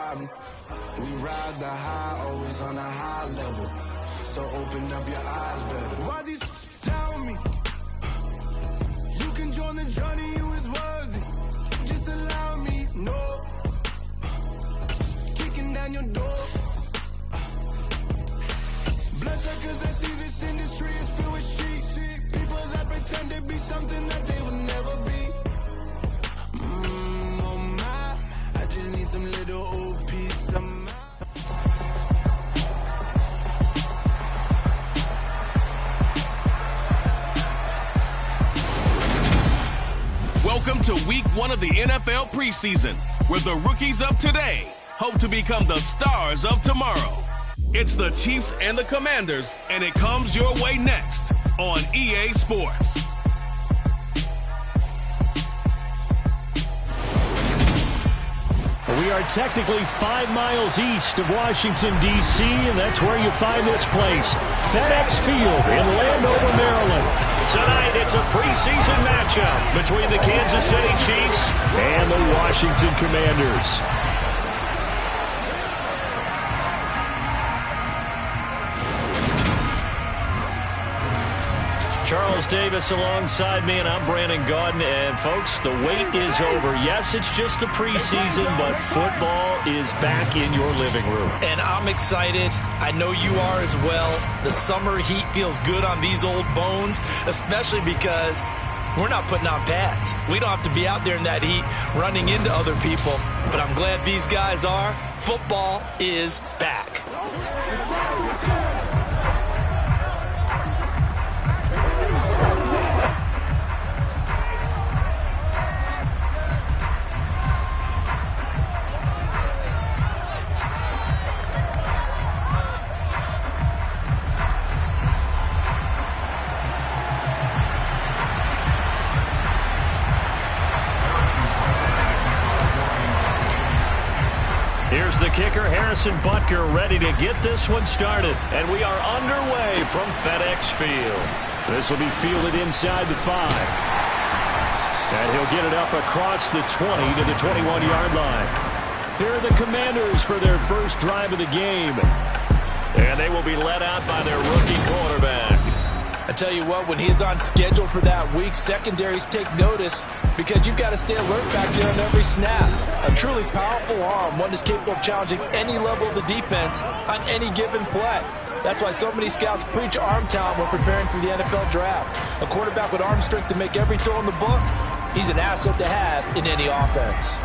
riding. We ride the high, always on a high level. So open up your eyes better. Why these tell me? You can join the journey, you is worthy. Just allow me, no. Kicking down your door. Bloodsuckers, I see this industry is filled with sheep. People that pretend to be something that they will never be. Oh my, I just need some little old piece of mind. Welcome to week 1 of the NFL preseason, where the rookies of today hope to become the stars of tomorrow. It's the Chiefs and the Commanders, and it comes your way next on EA Sports. We are technically 5 miles east of Washington, D.C., and that's where you find this place, FedEx Field in Landover, Maryland. Tonight, it's a preseason matchup between the Kansas City Chiefs and the Washington Commanders. Charles Davis alongside me, and I'm Brandon Gaudin. And, folks, the wait is over. Yes, it's just the preseason, but football is back in your living room. And I'm excited. I know you are as well. The summer heat feels good on these old bones, especially because we're not putting on pads. We don't have to be out there in that heat running into other people. But I'm glad these guys are. Football is back. Here's the kicker, Harrison Butker, ready to get this one started. And we are underway from FedEx Field. This will be fielded inside the 5. And he'll get it up across the 20 to the 21-yard line. Here are the Commanders for their first drive of the game. And they will be led out by their rookie quarterback. I tell you what, when he's on schedule for that week, secondaries take notice because you've got to stay alert back there on every snap. A truly powerful arm, one that's capable of challenging any level of the defense on any given play. That's why so many scouts preach arm talent when preparing for the NFL draft. A quarterback with arm strength to make every throw in the book, he's an asset to have in any offense.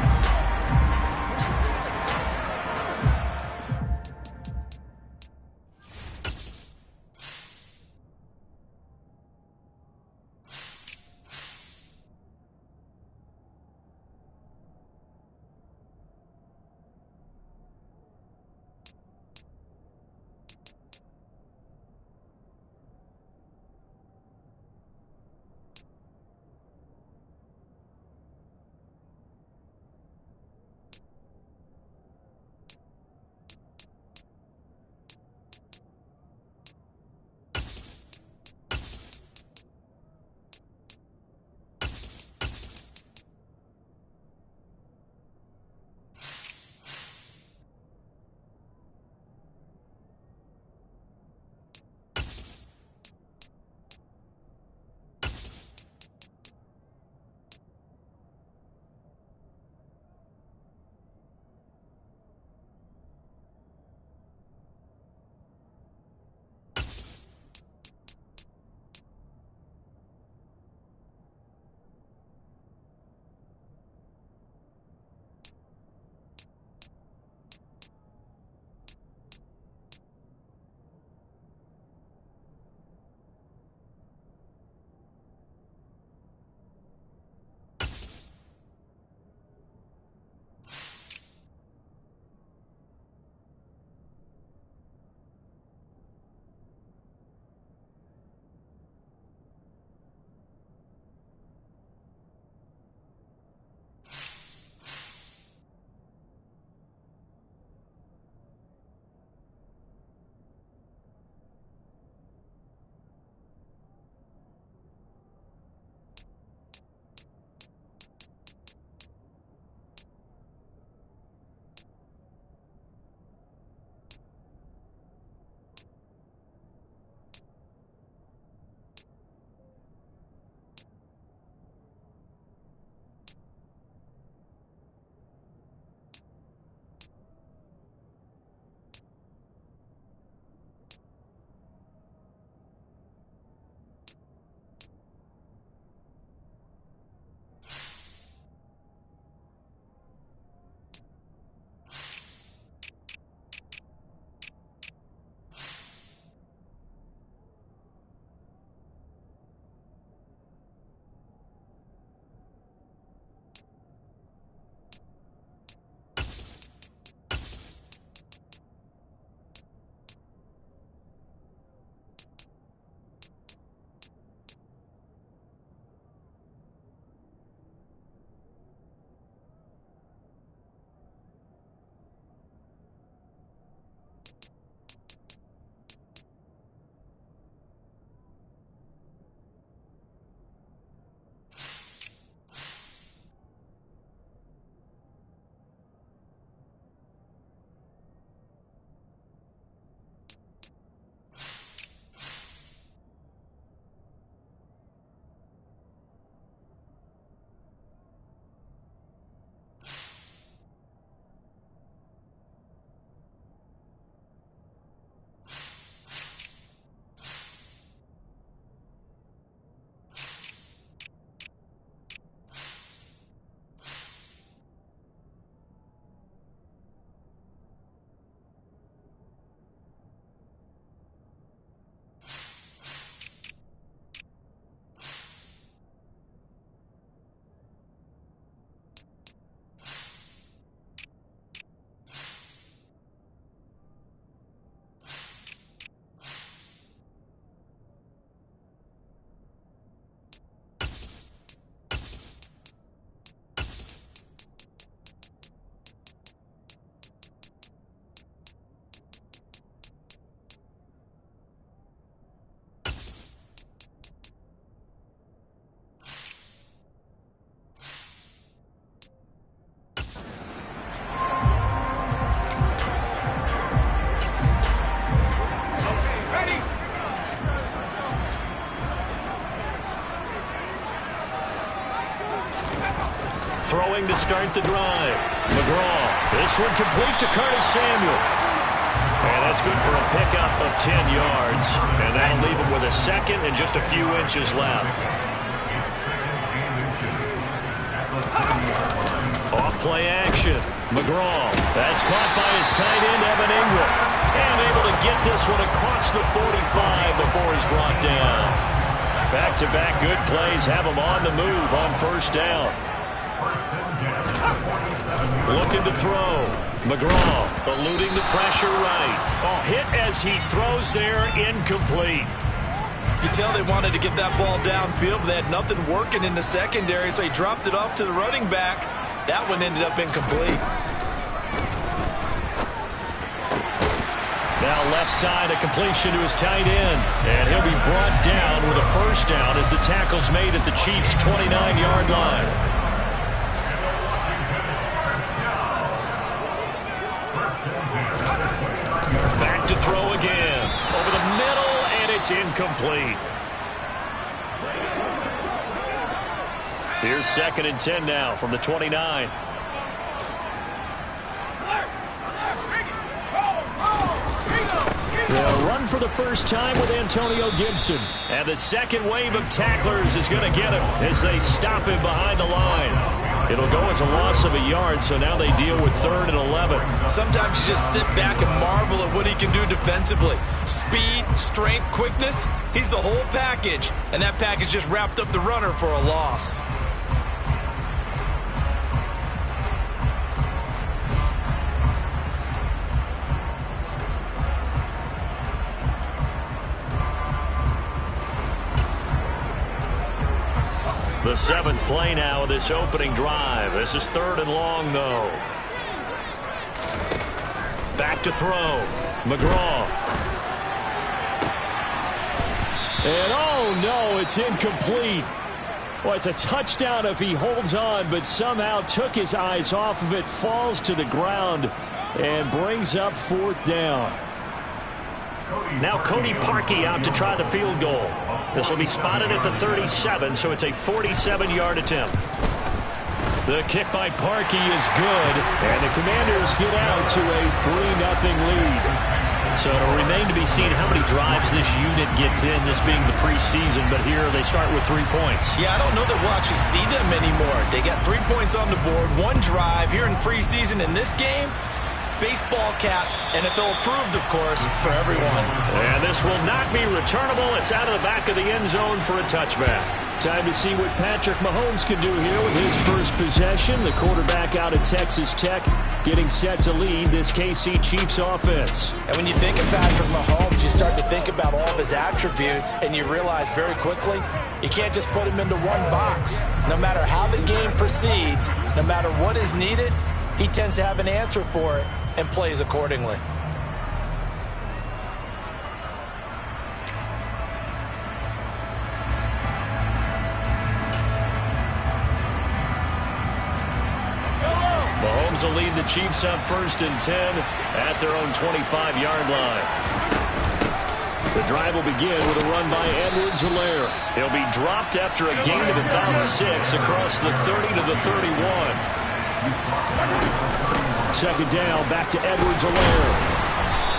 scoring to start the drive. McGraw, this one complete to Curtis Samuel. And that's good for a pickup of 10 yards. And that'll leave him with a second and just a few inches left. Off-play action. McGraw. That's caught by his tight end, Evan Ingram. And able to get this one across the 45 before he's brought down. Back-to-back good plays have him on the move on first down. Looking to throw. McGraw eluding the pressure right. Oh, hit as he throws there, incomplete. You could tell they wanted to get that ball downfield, but they had nothing working in the secondary, so he dropped it off to the running back. That one ended up incomplete. Now left side, a completion to his tight end. And he'll be brought down with a first down as the tackle's made at the Chiefs' 29-yard line. Back to throw again. Over the middle, and it's incomplete. Here's 2nd and 10 now from the 29. They'll run for the first time with Antonio Gibson. And the second wave of tacklers is going to get him as they stop him behind the line. It'll go as a loss of a yard, so now they deal with 3rd and 11. Sometimes you just sit back and marvel at what he can do defensively. Speed, strength, quickness, he's the whole package. And that package just wrapped up the runner for a loss. The 7th play now of this opening drive. This is 3rd and long, though. Back to throw. McGraw. And oh, no, it's incomplete. Well, it's a touchdown if he holds on, but somehow took his eyes off of it, falls to the ground, and brings up 4th down. Now Cody Parkey out to try the field goal. This will be spotted at the 37, so it's a 47-yard attempt. The kick by Parkey is good, and the Commanders get out to a 3-0 lead. So it'll remain to be seen how many drives this unit gets in, this being the preseason, but here they start with 3 points. Yeah, I don't know that we'll actually see them anymore. They got 3 points on the board, 1 drive here in preseason. In this game, baseball caps, NFL approved, of course, for everyone. And this will not be returnable. It's out of the back of the end zone for a touchback. Time to see what Patrick Mahomes can do here with his first possession. The quarterback out of Texas Tech getting set to lead this KC Chiefs offense. And when you think of Patrick Mahomes, you start to think about all of his attributes, and you realize very quickly you can't just put him into one box. No matter how the game proceeds, no matter what is needed, he tends to have an answer for it and plays accordingly. Mahomes will lead the Chiefs up 1st and 10 at their own 25-yard line. The drive will begin with a run by Edwards-Helaire. He'll be dropped after a gain of about 6 across the 30 to the 31. 2nd down, back to Edwards-Helaire.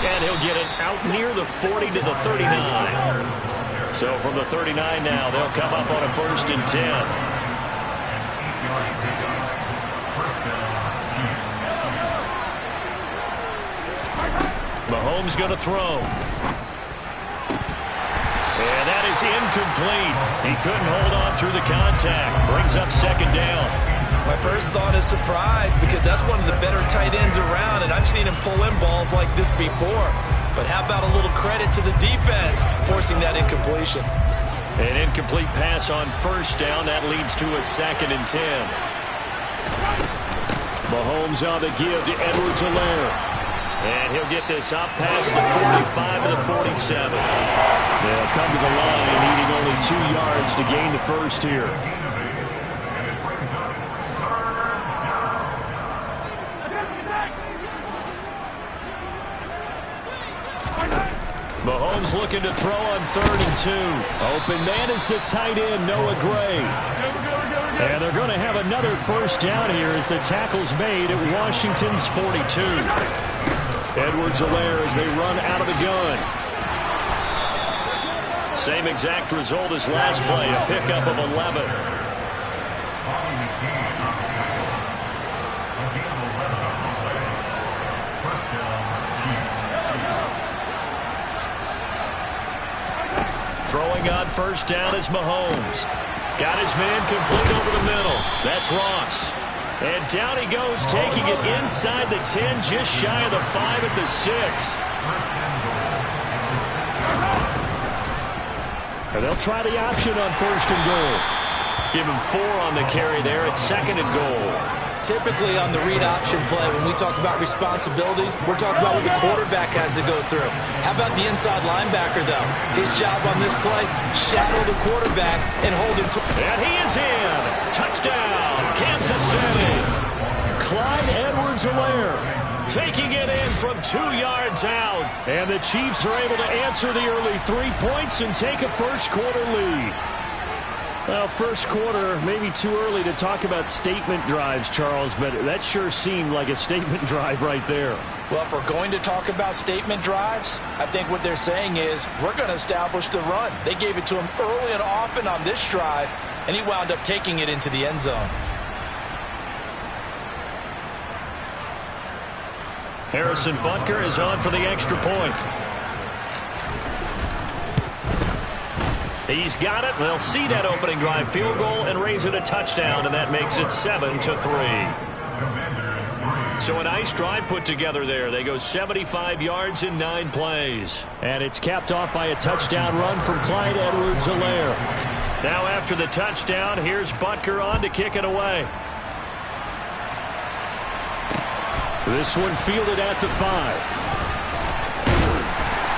And he'll get it out near the 40 to the 39. So from the 39 now, they'll come up on a 1st and 10. Mahomes going to throw. And that is incomplete. He couldn't hold on through the contact. Brings up 2nd down. My first thought is surprise, because that's one of the better tight ends around, and I've seen him pull in balls like this before. But how about a little credit to the defense forcing that incompletion? An incomplete pass on 1st down. That leads to a 2nd and 10. Mahomes on the give to Edwards-Helaire. And he'll get this up past the 45 to the 47. They'll come to the line, needing only 2 yards to gain the first here. Mahomes looking to throw on 3rd and 2. Open man is the tight end, Noah Gray. And they're going to have another first down here as the tackle's made at Washington's 42. Edwards-Helaire as they run out of the gun. Same exact result as last play, a pickup of 11. Throwing on first down is Mahomes. Got his man complete over the middle. That's Ross. And down he goes, taking it inside the 10, just shy of the 5 at the 6. And they'll try the option on first and goal. Give him 4 on the carry there at second and goal. Typically on the read option play, when we talk about responsibilities, we're talking about what the quarterback has to go through. How about the inside linebacker, though? His job on this play, shadow the quarterback and hold him to... And he is in. Touchdown, Kansas City. Clyde Edwards-Helaire taking it in from 2 yards out. And the Chiefs are able to answer the early 3 points and take a first-quarter lead. Well, first quarter, maybe too early to talk about statement drives, Charles, but that sure seemed like a statement drive right there. Well, if we're going to talk about statement drives, I think what they're saying is we're going to establish the run. They gave it to him early and often on this drive, and he wound up taking it into the end zone. Harrison Butker is on for the extra point. He's got it. They'll see that opening drive field goal and raise it a touchdown, and that makes it 7-3. So a nice drive put together there. They go 75 yards in 9 plays. And it's capped off by a touchdown run from Clyde Edwards-Helaire. Now after the touchdown, here's Butker on to kick it away. This one fielded at the 5.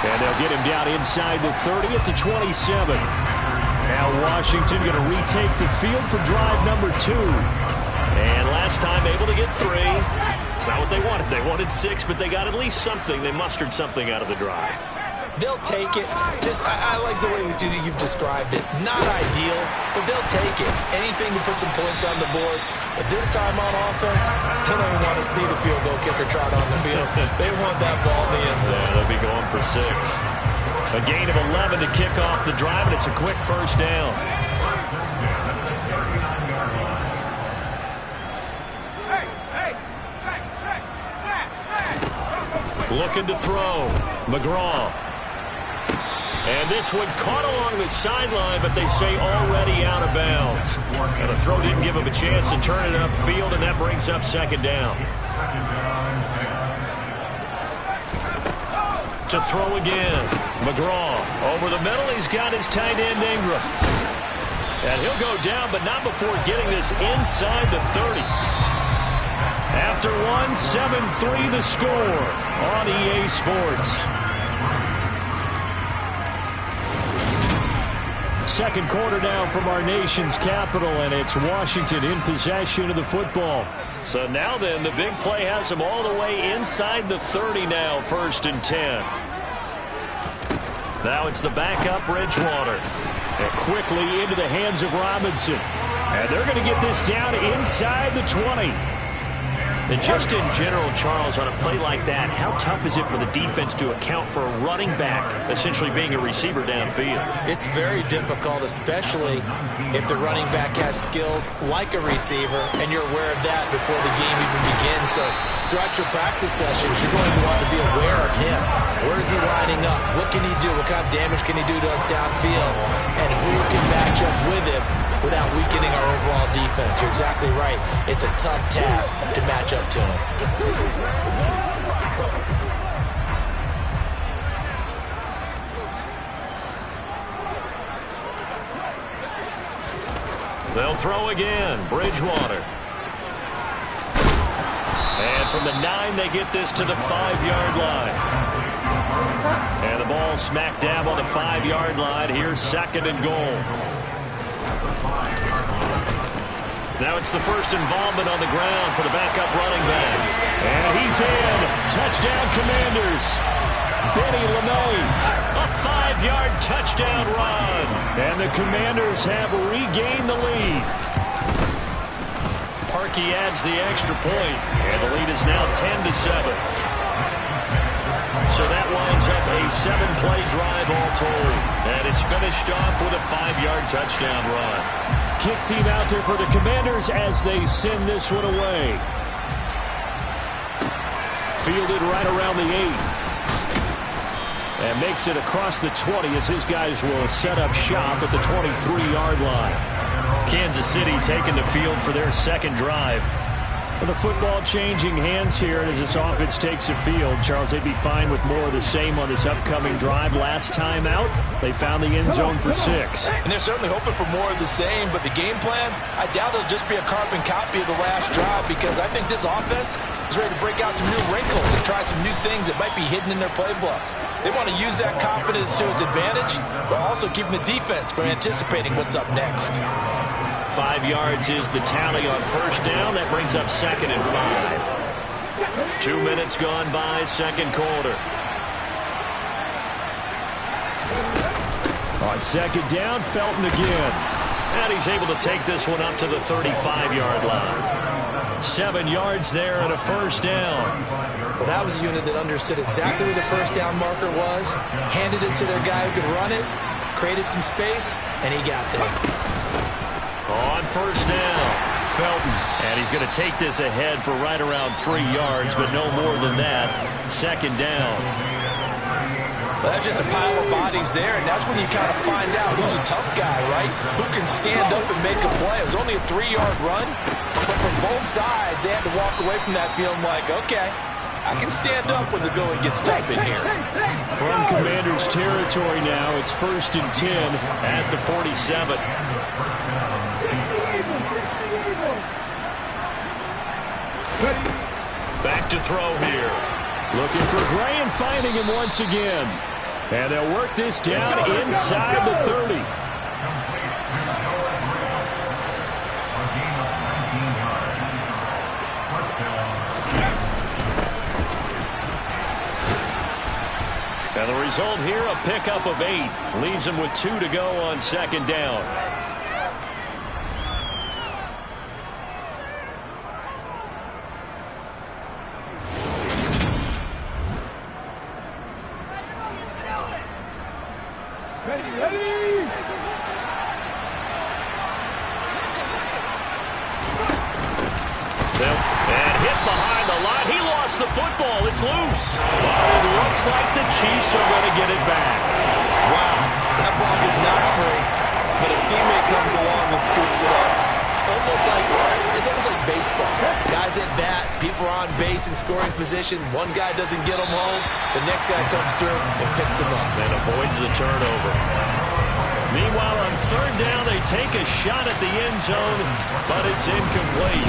And they'll get him down inside the 30 at the 27. Now Washington going to retake the field for drive number 2. And last time able to get 3. It's not what they wanted. They wanted 6, but they got at least something. They mustered something out of the drive. They'll take it. I like the way you've described it. Not ideal, but they'll take it. Anything to put some points on the board. But this time on offense, they don't even want to see the field goal kicker trot on the field. They want that ball in the end zone. Yeah, they'll be going for 6. A gain of 11 to kick off the drive, and it's a quick first down. Looking to throw. McGraw. And this one caught along the sideline, but they say already out of bounds. And the throw didn't give him a chance to turn it upfield, and that brings up second down. To throw again. McGraw over the middle. He's got his tight end Ingram. And he'll go down, but not before getting this inside the 30. After 7-3 the score on EA Sports. Second quarter now from our nation's capital, and it's Washington in possession of the football. So now then, the big play has them all the way inside the 30 now, 1st and 10. Now it's the backup Bridgewater. And quickly into the hands of Robinson. And they're going to get this down inside the 20. And just in general, Charles, on a play like that, how tough is it for the defense to account for a running back essentially being a receiver downfield? It's very difficult, especially if the running back has skills like a receiver, and you're aware of that before the game even begins. So throughout your practice sessions, you're going to want to be aware of him. Where is he lining up? What can he do? What kind of damage can he do to us downfield? And who can match up with him without weakening our overall defense? You're exactly right. It's a tough task to match up to him. They'll throw again. Bridgewater. And from the 9, they get this to the 5-yard line. And the ball smack dab on the 5-yard line. Here's 2nd and goal. Now it's the first involvement on the ground for the backup running back. And he's in. Touchdown, Commanders. Benny LeMay. A 5-yard touchdown run. And the Commanders have regained the lead. Parkey adds the extra point, and the lead is now 10-7. So that winds up a 7-play drive all told. And it's finished off with a 5-yard touchdown run. Kick team out there for the Commanders as they send this one away. Fielded right around the 8. And makes it across the 20 as his guys will set up shop at the 23-yard line. Kansas City taking the field for their second drive. The football changing hands here as this offense takes the field. Charles, they'd be fine with more of the same on this upcoming drive. Last time out, they found the end zone for 6. And they're certainly hoping for more of the same, but the game plan, I doubt it'll just be a carbon copy of the last drive because I think this offense is ready to break out some new wrinkles and try some new things that might be hidden in their playbook. They want to use that confidence to its advantage, but also keeping the defense from anticipating what's up next. 5 yards is the tally on first down. That brings up 2nd and 5. 2 minutes gone by, second quarter. On second down, Felton again. And he's able to take this one up to the 35-yard line. 7 yards there and a first down. Well, that was a unit that understood exactly where the first down marker was, handed it to their guy who could run it, created some space, and he got there. On first down, Felton. And he's going to take this ahead for right around 3 yards, but no more than that. Second down. Well, that's just a pile of bodies there, and that's when you kind of find out who's a tough guy, right? Who can stand up and make a play. It was only a 3-yard run, but from both sides, they had to walk away from that feeling like, okay, I can stand up when the going gets tough in here. From Commanders territory now, it's 1st and 10 at the 47. Back to throw here. Looking for Gray and finding him once again. And they'll work this down inside the 30. And the result here, a pickup of 8. Leaves him with 2 to go on second down. The football, it's loose. But it looks like the Chiefs are going to get it back. Wow, that ball is not free, but a teammate comes along and scoops it up. It's almost like baseball. Guys at bat, people are on base in scoring position. One guy doesn't get them home, the next guy comes through and picks him up. And avoids the turnover. Meanwhile, on third down, they take a shot at the end zone, but it's incomplete.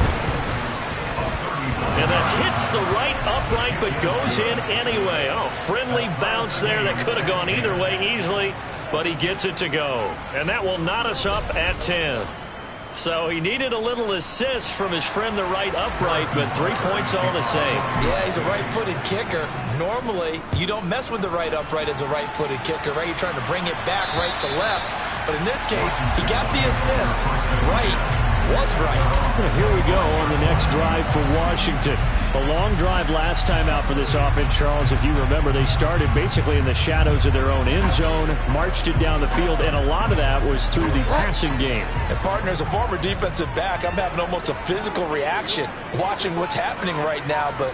And that hits the right upright, but goes in anyway. Oh, friendly bounce there that could have gone either way easily, but he gets it to go. And that will knot us up at 10. So he needed a little assist from his friend the right upright, but 3 points all the same. Yeah, he's a right-footed kicker. Normally, you don't mess with the right upright as a right-footed kicker, right? You're trying to bring it back right to left. But in this case, he got the assist. Right was right. Here we go on the next drive for Washington. A long drive last time out for this offense, Charles. If you remember, they started basically in the shadows of their own end zone, marched it down the field, and a lot of that was through the passing game. And partner, as a former defensive back, I'm having almost a physical reaction watching what's happening right now. But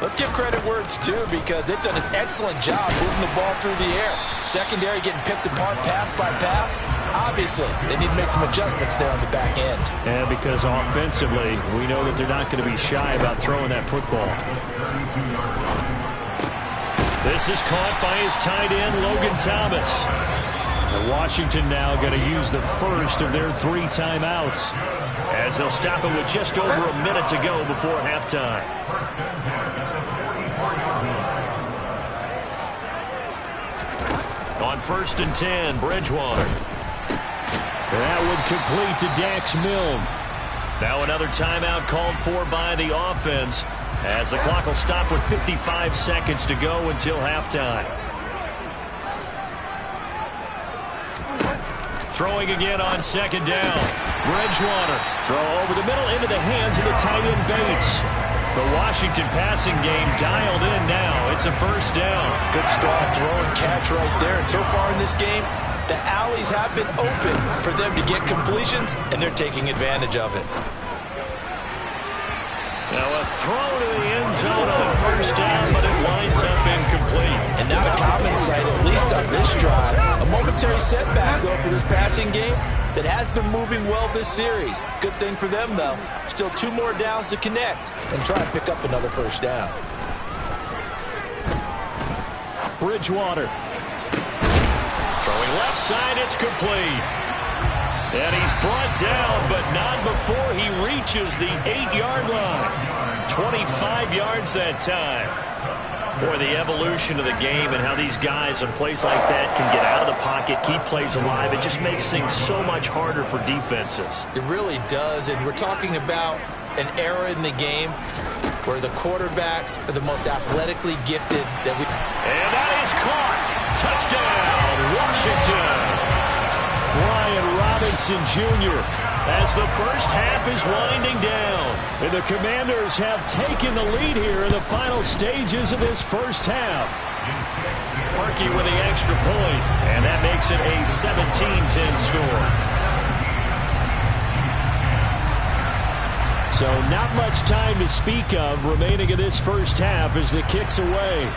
let's give credit where it's due because they've done an excellent job moving the ball through the air. Secondary getting picked apart pass by pass. Obviously, they need to make some adjustments there on the back end. And because offensively, we know that they're not going to be shy about throwing that football. This is caught by his tight end, Logan Thomas. And Washington now going to use the first of their 3 timeouts, as they'll stop it with just over a minute to go before halftime. On 1st and 10, Bridgewater. That would complete to Dax Milne. Now another timeout called for by the offense, as the clock will stop with 55 seconds to go until halftime. Throwing again on second down. Bridgewater. Throw over the middle into the hands of the tight end Bates. The Washington passing game dialed in now. It's a first down. Good strong throw and catch right there. And so far in this game, the alleys have been open for them to get completions, and they're taking advantage of it. Now a throw to the end zone on first down, but it winds up incomplete. And not a common sight, at least on this drive. A momentary setback, though, for this passing game that has been moving well this series. Good thing for them, though. Still 2 more downs to connect and try and pick up another first down. Bridgewater. Throwing left side, it's complete. And he's brought down, but not before he reaches the 8-yard line. 25 yards that time. Boy, the evolution of the game and how these guys in plays like that can get out of the pocket, keep plays alive, it just makes things so much harder for defenses. It really does, and we're talking about an era in the game where the quarterbacks are the most athletically gifted that we... And that is caught. Touchdown, Washington. Brian Robinson Jr. as the first half is winding down. And the Commanders have taken the lead here in the final stages of this first half. Parkey with the extra point, and that makes it a 17-10 score. So not much time to speak of remaining in this first half as the kick's away.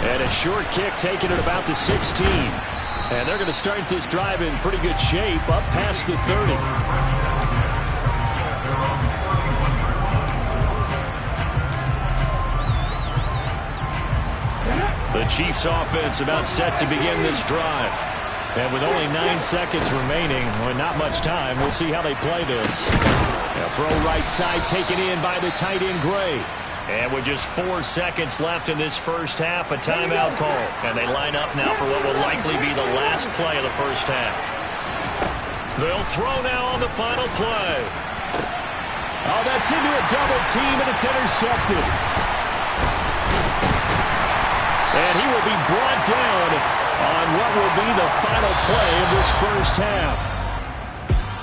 And a short kick taken at about the 16. And they're going to start this drive in pretty good shape, up past the 30. The Chiefs offense about set to begin this drive. And with only 9 seconds remaining, well, not much time, we'll see how they play this. Now throw right side taken in by the tight end Gray. And with just 4 seconds left in this first half, a timeout call. And they line up now for what will likely be the last play of the first half. They'll throw now on the final play. Oh, that's into a double team, and it's intercepted. And he will be brought down on what will be the final play of this first half.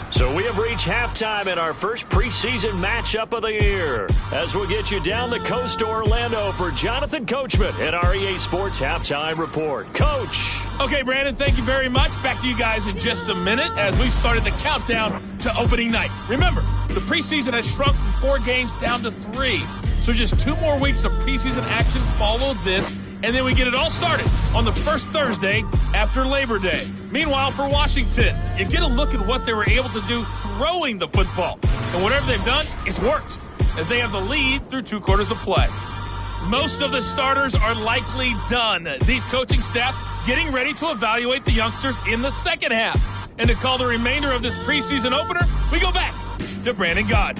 So we have reached halftime in our first preseason matchup of the year. As we'll get you down the coast to Orlando for Jonathan Coachman at our EA Sports Halftime Report. Coach. Okay, Brandon, thank you very much. Back to you guys in just a minute as we've started the countdown to opening night. Remember, the preseason has shrunk from 4 games down to 3. So just 2 more weeks of preseason action follow this, and then we get it all started on the first Thursday after Labor Day. Meanwhile, for Washington, you get a look at what they were able to do throwing the football. And whatever they've done, it's worked, as they have the lead through 2 quarters of play. Most of the starters are likely done. These coaching staffs getting ready to evaluate the youngsters in the second half. And to call the remainder of this preseason opener, we go back to Brandon Gaud.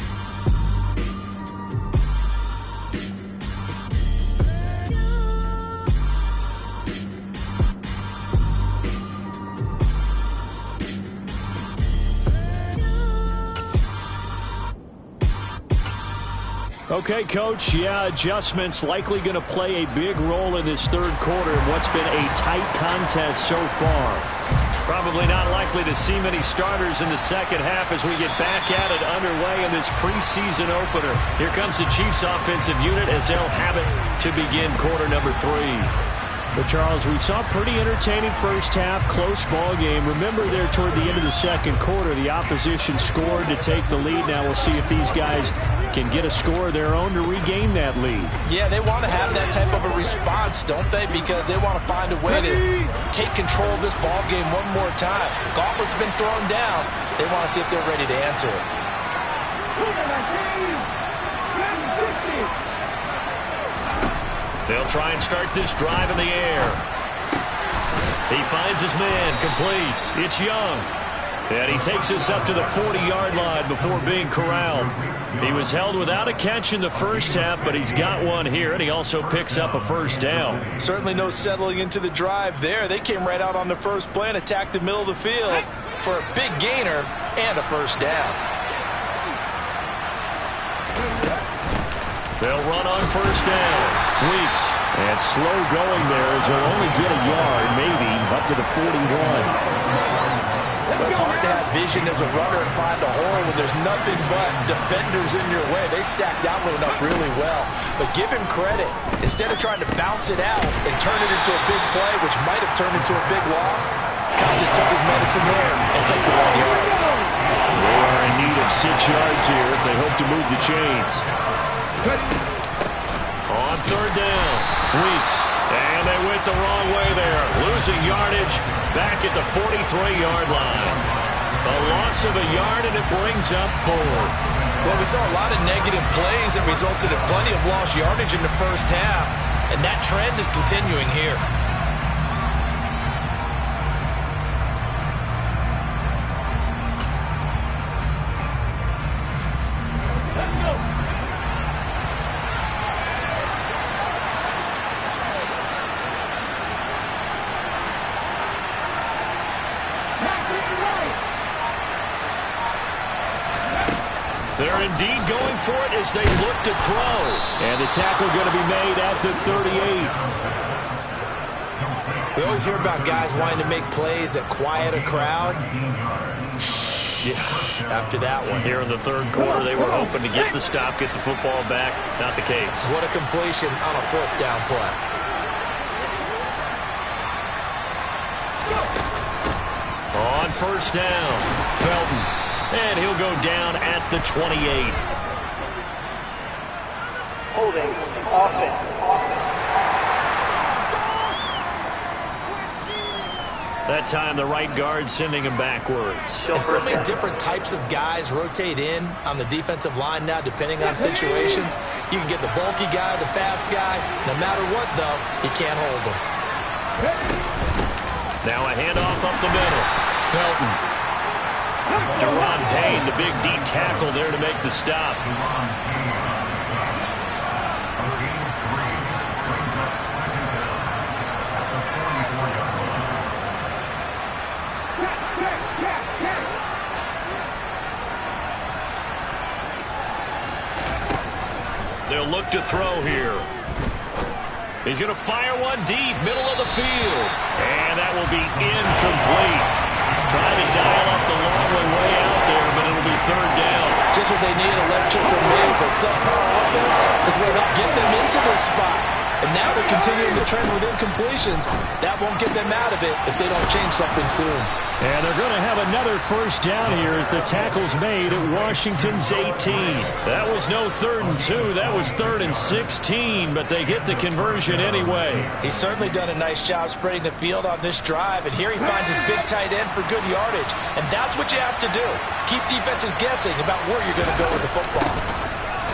Okay, Coach, yeah, adjustments likely going to play a big role in this third quarter in what's been a tight contest so far. Probably not likely to see many starters in the second half as we get back at it underway in this preseason opener. Here comes the Chiefs offensive unit as they'll have it to begin quarter number 3. But, Charles, we saw a pretty entertaining first half, close ball game. Remember there toward the end of the second quarter, the opposition scored to take the lead. Now we'll see if these guys can get a score of their own to regain that lead. Yeah, they want to have that type of a response, don't they? Because they want to find a way to take control of this ball game one more time. Gauntlet's been thrown down. They want to see if they're ready to answer it. They'll try and start this drive in the air. He finds his man, complete. It's Young. And he takes us up to the 40-yard line before being corralled. He was held without a catch in the first half, but he's got one here, and he also picks up a first down. Certainly no settling into the drive there. They came right out on the first play and attacked the middle of the field for a big gainer and a first down. They'll run on first down. Weeks. And slow going there as they'll only get a yard, maybe, up to the 41. It's hard to have vision as a runner and find a hole when there's nothing but defenders in your way. They stacked out up really well. But give him credit. Instead of trying to bounce it out and turn it into a big play, which might have turned into a big loss, Kyle just took his medicine there and took the 1 yard. They are in need of 6 yards here if they hope to move the chains. On third down, Weeks. And they went the wrong way there. Losing yardage back at the 43-yard line. A loss of a yard, and it brings up 4th. Well, we saw a lot of negative plays that resulted in plenty of lost yardage in the first half, and that trend is continuing here. They're indeed going for it as they look to throw. And the tackle going to be made at the 38. We always hear about guys wanting to make plays that quiet a crowd. Yeah, after that one. Here in the third quarter, they were hoping to get the stop, get the football back. Not the case. What a completion on a 4th down play. On first down, Felton. And he'll go down at the 28. Holding, offense. That time, the right guard sending him backwards. And so many different types of guys rotate in on the defensive line now, depending on situations. You can get the bulky guy, the fast guy. No matter what, though, you can't hold them. Now a handoff up the middle. Felton. Deron Payne, the big D tackle there to make the stop. They'll look to throw here. He's going to fire one deep, middle of the field. And that will be incomplete. Trying to dial up the long way out there, but it'll be third down. Just what they need, electric from me, but subpar offense is what helped get them into this spot. And now they're continuing the trend with incompletions. That won't get them out of it if they don't change something soon. And they're going to have another first down here as the tackle's made at Washington's 18. That was no 3rd and 2. That was 3rd and 16, but they get the conversion anyway. He's certainly done a nice job spreading the field on this drive, and here he finds his big tight end for good yardage. And that's what you have to do. Keep defenses guessing about where you're going to go with the football.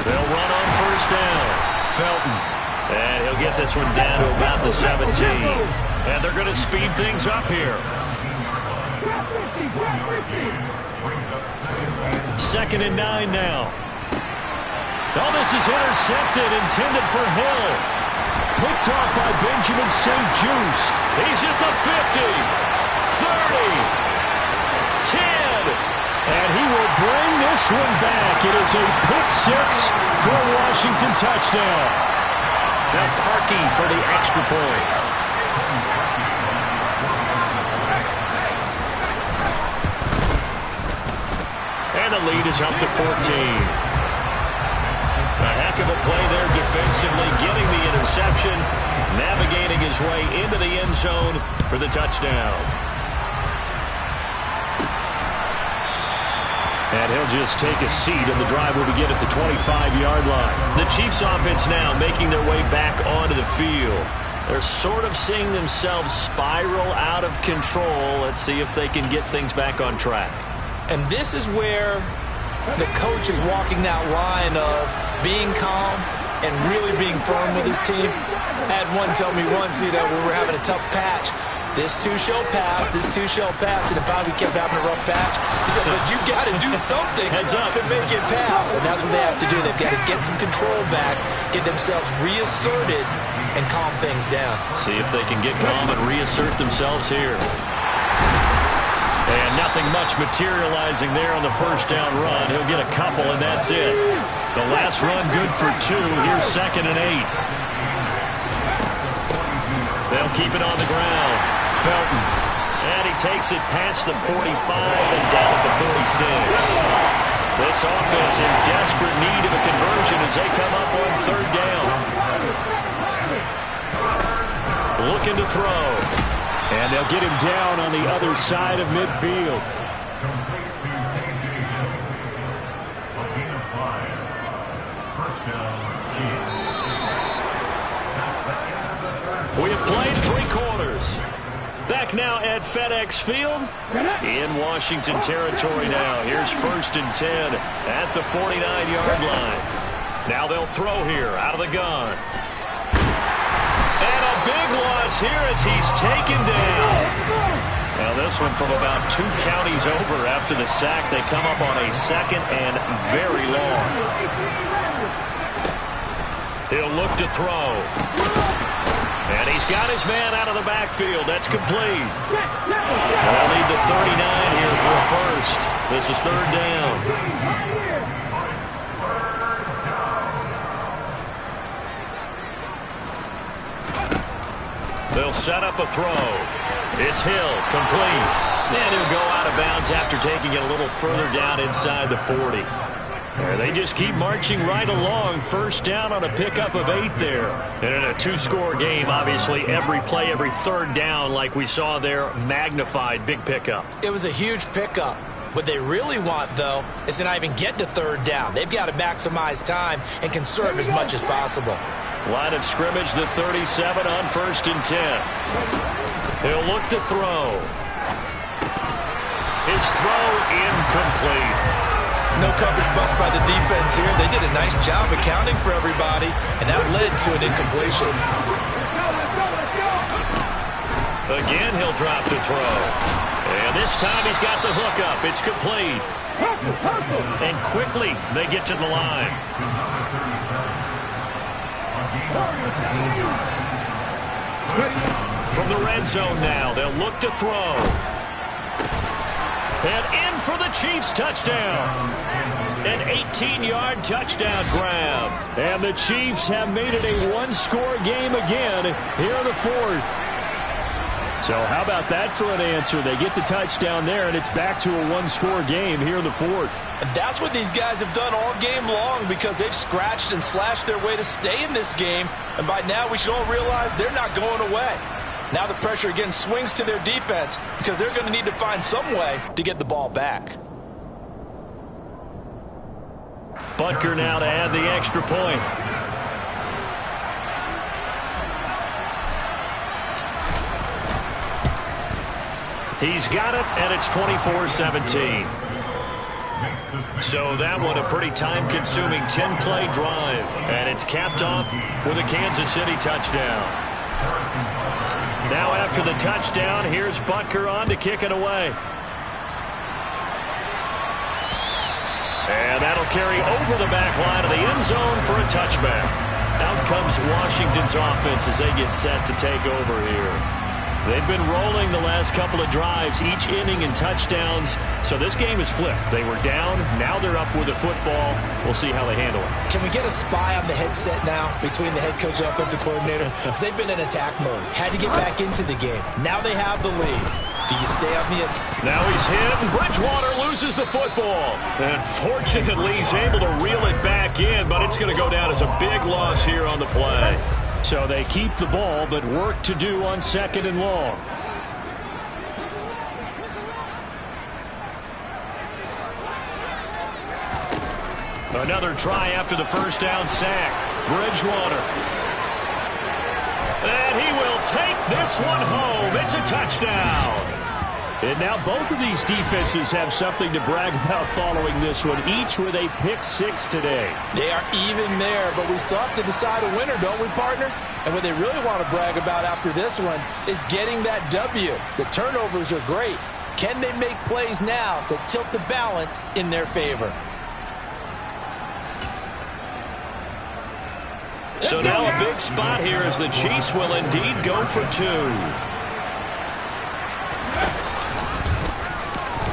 They'll run on first down. Felton. And he'll get this one down to about the 17. And they're going to speed things up here. 2nd and 9 now. Oh, this is intercepted, intended for Hill. Picked off by Benjamin St. Just. He's at the 50, 30, 10. And he will bring this one back. It is a pick 6 for a Washington touchdown. Now Parkey for the extra point. And the lead is up to 14. A heck of a play there defensively, getting the interception, navigating his way into the end zone for the touchdown. And he'll just take a seat, and the drive will begin at the 25-yard line. The Chiefs offense now making their way back onto the field. They're sort of seeing themselves spiral out of control. Let's see if they can get things back on track. And this is where the coach is walking that line of being calm and really being firm with his team. I had one tell me once, when we were having a tough patch, this too shall pass, this too shall pass. And if we kept having a rough patch, he said, but you got to do something to make it pass. And that's what they have to do. They've got to get some control back, get themselves reasserted, and calm things down. See if they can get calm and reassert themselves here. And nothing much materializing there on the first down run. He'll get a couple, and that's it. The last run good for 2. Here's 2nd and 8. They'll keep it on the ground. Felton. And he takes it past the 45 and down at the 46. This offense in desperate need of a conversion as they come up on third down. Looking to throw. And they'll get him down on the other side of midfield. We have played 3 quarters. Back now at FedEx Field in Washington territory now. Here's 1st and 10 at the 49-yard line. Now they'll throw here out of the gun. And a big loss here as he's taken down. Now this one from about 2 counties over after the sack. They come up on a 2nd and very long. He'll look to throw. And he's got his man out of the backfield. That's complete. They'll need the 39 here for a first. This is 3rd down. They'll set up a throw. It's Hill, complete. And he'll go out of bounds after taking it a little further down inside the 40. They just keep marching right along. 1st down on a pickup of 8 there. And in a 2-score game, obviously, every play, every 3rd down, like we saw there, magnified. Big pickup. It was a huge pickup. What they really want, though, is to not even get to 3rd down. They've got to maximize time and conserve as much as possible. Line of scrimmage, the 37 on 1st and 10. He'll look to throw. His throw incomplete. No coverage bust by the defense here. They did a nice job accounting for everybody, and that led to an incompletion. Again, he'll drop the throw. And this time he's got the hook up. It's complete. And quickly they get to the line. From the red zone now, they'll look to throw. And in for the Chiefs touchdown. An 18-yard touchdown grab. And the Chiefs have made it a 1-score game again here in the 4th. So how about that for an answer? They get the touchdown there, and it's back to a 1-score game here in the 4th. And that's what these guys have done all game long because they've scratched and slashed their way to stay in this game. And by now we should all realize they're not going away. Now the pressure again swings to their defense because they're going to need to find some way to get the ball back. Butker now to add the extra point. He's got it, and it's 24-17. So that one a pretty time-consuming 10-play drive, and it's capped off with a Kansas City touchdown. Now after the touchdown, here's Butker on to kick it away. And that'll carry over the back line of the end zone for a touchback. Out comes Washington's offense as they get set to take over here. They've been rolling the last couple of drives, each inning in touchdowns. So this game is flipped. They were down. Now they're up with the football. We'll see how they handle it. Can we get a spy on the headset now between the head coach and offensive coordinator? Because they've been in attack mode. Had to get back into the game. Now they have the lead. Do you stay on the attack? Now he's hit, and Bridgewater loses the football. And fortunately, he's able to reel it back in, but it's going to go down as a big loss here on the play. So they keep the ball, but work to do on 2nd and long. Another try after the 1st down sack. Bridgewater. And he will take this one home. It's a touchdown. And now both of these defenses have something to brag about following this one, each with a pick 6 today. They are even there, but we still have to decide a winner, don't we, partner? And what they really want to brag about after this one is getting that W. The turnovers are great. Can they make plays now that tilt the balance in their favor? So now a big spot here as the Chiefs will indeed go for 2.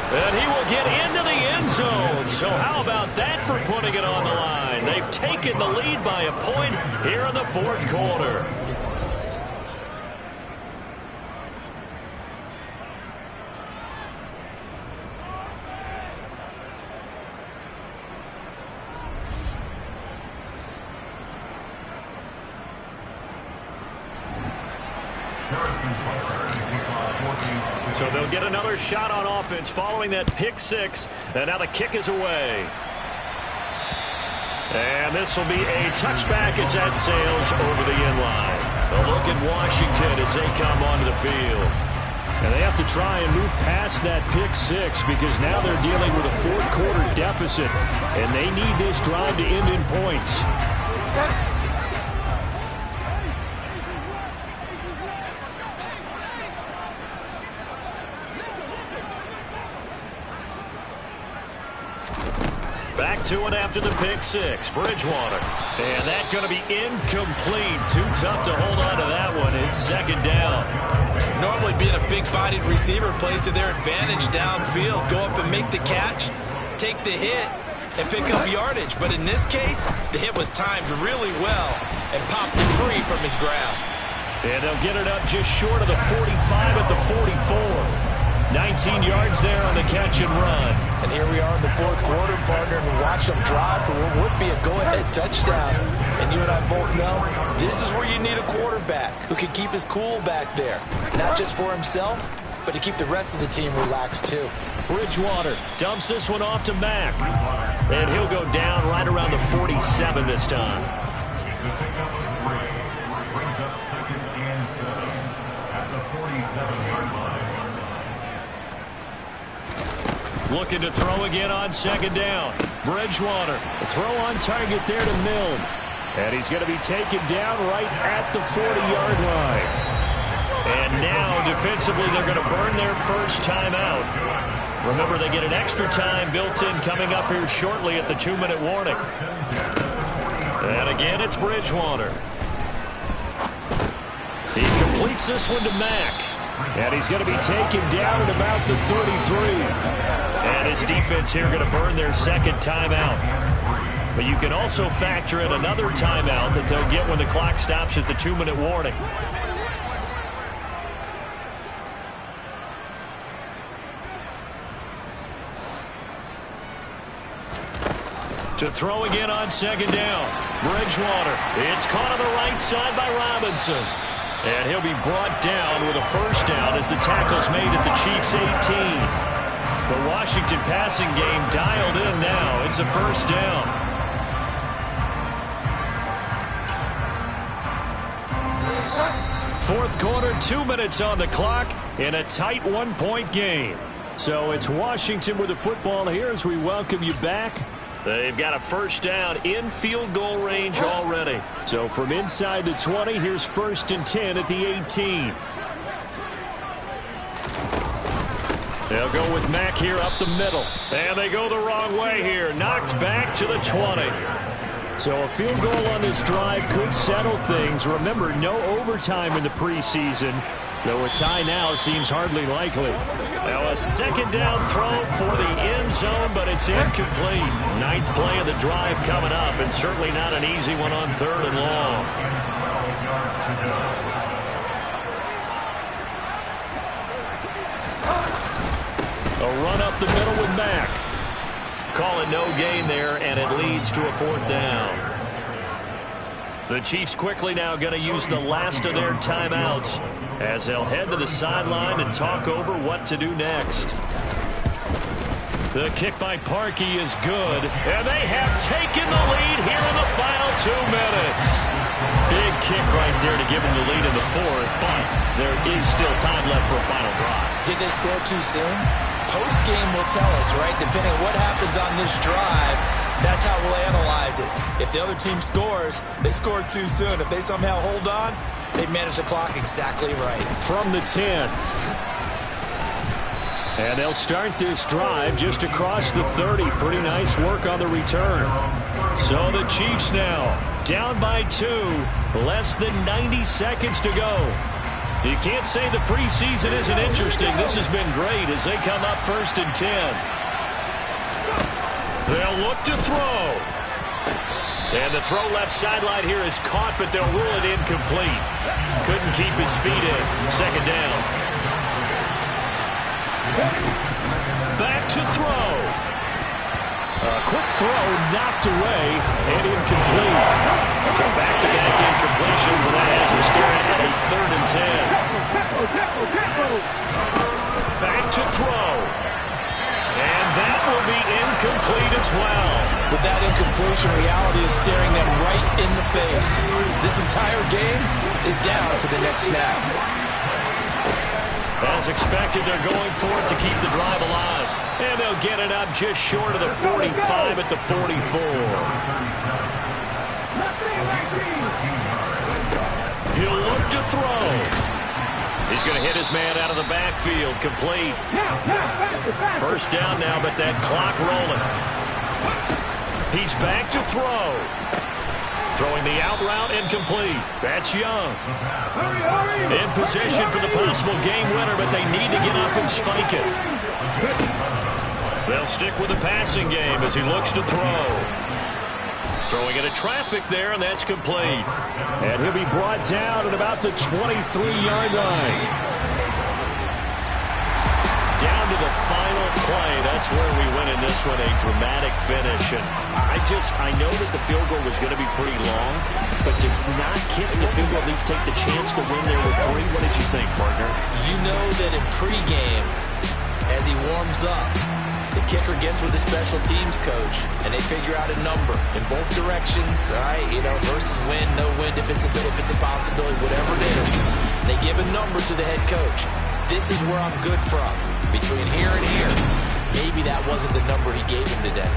And he will get into the end zone. So how about that for putting it on the line? They've taken the lead by a point here in the 4th quarter. So they'll get another shot on offense following that pick six. And now the kick is away. And this will be a touchback as that sails over the inline. A look at Washington as they come onto the field. And they have to try and move past that pick six because now they're dealing with a fourth-quarter deficit, and they need this drive to end in points. Back to it after the pick six. Bridgewater. And that's going to be incomplete. Too tough to hold on to that one. It's second down. Normally being a big-bodied receiver plays to their advantage downfield. Go up and make the catch, take the hit, and pick up yardage. But in this case, the hit was timed really well and popped it free from his grasp. And they'll get it up just short of the 45 at the 44. 19 yards there on the catch and run. And here we are in the fourth quarter, partner, and we watch them drive for what would be a go-ahead touchdown. And you and I both know this is where you need a quarterback who can keep his cool back there. Not just for himself, but to keep the rest of the team relaxed too. Bridgewater dumps this one off to Mack. And he'll go down right around the 47 this time. Brings up second and 7 at the 47-yard line. Looking to throw again on second down. Bridgewater. The throw on target there to Milne. And he's going to be taken down right at the 40-yard line. And now, defensively, they're going to burn their first timeout. Remember, they get an extra time built in coming up here shortly at the 2-minute warning. And again, it's Bridgewater. He completes this one to Mack. And he's going to be taken down at about the 33. And his defense here going to burn their second timeout. But you can also factor in another timeout that they'll get when the clock stops at the 2-minute warning. To throw again on second down. Bridgewater. It's caught on the right side by Robinson. And he'll be brought down with a first down as the tackle's made at the Chiefs' 18. The Washington passing game dialed in now. It's a first down. Fourth quarter, 2 minutes on the clock in a tight one-point game. So it's Washington with the football here as we welcome you back. They've got a first down in field goal range already. So from inside the 20, here's 1st and 10 at the 18. They'll go with Mack here up the middle. And they go the wrong way here. Knocked back to the 20. So a field goal on this drive could settle things. Remember, no overtime in the preseason. Though a tie now seems hardly likely. Now a second down throw for the end zone, but it's incomplete. Ninth play of the drive coming up, and certainly not an easy one on 3rd and long. A run up the middle with Mack. Call it no gain there, and it leads to a 4th down. The Chiefs quickly now going to use the last of their timeouts as they'll head to the sideline and talk over what to do next. The kick by Parkey is good, and they have taken the lead here in the final 2 minutes. Big kick right there to give them the lead in the 4th, but there is still time left for a final drive. Did they score too soon? Post-game will tell us, right? Depending on what happens on this drive, that's how we'll analyze it. If the other team scores, they scored too soon. If they somehow hold on, they manage the clock exactly right. From the 10. And they'll start this drive just across the 30. Pretty nice work on the return. So the Chiefs now down by 2. Less than 90 seconds to go. You can't say the preseason isn't interesting. This has been great as they come up 1st and 10. They'll look to throw. And the throw left sideline here is caught, but they'll rule it incomplete. Couldn't keep his feet in. Second down. Back to throw. A quick throw knocked away and incomplete. So back-to-back incompletions, and that has him staring at a 3rd and 10. Back to throw. And that will be incomplete as well. With that incompletion, reality is staring them right in the face. This entire game is down to the next snap. As expected, they're going for it to keep the drive alive. And they'll get it up just short of the 45 at the 44. He'll look to throw. He's going to hit his man out of the backfield. Complete. First down now, but that clock rolling. He's back to throw. Throwing the out route, incomplete. That's Young. In possession for the possible game winner, but they need to get up and spike it. They'll stick with the passing game as he looks to throw. Throwing into traffic there, and that's complete. And he'll be brought down at about the 23-yard line. Down to the final play. That's where we win in this one, a dramatic finish. And I know that the field goal was going to be pretty long, but to not kick the field goal, at least take the chance to win there with 3, what did you think, partner? You know that in pregame, as he warms up, the kicker gets with the special teams coach, and they figure out a number in both directions. All right, versus win, no win, if it's a possibility, whatever it is. And they give a number to the head coach. This is where I'm good from. Between here and here, maybe that wasn't the number he gave him today.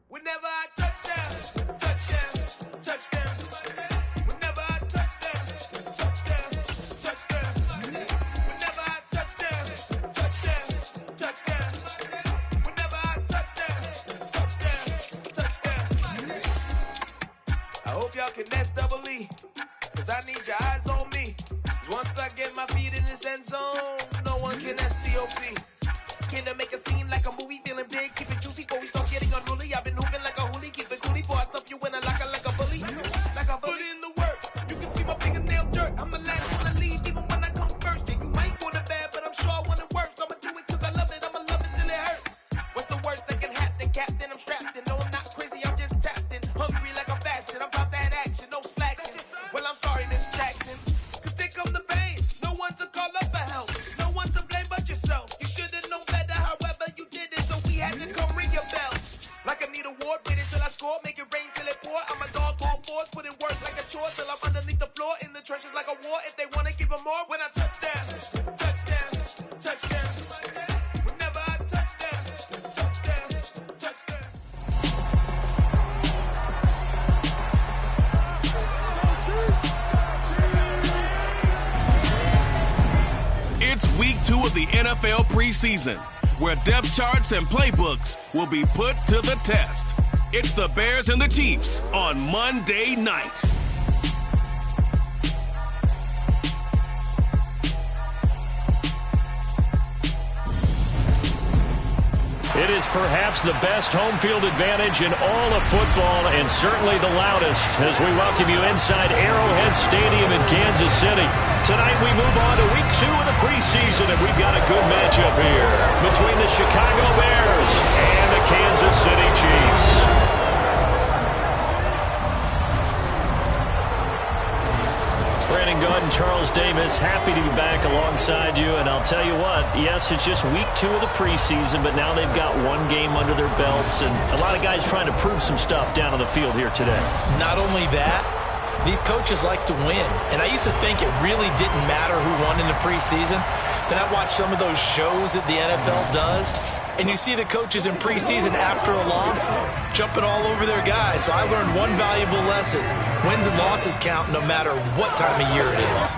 Whenever I touchdown, touchdown, touchdown. Whenever I touchdown, touchdown, touchdown. Whenever I touchdown, touchdown, touchdown. Whenever I touchdown, touchdown, touchdown. I hope y'all can nest double E, cause I need your eyes on me. Once I get my feet in this end zone, no one can STOP. Can to make a scene like a movie, feeling big, keep it juicy before we start getting unruly. I've been hooping like a hoolie, keep it coolie before I stuff you in a locker like a bully. Like a bully in the work, you can see my fingernail dirt. I'm the last one to leave, even when I come first. Yeah, you might want it bad, but I'm sure I want it worse. I'ma do it cause I love it, I'ma love it till it hurts. What's the worst that can happen, Captain? I'm strapped in, no I'm not crazy, I'm just tapped in. Hungry like a fashion, I'm about that action, no slacking. Well, I'm sorry, Miss Jackson, cause here come the pain. No one to call up for help, no one to blame but yourself. You should've known better, however you did it, so we had to come ring your bell. Like I need a ward, wait until I score, make it rain till it pour. I'm a dog on force, put in work like a chore till I'm underneath the floor, in the trenches like a war. If they wanna give them more, when I touchdown, touchdown, touchdown. Whenever I touchdown, touchdown, touchdown. It's week 2 of the NFL preseason, where depth charts and playbooks will be put to the test. It's the Bears and the Chiefs on Monday night. It is perhaps the best home field advantage in all of football, and certainly the loudest, as we welcome you inside Arrowhead Stadium in Kansas City. Tonight we move on to week 2 of the preseason, and we've got a good matchup here between the Chicago Bears and the Kansas City Chiefs. Brandon Gaud and Charles Davis, happy to be back alongside you. And I'll tell you what, yes, it's just week 2 of the preseason, but now they've got one game under their belts, and a lot of guys trying to prove some stuff down on the field here today. Not only that, these coaches like to win. And I used to think it really didn't matter who won in the preseason. Then I watched some of those shows that the NFL does, and you see the coaches in preseason after a loss jumping all over their guys. So I learned one valuable lesson. Wins and losses count no matter what time of year it is.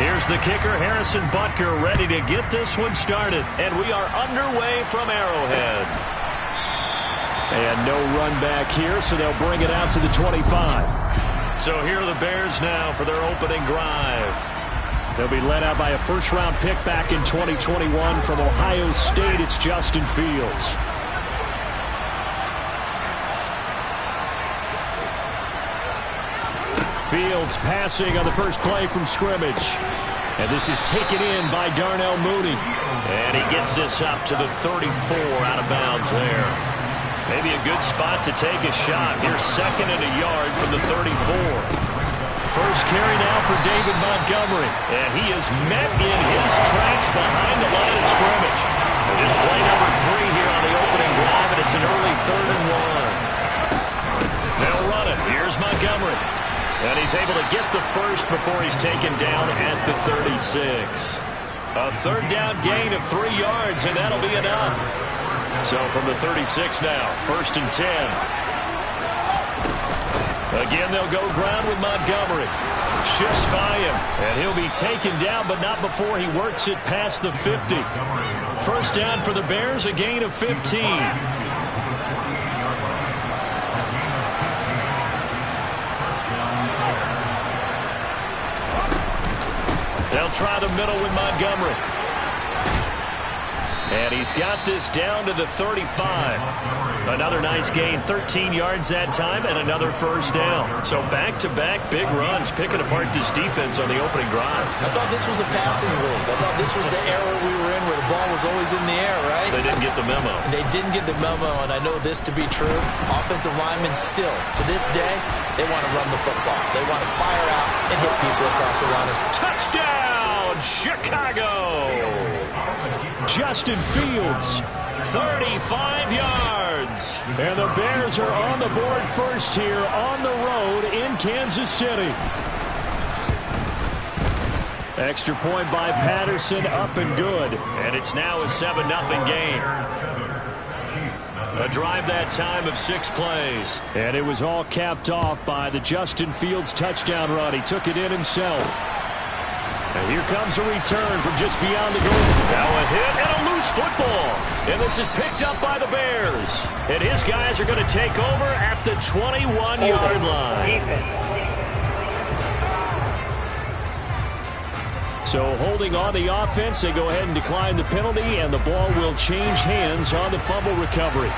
Here's the kicker, Harrison Butker, ready to get this one started. And we are underway from Arrowhead. And no run back here, so they'll bring it out to the 25. So here are the Bears now for their opening drive. They'll be led out by a first-round pick back in 2021 from Ohio State. It's Justin Fields. Fields passing on the first play from scrimmage. And this is taken in by Darnell Mooney. And he gets this up to the 34 out of bounds there. Maybe a good spot to take a shot. Here's 2nd and a yard from the 34. First carry now for David Montgomery. And he is met in his tracks behind the line of scrimmage. And just play number 3 here on the opening drive, and it's an early 3rd and 1. They'll run it. Here's Montgomery. And he's able to get the first before he's taken down at the 36. A 3rd down gain of 3 yards, and that'll be enough. So from the 36 now, 1st and 10. Again, they'll go ground with Montgomery. Shifts by him, and he'll be taken down, but not before he works it past the 50. First down for the Bears, a gain of 15. They'll try the middle with Montgomery. And he's got this down to the 35. Another nice gain, 13 yards that time, and another first down. So back-to-back big runs, picking apart this defense on the opening drive. I thought this was a passing league. I thought this was the era we were in where the ball was always in the air, right? They didn't get the memo. They didn't get the memo, and I know this to be true. Offensive linemen still, to this day, they want to run the football. They want to fire out and hit people across the line. Touchdown, Chicago! Justin Fields, 35 yards. And the Bears are on the board first here on the road in Kansas City. Extra point by Patterson, up and good. And it's now a 7-0 game. A drive that time of 6 plays. And it was all capped off by the Justin Fields touchdown run. He took it in himself. And here comes a return from just beyond the goal. Now a hit and a loose football. And this is picked up by the Bears. And his guys are going to take over at the 21-yard line. So holding on the offense, they go ahead and decline the penalty, and the ball will change hands on the fumble recovery.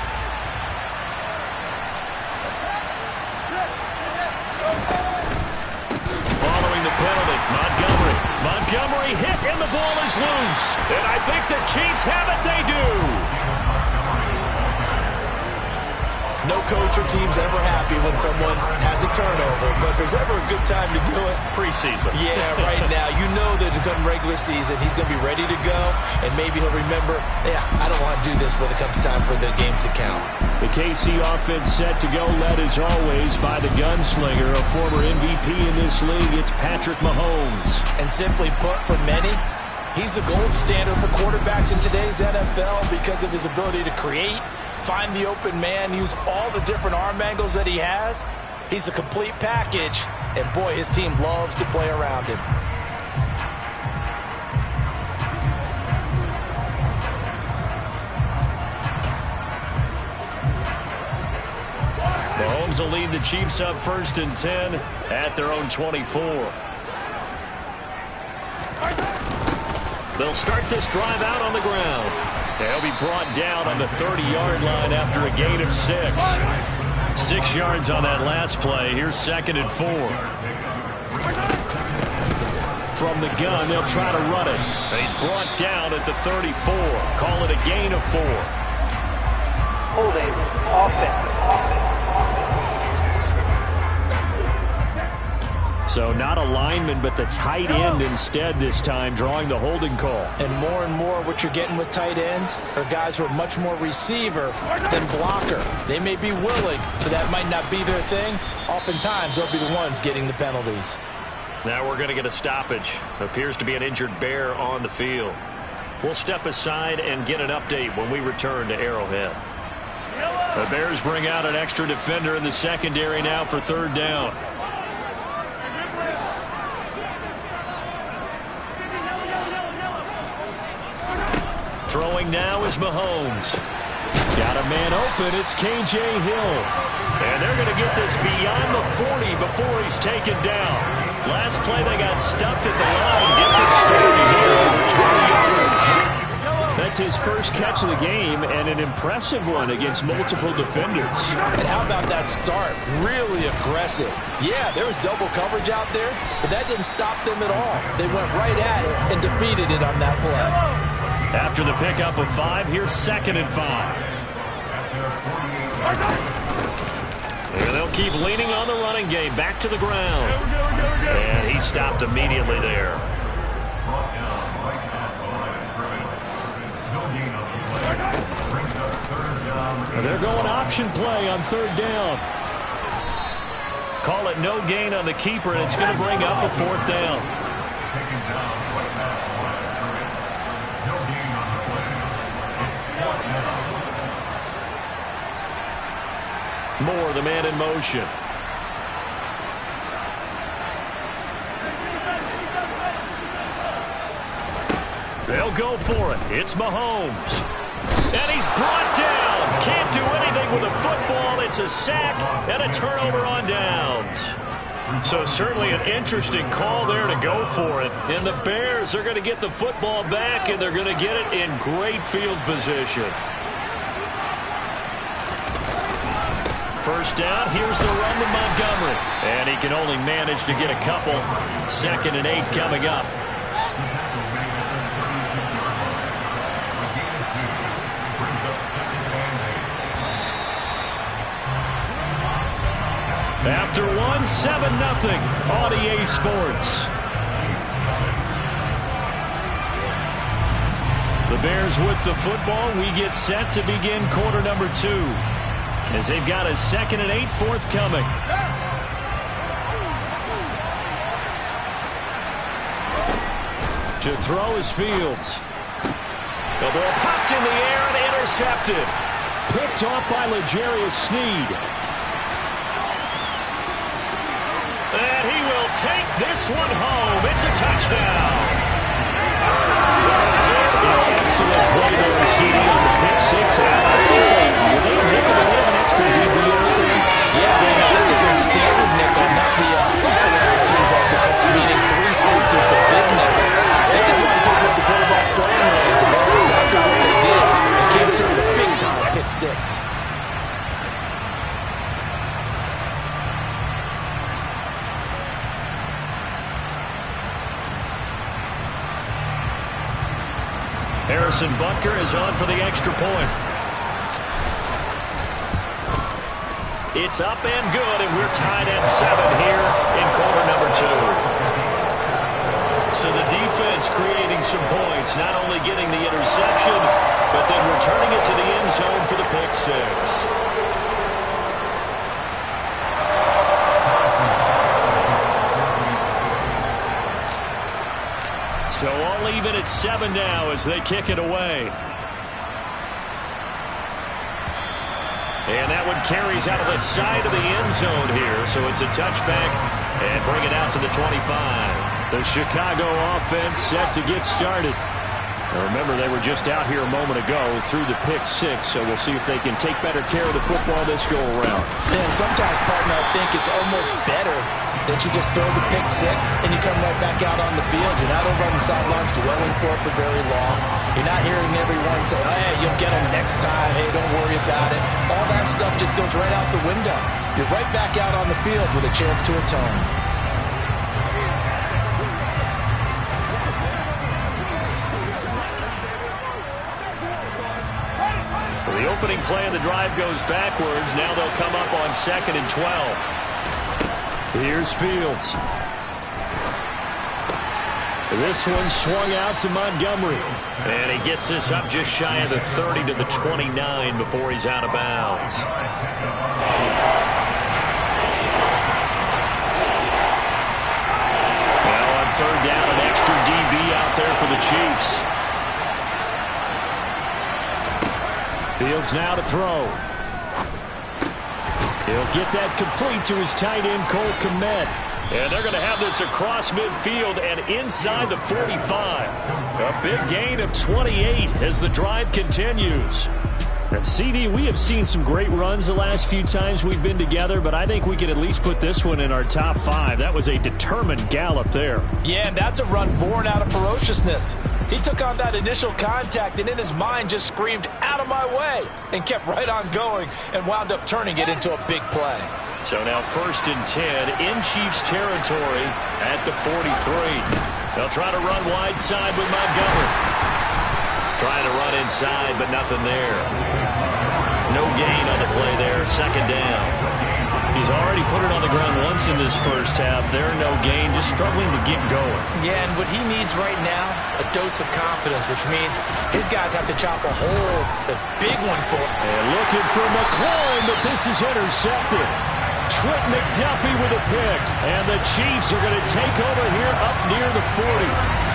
Following the penalty, Montgomery hit, and the ball is loose. And I think the Chiefs have it. They do. No coach or team's ever happy when someone has a turnover, but if there's ever a good time to do it, preseason. Yeah, right now. You know that come regular season, he's going to be ready to go, and maybe he'll remember, yeah, I don't want to do this when it comes time for the games to count. The KC offense set to go, led as always by the gunslinger, a former MVP in this league. It's Patrick Mahomes. And simply put, for many, he's the gold standard for quarterbacks in today's NFL because of his ability to create, find the open man, use all the different arm angles that he has. He's a complete package, and boy, his team loves to play around him. Mahomes will lead the Chiefs up 1st and 10 at their own 24. They'll start this drive out on the ground. They'll be brought down on the 30-yard line after a gain of 6. 6 yards on that last play. Here's 2nd and 4. From the gun, they'll try to run it. And he's brought down at the 34. Call it a gain of 4. Holding offense. So not a lineman, but the tight end instead this time, drawing the holding call. And more what you're getting with tight ends are guys who are much more receiver than blocker. They may be willing, but that might not be their thing. Oftentimes, they'll be the ones getting the penalties. Now we're going to get a stoppage. Appears to be an injured Bear on the field. We'll step aside and get an update when we return to Arrowhead. The Bears bring out an extra defender in the secondary now for 3rd down. Throwing now is Mahomes. Got a man open. It's K.J. Hill. And they're going to get this beyond the 40 before he's taken down. Last play they got stuffed at the line. Different story here. 20 yards. That's his first catch of the game and an impressive one against multiple defenders. And how about that start? Really aggressive. Yeah, there was double coverage out there, but that didn't stop them at all. They went right at it and defeated it on that play. After the pickup of 5, here's 2nd and 5. And they'll keep leaning on the running game. Back to the ground. And he stopped immediately there. They're going option play on 3rd down. Call it no gain on the keeper, and it's going to bring up a 4th down. Moore, the man in motion. They'll go for it. It's Mahomes. And he's brought down. Can't do anything with a football. It's a sack and a turnover on downs. So certainly an interesting call there to go for it. And the Bears are going to get the football back, and they're going to get it in great field position. First down, here's the run to Montgomery. And he can only manage to get a couple. 2nd and 8 coming up. After 1, 7-0 on EA Sports. The Bears with the football. We get set to begin quarter number 2. As they've got a 2nd and 8 forthcoming. To throw is Fields. The ball popped in the air and intercepted. Picked off by L'Jarius Sneed. And he will take this one home. It's a touchdown. Excellent play there, CD on the pick 6. Were they nickel to him an extra DB earlier? Yeah, they were standard nickel, not the unauthorized teams like the call, meaning 3 safeties, the big nickel. They just want to take away the quarterback's throwing lanes, and that's exactly what they did. They came through the big time pick 6. Harrison Butker is on for the extra point. It's up and good, and we're tied at 7 here in quarter number 2. So the defense creating some points, not only getting the interception, but then returning it to the end zone for the pick 6. So all even at 7 now as they kick it away. And that one carries out of the side of the end zone here. So it's a touchback and bring it out to the 25. The Chicago offense set to get started. Now remember, they were just out here a moment ago through the pick 6. So we'll see if they can take better care of the football this go around. And sometimes, partner, I think it's almost better that you just throw the pick 6 and you come right back out on the field. You're not over on the sidelines dwelling for very long. You're not hearing everyone say, hey, you'll get them next time. Hey, don't worry about it. All that stuff just goes right out the window. You're right back out on the field with a chance to atone. So the opening play of the drive goes backwards. Now they'll come up on 2nd and 12. Here's Fields. This one swung out to Montgomery. And he gets this up just shy of the 30 to the 29 before he's out of bounds. Now on 3rd down, an extra DB out there for the Chiefs. Fields now to throw. He'll get that complete to his tight end, Cole Kmet. And they're going to have this across midfield and inside the 45. A big gain of 28 as the drive continues. And CD, we have seen some great runs the last few times we've been together, but I think we could at least put this one in our top 5. That was a determined gallop there. Yeah, and that's a run born out of ferociousness. He took on that initial contact and in his mind just screamed, "Out of my way," and kept right on going and wound up turning it into a big play. So now 1st and 10 in Chiefs territory at the 43. They'll try to run wide side with Montgomery. Trying to run inside, but nothing there. No gain on the play there, 2nd down. He's already put it on the ground once in this first half. There, no gain, just struggling to get going. Yeah, and what he needs right now, a dose of confidence, which means his guys have to chop a hole, a big one for him. And looking for McLaurin, but this is intercepted. Trent McDuffie with a pick, and the Chiefs are going to take over here up near the 40.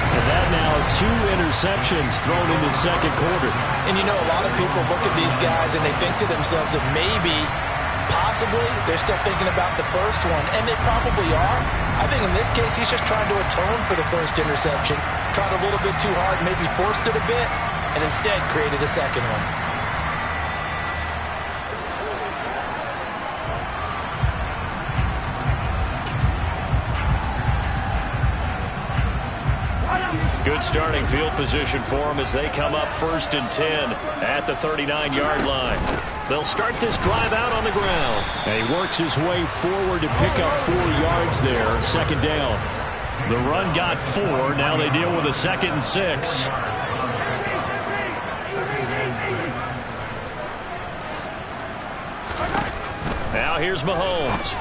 And that now 2 interceptions thrown in the second quarter. And you know, a lot of people look at these guys and they think to themselves that maybe, possibly, they're still thinking about the first one. And they probably are. I think in this case, he's just trying to atone for the first interception. Tried a little bit too hard, maybe forced it a bit, and instead created a second one. Good starting field position for them as they come up 1st and 10 at the 39-yard line. They'll start this drive out on the ground. And he works his way forward to pick up 4 yards there, 2nd down. The run got 4. Now they deal with a 2nd and 6. Now here's Mahomes.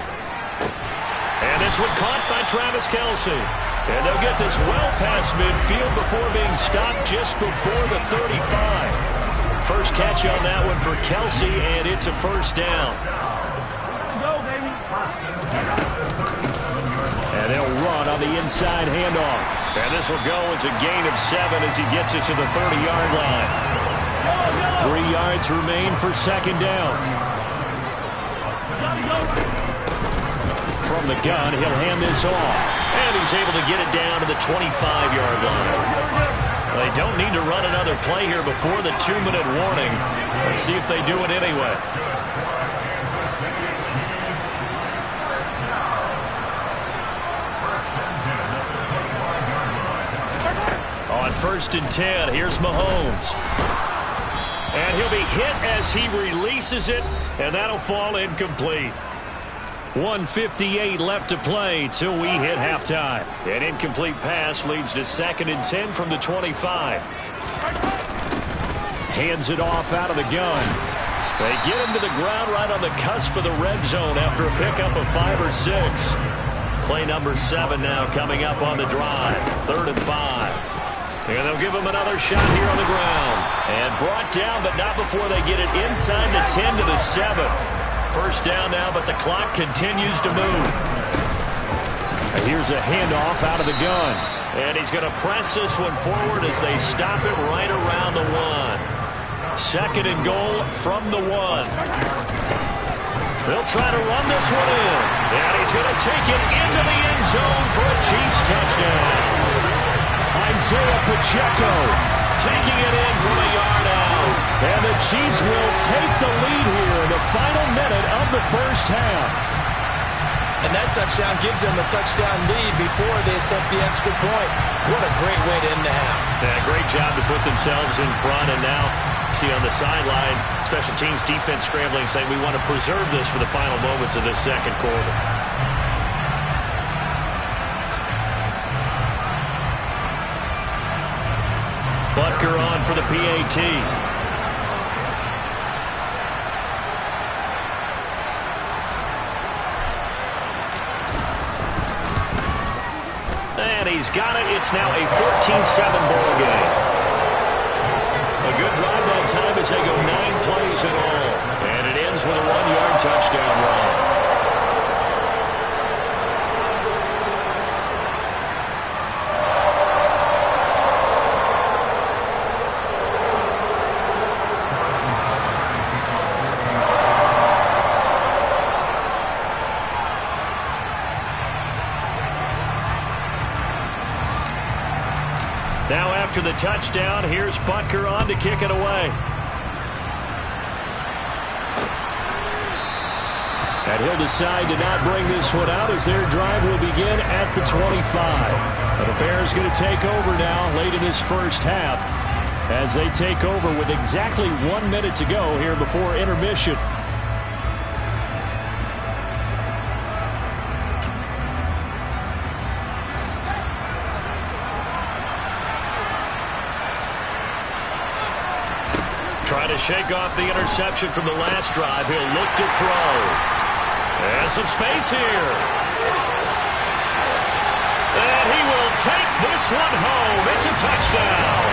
And this one caught by Travis Kelce. And they'll get this well past midfield before being stopped just before the 35. First catch on that one for Kelce, and it's a 1st down. And they'll run on the inside handoff. And this will go as a gain of 7 as he gets it to the 30-yard line. 3 yards remain for 2nd down. From the gun, he'll hand this off. And he's able to get it down to the 25-yard line. They don't need to run another play here before the 2-minute warning. Let's see if they do it anyway. On 1st and 10, here's Mahomes. And he'll be hit as he releases it, and that'll fall incomplete. 1:58 left to play till we hit halftime. An incomplete pass leads to 2nd and 10 from the 25. Hands it off out of the gun. They get him to the ground right on the cusp of the red zone after a pickup of 5 or 6. Play number 7 now coming up on the drive. 3rd and 5. And they'll give him another shot here on the ground. And brought down, but not before they get it inside the 10 to the 7. 1st down now, but the clock continues to move. And here's a handoff out of the gun. And he's going to press this one forward as they stop him right around the 1. 2nd and goal from the 1. They'll try to run this one in. And he's going to take it into the end zone for a Chiefs touchdown. Isaiah Pacheco taking it in from a yard out. And the Chiefs will take the lead here in the final minute of the first half. And that touchdown gives them a touchdown lead before they attempt the extra point. What a great way to end the half. Yeah, great job to put themselves in front. And now, see on the sideline, special teams defense scrambling, saying we want to preserve this for the final moments of this second quarter. Butker on for the PAT. And he's got it. It's now a 14-7 ball game. A good drive that time as they go 9 plays in all. And it ends with a 1-yard touchdown run. Now after the touchdown, here's Butker on to kick it away. And he'll decide to not bring this one out as their drive will begin at the 25. And the Bears going to take over now late in this first half as they take over with exactly 1 minute to go here before intermission. Trying to shake off the interception from the last drive. He'll look to throw. And some space here. And he will take this one home. It's a touchdown.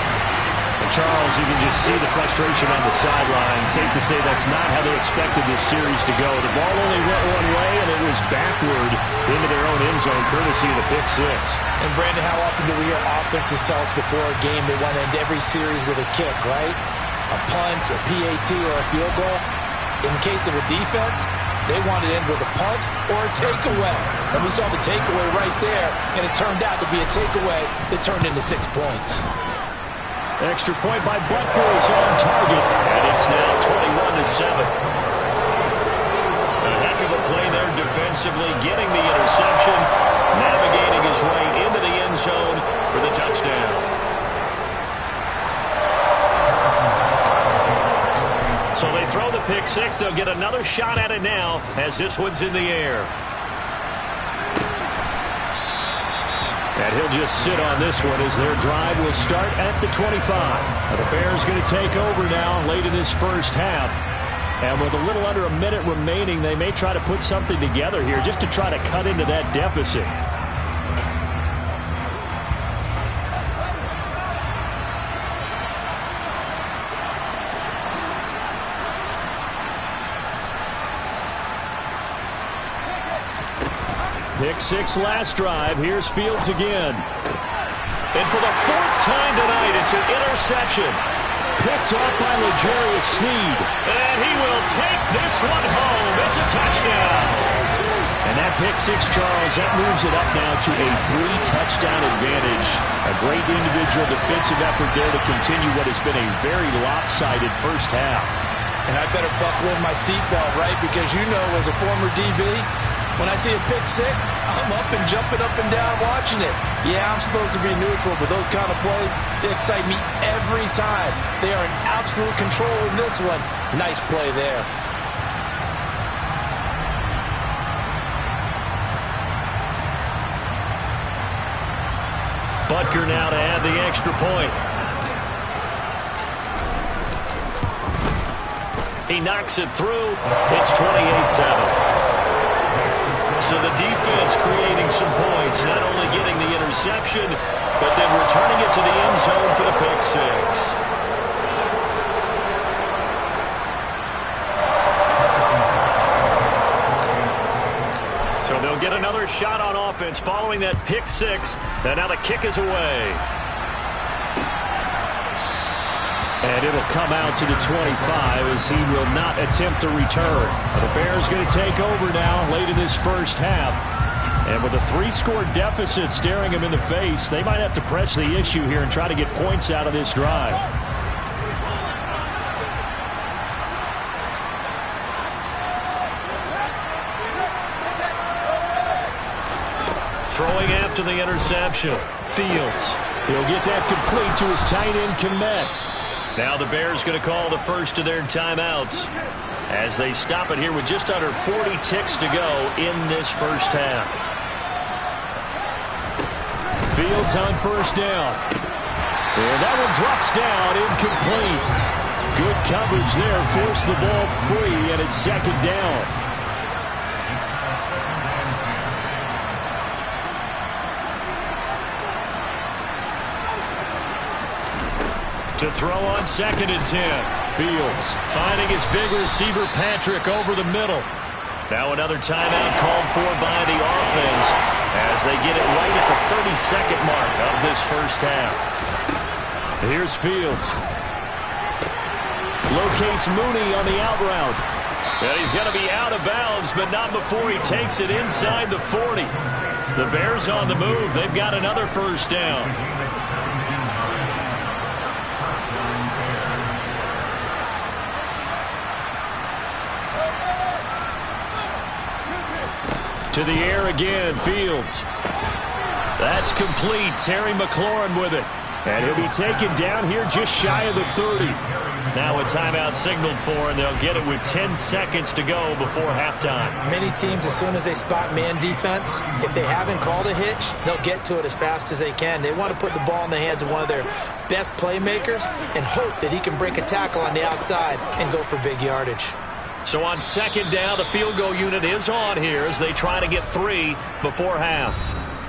And Charles, you can just see the frustration on the sideline. Safe to say that's not how they expected this series to go. The ball only went one way, and it was backward into their own end zone, courtesy of the pick six. And, Brandon, how often do we hear offenses tell us before a game they want to end every series with a kick, right? A punt, a PAT, or a field goal. In case of a defense, they want to end with a punt or a takeaway. And we saw the takeaway right there, and it turned out to be a takeaway that turned into 6 points. Extra point by Butker is on target, and it's now 21-7. A heck of a play there defensively, getting the interception, navigating his way into the end zone for the touchdown. So they throw the pick six. They'll get another shot at it now as this one's in the air. And he'll just sit on this one as their drive will start at the 25. And the Bears going to take over now late in this first half. And with a little under a minute remaining, they may try to put something together here just to try to cut into that deficit. Pick six last drive. Here's Fields again. And for the fourth time tonight, it's an interception. Picked off by L'Jarius Sneed. And he will take this one home. It's a touchdown. And that pick six, Charles, that moves it up now to a 3-touchdown advantage. A great individual defensive effort there to continue what has been a very lopsided first half. And I better buckle in my seatbelt, right? Because you know, as a former DB, when I see a pick six, I'm up and jumping up and down watching it. Yeah, I'm supposed to be neutral, but those kind of plays, they excite me every time. They are in absolute control in this one. Nice play there. Butker now to add the extra point. He knocks it through. It's 28-7. So the defense creating some points, not only getting the interception, but then returning it to the end zone for the pick six. So they'll get another shot on offense following that pick six, and now the kick is away. And it'll come out to the 25 as he will not attempt to return. The Bears going to take over now late in this first half. And with a 3-score deficit staring him in the face, they might have to press the issue here and try to get points out of this drive. Throwing after the interception. Fields. He'll get that complete to his tight end Kmet. Now the Bears going to call the first of their timeouts as they stop it here with just under 40 ticks to go in this first half. Fields on first down. And that one drops down, incomplete. Good coverage there, forced the ball free, and it's second down. To throw on 2nd and 10. Fields finding his big receiver Patrick over the middle. Now another timeout called for by the offense as they get it right at the 32nd mark of this first half. Here's Fields. Locates Mooney on the out route. And he's going to be out of bounds, but not before he takes it inside the 40. The Bears on the move. They've got another first down. To the air again, Fields. That's complete. Terry McLaurin with it. And he'll be taken down here just shy of the 30. Now a timeout signaled for, and they'll get it with 10 seconds to go before halftime. Many teams, as soon as they spot man defense, if they haven't called a hitch, they'll get to it as fast as they can. They want to put the ball in the hands of one of their best playmakers and hope that he can break a tackle on the outside and go for big yardage. So on second down, the field goal unit is on here as they try to get 3 before half.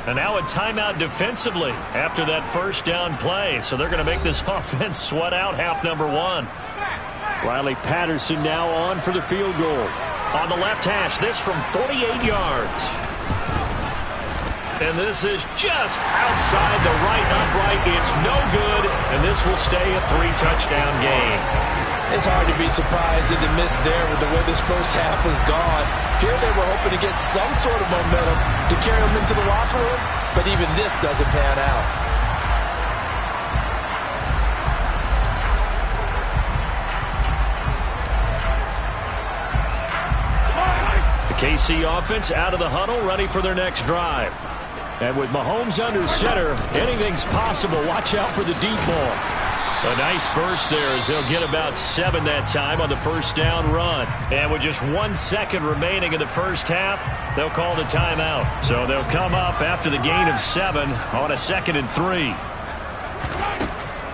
And now a timeout defensively after that first down play. So they're going to make this offense sweat out half number 1. Riley Patterson now on for the field goal. On the left hash, this from 48 yards. And this is just outside the right upright. It's no good, and this will stay a 3-touchdown game. It's hard to be surprised at the miss there with the way this first half was gone. Here they were hoping to get some sort of momentum to carry them into the locker room, but even this doesn't pan out. The KC offense out of the huddle, ready for their next drive. And with Mahomes under center, anything's possible. Watch out for the deep ball. A nice burst there as they'll get about 7 that time on the first down run. And with just 1 second remaining in the first half, they'll call the timeout. So they'll come up after the gain of 7 on a 2nd and 3.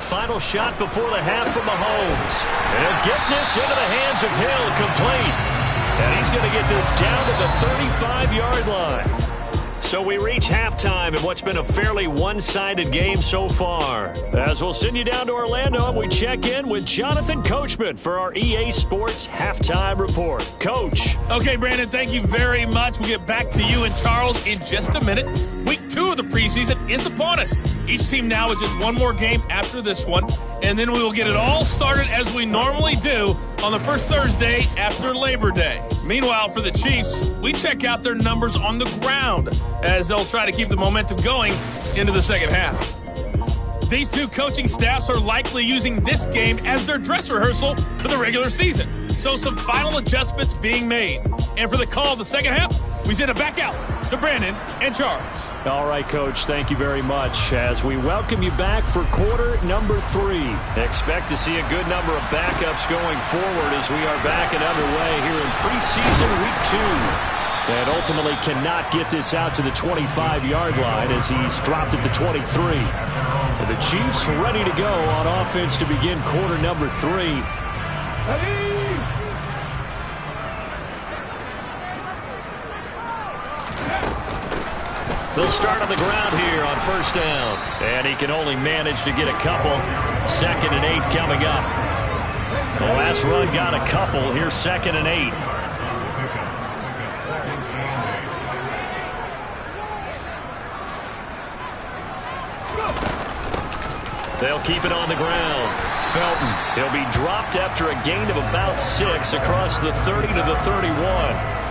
Final shot before the half from Mahomes. And he'll get this into the hands of Hill, complete. And he's going to get this down to the 35-yard line. So we reach halftime in what's been a fairly one-sided game so far. As we'll send you down to Orlando, and we check in with Jonathan Coachman for our EA Sports Halftime Report. Coach. Okay, Brandon, thank you very much. We'll get back to you and Charles in just a minute. Week 2 of the preseason is upon us. Each team now with just one more game after this one, and then we will get it all started as we normally do on the first Thursday after Labor Day. Meanwhile, for the Chiefs, we check out their numbers on the ground as they'll try to keep the momentum going into the second half. These two coaching staffs are likely using this game as their dress rehearsal for the regular season. So some final adjustments being made. And for the call of the second half, we send it back out to Brandon and Charles. All right, Coach, thank you very much as we welcome you back for quarter number 3. Expect to see a good number of backups going forward as we are back and underway here in preseason week 2. And ultimately cannot get this out to the 25-yard line as he's dropped at the 23. And the Chiefs ready to go on offense to begin quarter number 3. They'll start on the ground here on first down. And he can only manage to get a couple. 2nd and 8 coming up. The last run got a couple. Here's 2nd and 8. They'll keep it on the ground. Felton, he'll be dropped after a gain of about 6 across the 30 to the 31.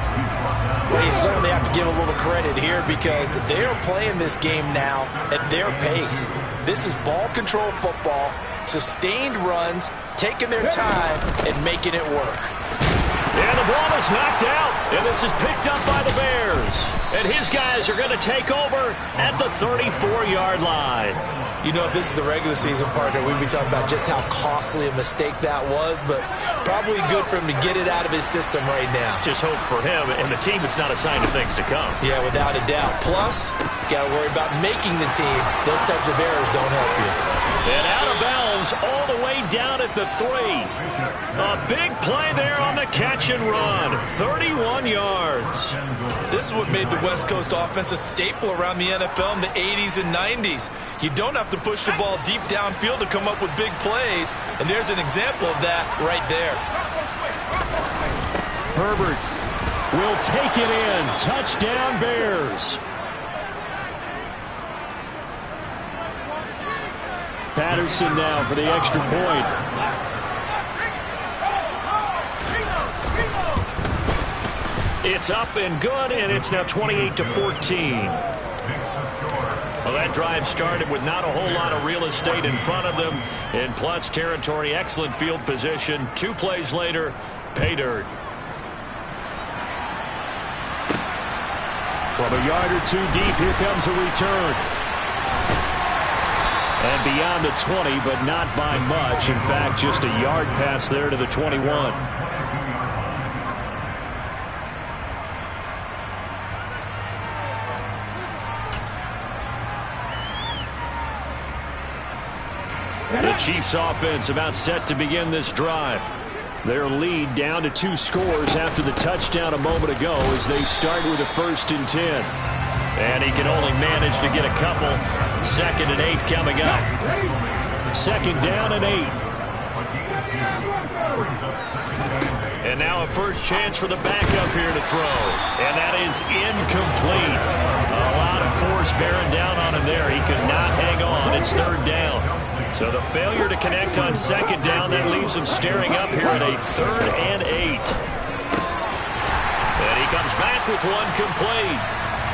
Well, you certainly have to give a little credit here because they are playing this game now at their pace. This is ball control football, sustained runs, taking their time, and making it work. And the ball is knocked out, and this is picked up by the Bears. And his guys are going to take over at the 34-yard line. You know, if this is the regular season, partner, we'd be talking about just how costly a mistake that was, but probably good for him to get it out of his system right now. Just hope for him and the team it's not a sign of things to come. Yeah, without a doubt. Plus, got to worry about making the team. Those types of errors don't help you. And out of bounds all the way down at the 3. A big play there on the catch and run. 31 yards. This is what made the West Coast offense a staple around the NFL in the 80s and 90s. You don't have to push the ball deep downfield to come up with big plays, and there's an example of that right there. Herbert will take it in. Touchdown, Bears. Patterson now for the extra point. It's up and good, and it's now 28-14. Well, that drive started with not a whole lot of real estate in front of them. In plus territory, excellent field position. 2 plays later, pay dirt. From a yard or two deep, here comes a return. And beyond the 20, but not by much. In fact, just a yard pass there to the 21. The Chiefs offense about set to begin this drive. Their lead down to 2 scores after the touchdown a moment ago as they start with a 1st and 10. And he can only manage to get a couple. 2nd and 8 coming up. 2nd down and 8. And now a first chance for the backup here to throw. And that is incomplete. A lot of force bearing down on him there. He could not hang on. It's 3rd down. So the failure to connect on 2nd down, that leaves him staring up here at a 3rd and 8. And he comes back with one complete.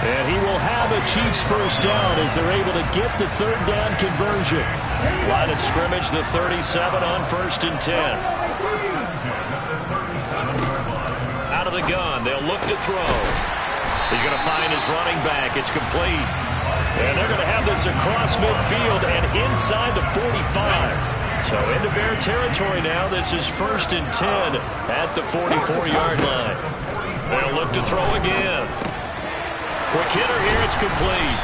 And he will have a Chiefs first down as they're able to get the 3rd down conversion. Line of scrimmage, the 37 on 1st and 10. Out of the gun, they'll look to throw. He's going to find his running back. It's complete. And they're going to have this across midfield and inside the 45. So into Bear territory now. This is 1st and 10 at the 44-yard line. They'll look to throw again. Quick hitter here, it's complete.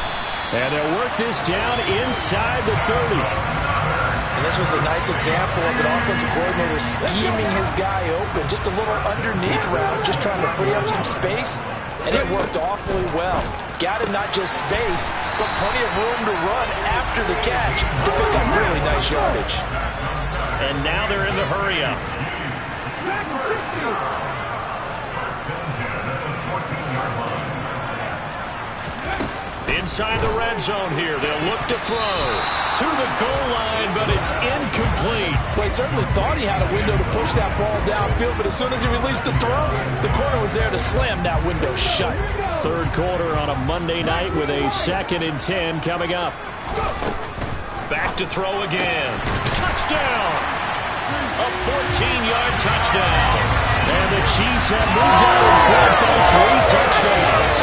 And they'll work this down inside the 30. And this was a nice example of an offensive coordinator scheming his guy open. Just a little underneath route, just trying to free up some space. And it worked awfully well. Got him not just space, but plenty of room to run after the catch to pick up really nice yardage. And now they're in the hurry-up. Inside the red zone here. They'll look to throw to the goal line, but it's incomplete. Well, he certainly thought he had a window to push that ball downfield, but as soon as he released the throw, the corner was there to slam that window shut. 3rd quarter on a Monday night with a 2nd and 10 coming up. Back to throw again. Touchdown! A 14-yard touchdown. And the Chiefs have moved out in front by 3 touchdowns.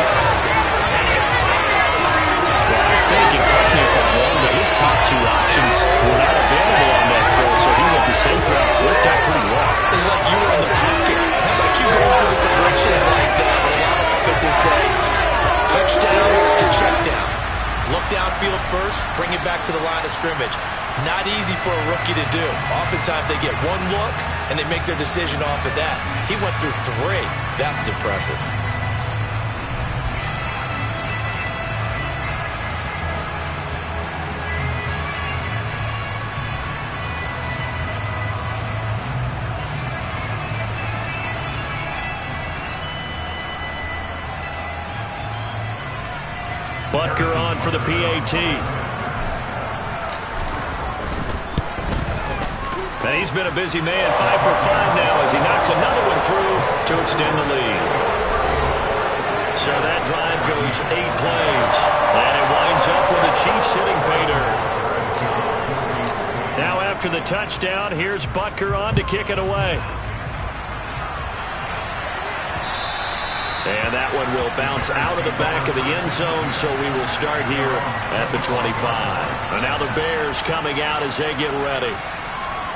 Thinking, correct me if I'm wrong, but his top 2 options were not available on that throw, so he went the safe route. Worked out pretty well. It's like you were in the pocket. How about you going through the progressions like that? A lot of offenses say, touchdown to check down. Look downfield first, bring it back to the line of scrimmage. Not easy for a rookie to do. Oftentimes they get one look, and they make their decision off of that. He went through 3. That was impressive. Butker on for the PAT. And he's been a busy man, 5 for 5 now as he knocks another one through to extend the lead. So that drive goes 8 plays. And it winds up with the Chiefs hitting pay dirt. Now after the touchdown, here's Butker on to kick it away. And that one will bounce out of the back of the end zone, so we will start here at the 25. And now the Bears coming out as they get ready.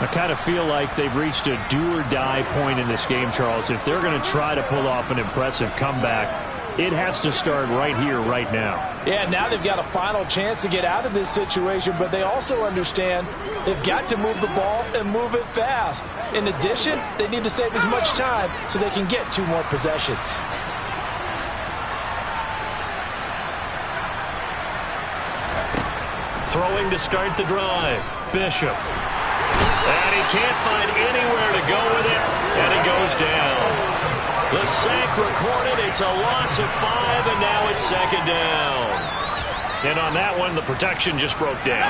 I kind of feel like they've reached a do-or-die point in this game, Charles. If they're going to try to pull off an impressive comeback, it has to start right here, right now. Yeah, now they've got a final chance to get out of this situation, but they also understand they've got to move the ball and move it fast. In addition, they need to save as much time so they can get 2 more possessions. Throwing to start the drive, Bishop. And he can't find anywhere to go with it, and he goes down. The sack recorded, it's a loss of 5, and now it's 2nd down. And on that one, the protection just broke down.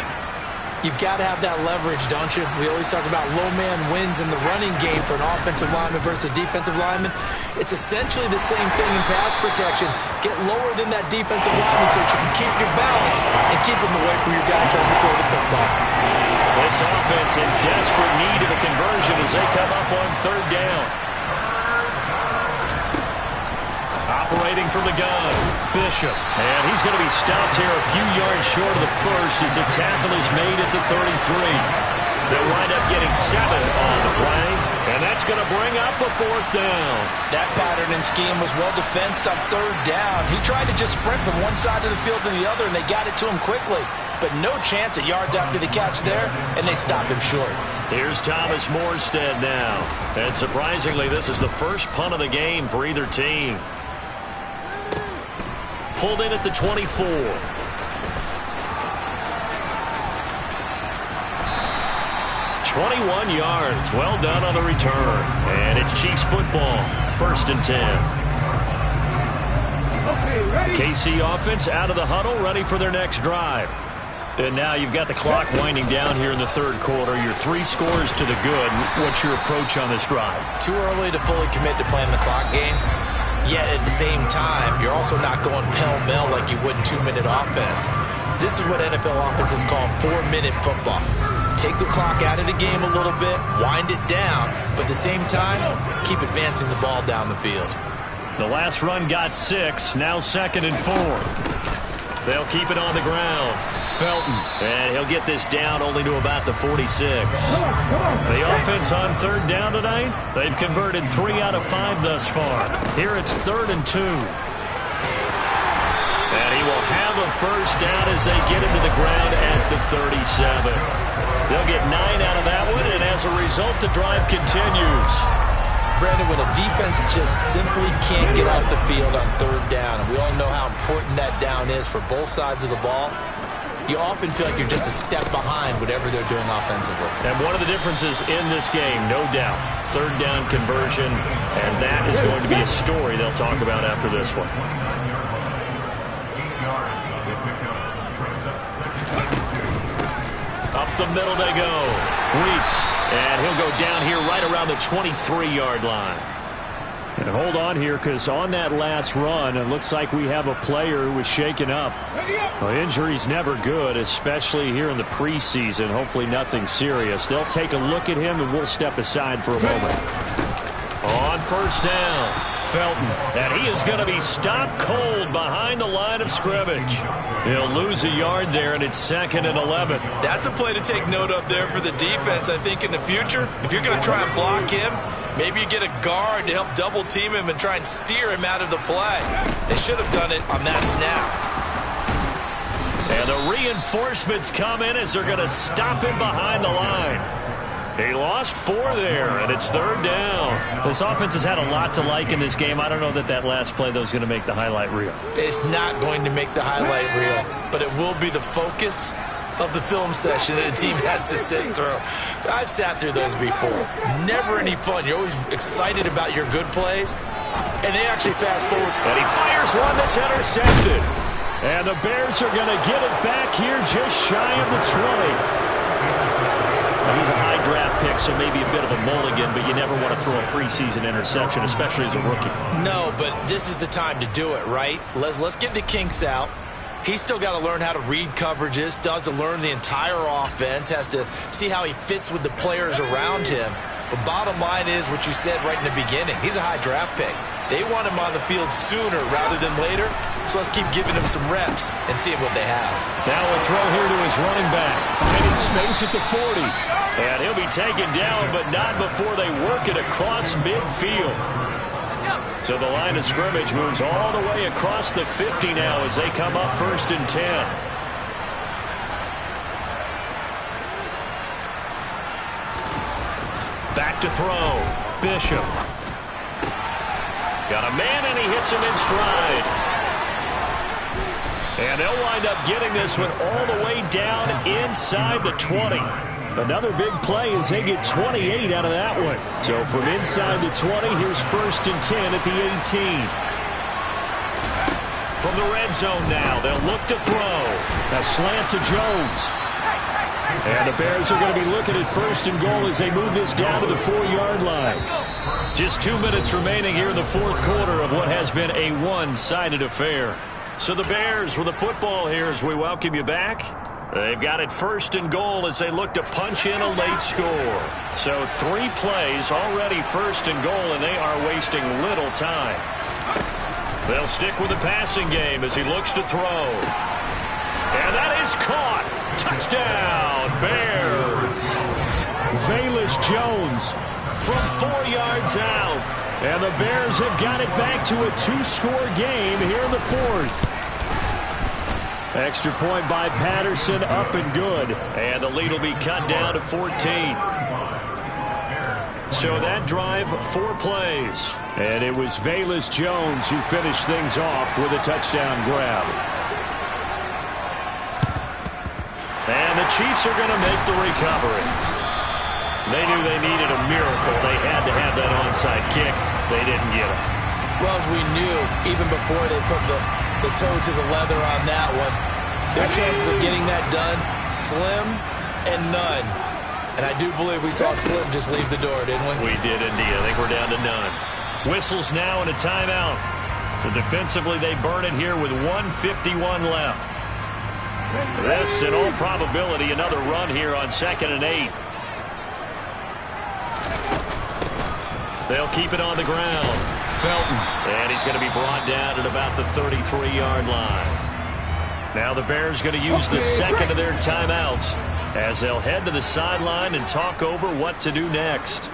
You've got to have that leverage, don't you? We always talk about low man wins in the running game for an offensive lineman versus a defensive lineman. It's essentially the same thing in pass protection. Get lower than that defensive lineman so that you can keep your balance and keep him away from your guy trying to throw the football. This offense in desperate need of a conversion as they come up on 3rd down. Separating from the gun, Bishop. And he's going to be stopped here a few yards short of the first as the tackle is made at the 33. They'll wind up getting 7 on the play, and that's going to bring up a 4th down. That pattern and scheme was well defensed on 3rd down. He tried to just sprint from one side of the field to the other, and they got it to him quickly. But no chance at yards after the catch there, and they stopped him short. Here's Thomas Morstead now. And surprisingly, this is the first punt of the game for either team. Pulled in at the 24. 21 yards. Well done on the return. And it's Chiefs football. 1st and 10. KC offense out of the huddle, ready for their next drive. And now you've got the clock winding down here in the 3rd quarter. Your 3 scores to the good. What's your approach on this drive? Too early to fully commit to playing the clock game. Yet at the same time, you're also not going pell-mell like you would in 2-minute offense. This is what NFL offenses call 4-minute football. Take the clock out of the game a little bit, wind it down, but at the same time, keep advancing the ball down the field. The last run got 6, now 2nd and 4. They'll keep it on the ground. Felton, and he'll get this down only to about the 46. The offense on 3rd down tonight, they've converted 3 out of 5 thus far. Here it's 3rd and 2. And he will have a 1st down as they get into the ground at the 37. They'll get 9 out of that one, and as a result, the drive continues. Brandon, when a defense just simply can't get off the field on 3rd down, and we all know how important that down is for both sides of the ball, you often feel like you're just a step behind whatever they're doing offensively. And one of the differences in this game, no doubt, 3rd down conversion, and that is going to be a story they'll talk about after this one. Up the middle they go. Weeks. And he'll go down here right around the 23-yard line. And hold on here, because on that last run, it looks like we have a player who was shaken up. Well, injury's never good, especially here in the preseason. Hopefully nothing serious. They'll take a look at him, and we'll step aside for a moment. On 1st down, Felton. And he is going to be stopped cold behind the line of scrimmage. He'll lose a yard there, and it's 2nd and 11. That's a play to take note of there for the defense. I think in the future, if you're going to try and block him, maybe you get a guard to help double team him and try and steer him out of the play. They should have done it on that snap. And the reinforcements come in as they're going to stop him behind the line. He lost 4 there, and it's 3rd down. This offense has had a lot to like in this game. I don't know that that last play, though, is going to make the highlight reel. It's not going to make the highlight reel, but it will be the focus of the film session that the team has to sit through. I've sat through those before. Never any fun. You're always excited about your good plays, and they actually fast forward. And he fires one that's intercepted. And the Bears are going to get it back here just shy of the 20. He's a high draft pick, so maybe a bit of a mulligan, but you never want to throw a preseason interception, especially as a rookie. No, but this is the time to do it, right? Let's get the kinks out. He's still got to learn how to read coverages, still has to learn the entire offense, has to see how he fits with the players around him. But bottom line is what you said right in the beginning. He's a high draft pick. They want him on the field sooner rather than later, so let's keep giving him some reps and seeing what they have. Now a throw here to his running back, finding space at the 40. And he'll be taken down, but not before they work it across midfield. So the line of scrimmage moves all the way across the 50 now as they come up 1st and 10. Back to throw. Bishop. Got a man, and he hits him in stride. And they'll wind up getting this one all the way down inside the 20. Another big play as they get 28 out of that one. So from inside the 20, here's 1st and 10 at the 18. From the red zone now, they'll look to throw. A slant to Jones. And the Bears are going to be looking at 1st and goal as they move this down to the 4-yard line. Just 2 minutes remaining here in the 4th quarter of what has been a one-sided affair. So the Bears with the football here as we welcome you back. They've got it 1st and goal as they look to punch in a late score. So 3 plays already 1st and goal, and they are wasting little time. They'll stick with the passing game as he looks to throw. And that is caught. Touchdown, Bears. Velus Jones from 4 yards out. And the Bears have got it back to a 2-score game here in the fourth. Extra point by Patterson, up and good. And the lead will be cut down to 14. So that drive, 4 plays. And it was Velus Jones who finished things off with a touchdown grab. And the Chiefs are going to make the recovery. They knew they needed a miracle. They had to have that onside kick. They didn't get it. Well, as we knew, even before they put the toe to the leather on that one, their chances of getting that done, slim and none. And I do believe we saw Slim just leave the door, didn't we? We did indeed. I think we're down to none. Whistles now and a timeout. So defensively, they burn it here with 1:51 left. This, in all probability, another run here on 2nd and 8. They'll keep it on the ground. Felton. And he's going to be brought down at about the 33-yard line. Now the Bears going to use the second of their timeouts as they'll head to the sideline and talk over what to do next.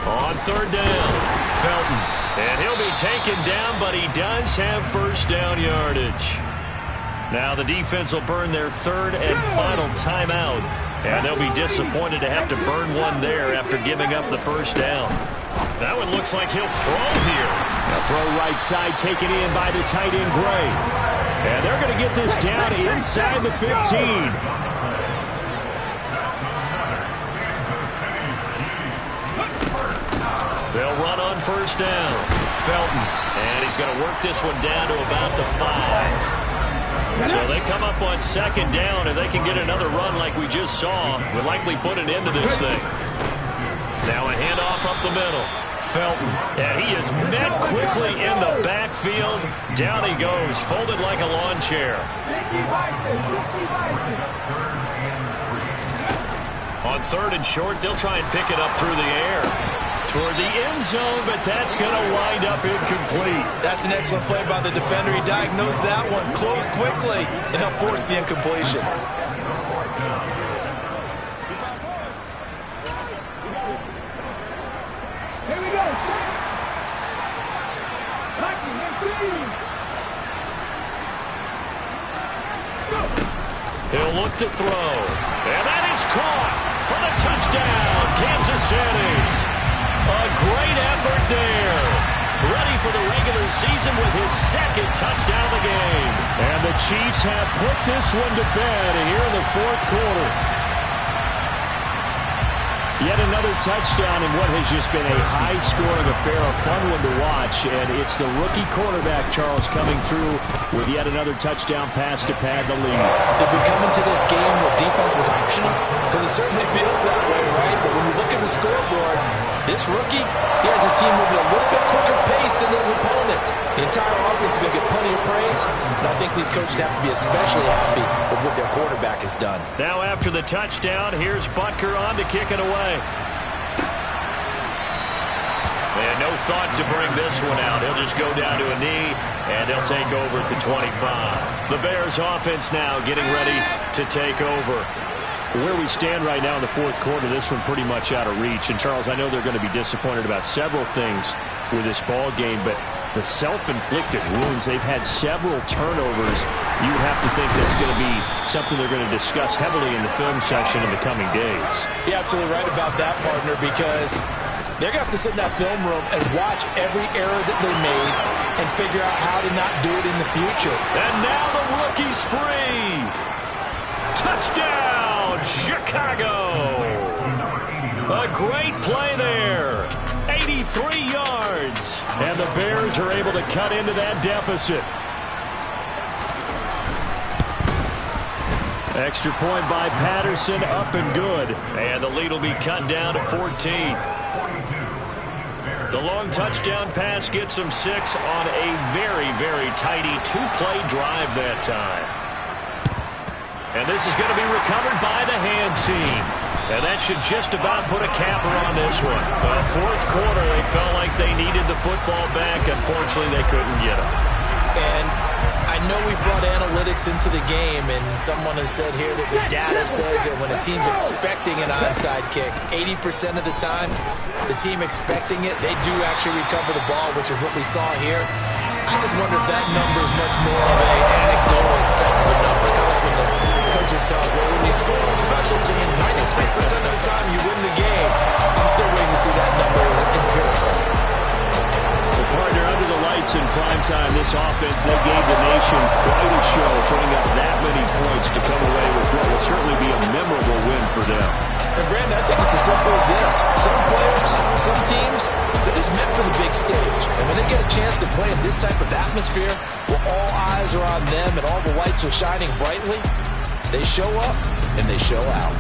On 3rd down, Felton. And he'll be taken down, but he does have first down yardage. Now the defense will burn their 3rd and final timeout. And they'll be disappointed to have to burn one there after giving up the first down. That one looks like he'll throw here. A throw right side taken in by the tight end Gray. And they're going to get this down inside the 15. They'll run on first down. Felton. And he's going to work this one down to about the 5. So they come up on 2nd down, and they can get another run like we just saw. Will likely put an end to this thing. Now a handoff up the middle. Felton. And he is met quickly in the backfield. Down he goes, folded like a lawn chair. On 3rd and short, they'll try and pick it up through the air. Toward the end zone, but that's going to wind up incomplete. That's an excellent play by the defender. He diagnosed that one, closed quickly, and he'll force the incompletion. Here we go. He'll look to throw. And that is caught for the touchdown, Kansas City. A great effort there. Ready for the regular season with his 2nd touchdown of the game. And the Chiefs have put this one to bed here in the 4th quarter. Yet another touchdown in what has just been a high-scoring affair, a fun one to watch. And it's the rookie quarterback, Charles, coming through with yet another touchdown pass to pad the lead. Did we come into this game where defense was optional? Because it certainly feels that way, right? But when you look at the scoreboard, this rookie, he has his team moving a little bit quicker pace than his opponents. The entire offense is going to get plenty of praise. And I think these coaches have to be especially happy with what their quarterback has done. Now after the touchdown, here's Butker on to kick it away. They had no thought to bring this one out. He'll just go down to a knee, and they'll take over at the 25. The Bears offense now getting ready to take over. Where we stand right now in the 4th quarter, this one pretty much out of reach. And, Charles, I know they're going to be disappointed about several things with this ball game, but the self-inflicted wounds, they've had several turnovers. You would have to think that's going to be something they're going to discuss heavily in the film session in the coming days. You're absolutely right about that, partner, because they're going to have to sit in that film room and watch every error that they made and figure out how to not do it in the future. And now the rookie's free. Touchdown, Chicago. A great play there. 83 yards. And the Bears are able to cut into that deficit. Extra point by Patterson, up and good. And the lead will be cut down to 14. The long touchdown pass gets them 6 on a very, very tidy 2-play drive that time. And this is going to be recovered by the hands team. And that should just about put a capper on this one. Fourth quarter, they felt like they needed the football back. Unfortunately, they couldn't get it. And I know we brought analytics into the game, and someone has said here that the data says that when a team's expecting an onside kick, 80% of the time, the team expecting it, they do actually recover the ball, which is what we saw here. I just wonder if that number is much more of an anecdotal type of a number, kind of like when the coaches tell us, well, when you score on special teams, 93% of the time you win the game. I'm still waiting to see that number as empirical. Well, partner, under the lights in primetime, this offense, they gave the nation quite a show, putting up that many points to come away with what will certainly be a memorable win for them. And Brandon, I think it's as simple as this. Some players, some teams, they're just meant for the big stage. And when they get a chance to play in this type of atmosphere, where all eyes are on them and all the lights are shining brightly, they show up and they show out.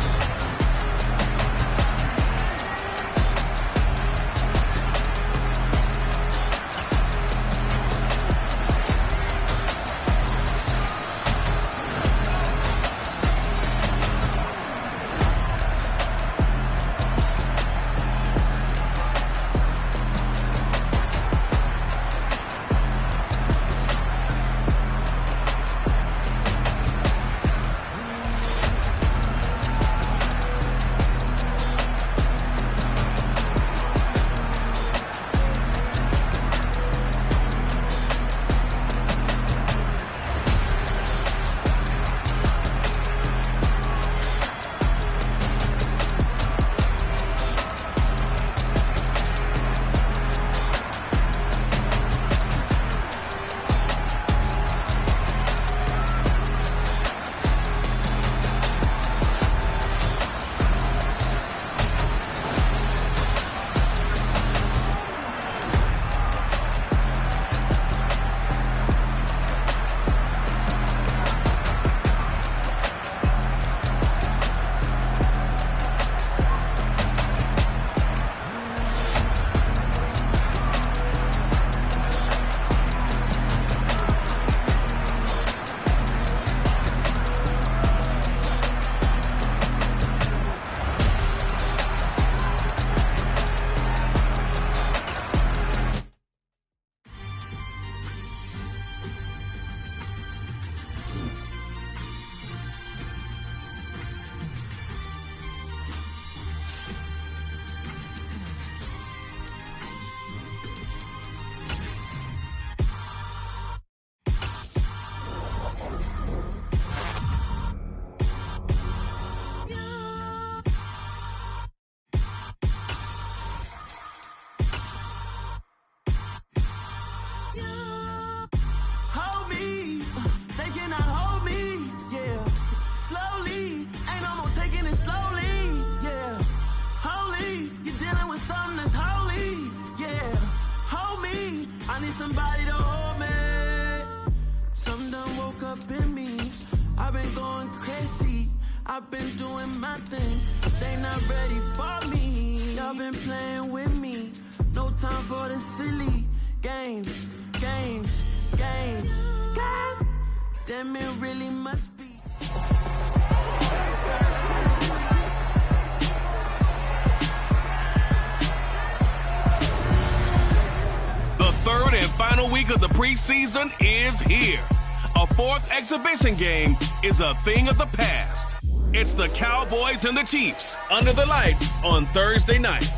Somebody to hold me. Something done woke up in me. I've been going crazy. I've been doing my thing. They not ready for me. Y'all been playing with me. No time for the silly games. God damn, it really must be. Third and final week of the preseason is here. A fourth exhibition game is a thing of the past. It's the Cowboys and the Chiefs under the lights on Thursday night.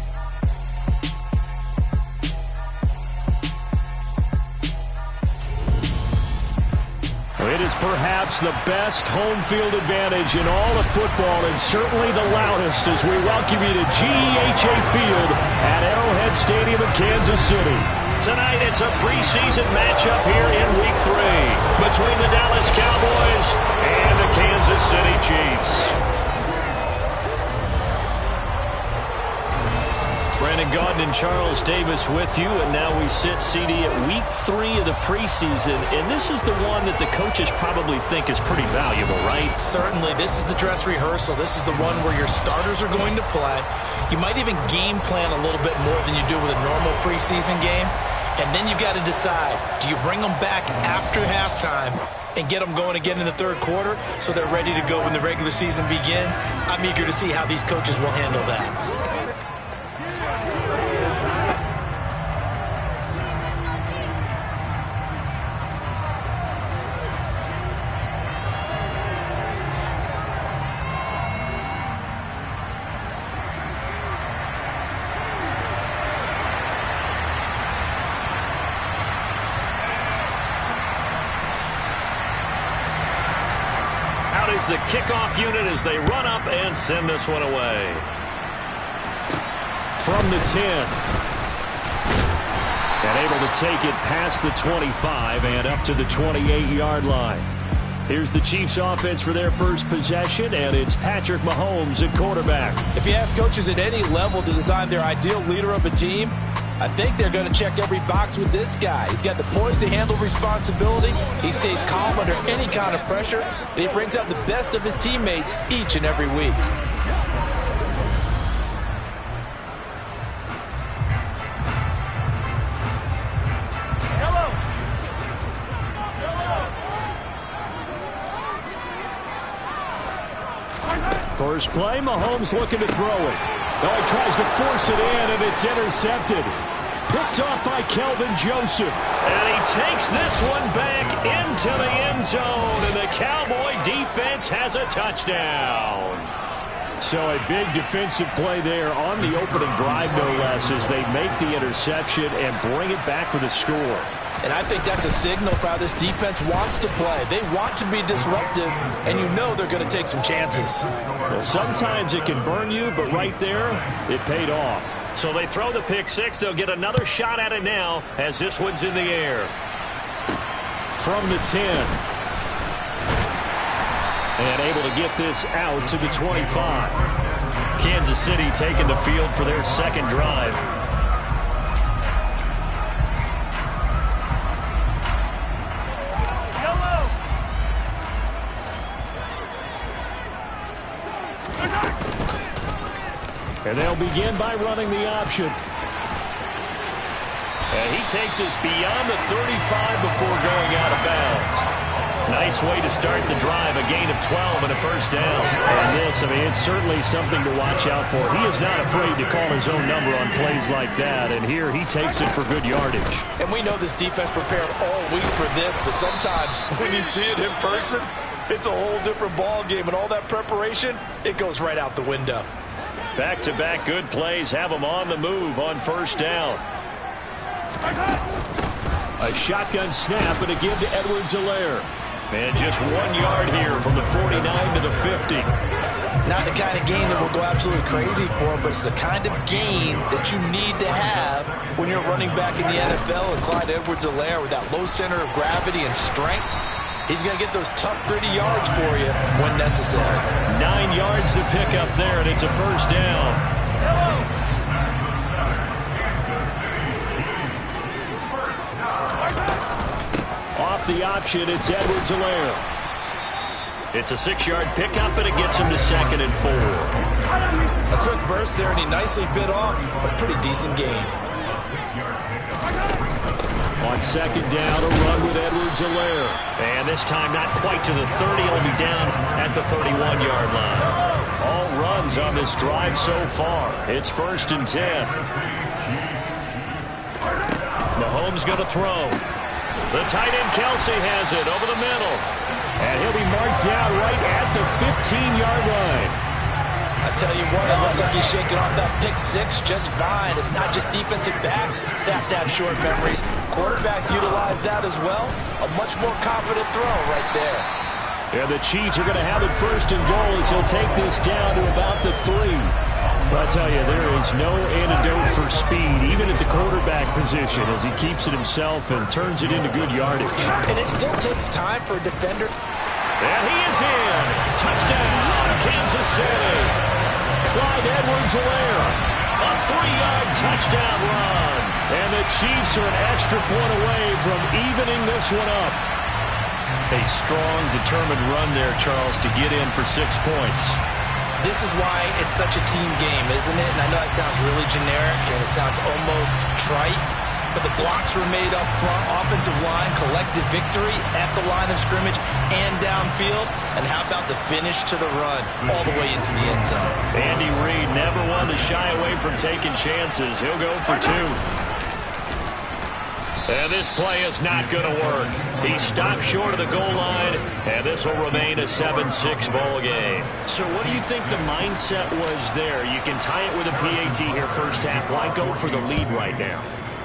It is perhaps the best home field advantage in all of football, and certainly the loudest as we welcome you to GEHA Field at Arrowhead Stadium in Kansas City. Tonight, it's a preseason matchup here in Week 3 between the Dallas Cowboys and the Kansas City Chiefs. Brandon Gaudin and Charles Davis with you, and now we sit, CD, at Week 3 of the preseason, and this is the one that the coaches probably think is pretty valuable, right? Certainly. This is the dress rehearsal. This is the one where your starters are going to play. You might even game plan a little bit more than you do with a normal preseason game. And then you've got to decide, do you bring them back after halftime and get them going again in the third quarter so they're ready to go when the regular season begins? I'm eager to see how these coaches will handle that. The kickoff unit as they run up and send this one away. From the 10. And able to take it past the 25 and up to the 28-yard line. Here's the Chiefs offense for their first possession, and it's Patrick Mahomes at quarterback. If you ask coaches at any level to design their ideal leader of a team, I think they're going to check every box with this guy. He's got the poise to handle responsibility. He stays calm under any kind of pressure, and he brings out the best of his teammates each and every week. First play, Mahomes looking to throw it. Oh, he tries to force it in, and it's intercepted. Picked off by Kelvin Joseph. And he takes this one back into the end zone, and the Cowboy defense has a touchdown. So a big defensive play there on the opening drive, no less, as they make the interception and bring it back for the score. And I think that's a signal for how this defense wants to play. They want to be disruptive, and you know they're going to take some chances. Well, sometimes it can burn you, but right there, it paid off. So they throw the pick six. They'll get another shot at it now as this one's in the air. From the 10. And able to get this out to the 25. Kansas City taking the field for their second drive. And they'll begin by running the option. And he takes us beyond the 35 before going out of bounds. Nice way to start the drive, a gain of 12 and a first down. And this, I mean, it's certainly something to watch out for. He is not afraid to call his own number on plays like that, and here he takes it for good yardage. And we know this defense prepared all week for this, but sometimes when you see it in person, it's a whole different ball game, and all that preparation, it goes right out the window. Back-to-back good plays have them on the move on first down. A shotgun snap and a give to Edwards-Helaire. And just 1 yard here from the 49 to the 50. Not the kind of gain that will go absolutely crazy for, but it's the kind of gain that you need to have when you're running back in the NFL. And Clyde Edwards-Helaire with that low center of gravity and strength, he's going to get those tough, gritty yards for you when necessary. 9 yards to pick up there, and it's a first down. Off the option, it's Edwards-Helaire. It's a 6-yard pickup, and it gets him to 2nd and 4. A quick burst there, and he nicely bit off a pretty decent gain. On 2nd down, a run with Edwards-Helaire. And this time not quite to the 30. He'll be down at the 31-yard line. All runs on this drive so far. It's 1st and 10. Mahomes going to throw. The tight end Kelsey has it over the middle. And he'll be marked down right at the 15-yard line. I tell you what, it looks like he's shaking off that pick six just fine. It's not just defensive backs that have to have short memories. Quarterbacks utilize that as well. A much more confident throw right there. And the Chiefs are going to have it 1st and goal as he'll take this down to about the 3. But I tell you, there is no antidote for speed, even at the quarterback position, as he keeps it himself and turns it into good yardage. And it still takes time for a defender. And he is in. Touchdown, Kansas City. Clyde Edwards-Helaire. A 3-yard touchdown run. And the Chiefs are an extra point away from evening this one up. A strong, determined run there, Charles, to get in for 6 points. This is why it's such a team game, isn't it? And I know it sounds really generic and it sounds almost trite, but the blocks were made up front. Offensive line collected victory at the line of scrimmage and downfield. And how about the finish to the run all the way into the end zone? Andy Reid never one to shy away from taking chances. He'll go for 2. And this play is not going to work. He stopped short of the goal line, and this will remain a 7-6 ball game. So what do you think the mindset was there? You can tie it with a PAT here first half. Why go for the lead right now?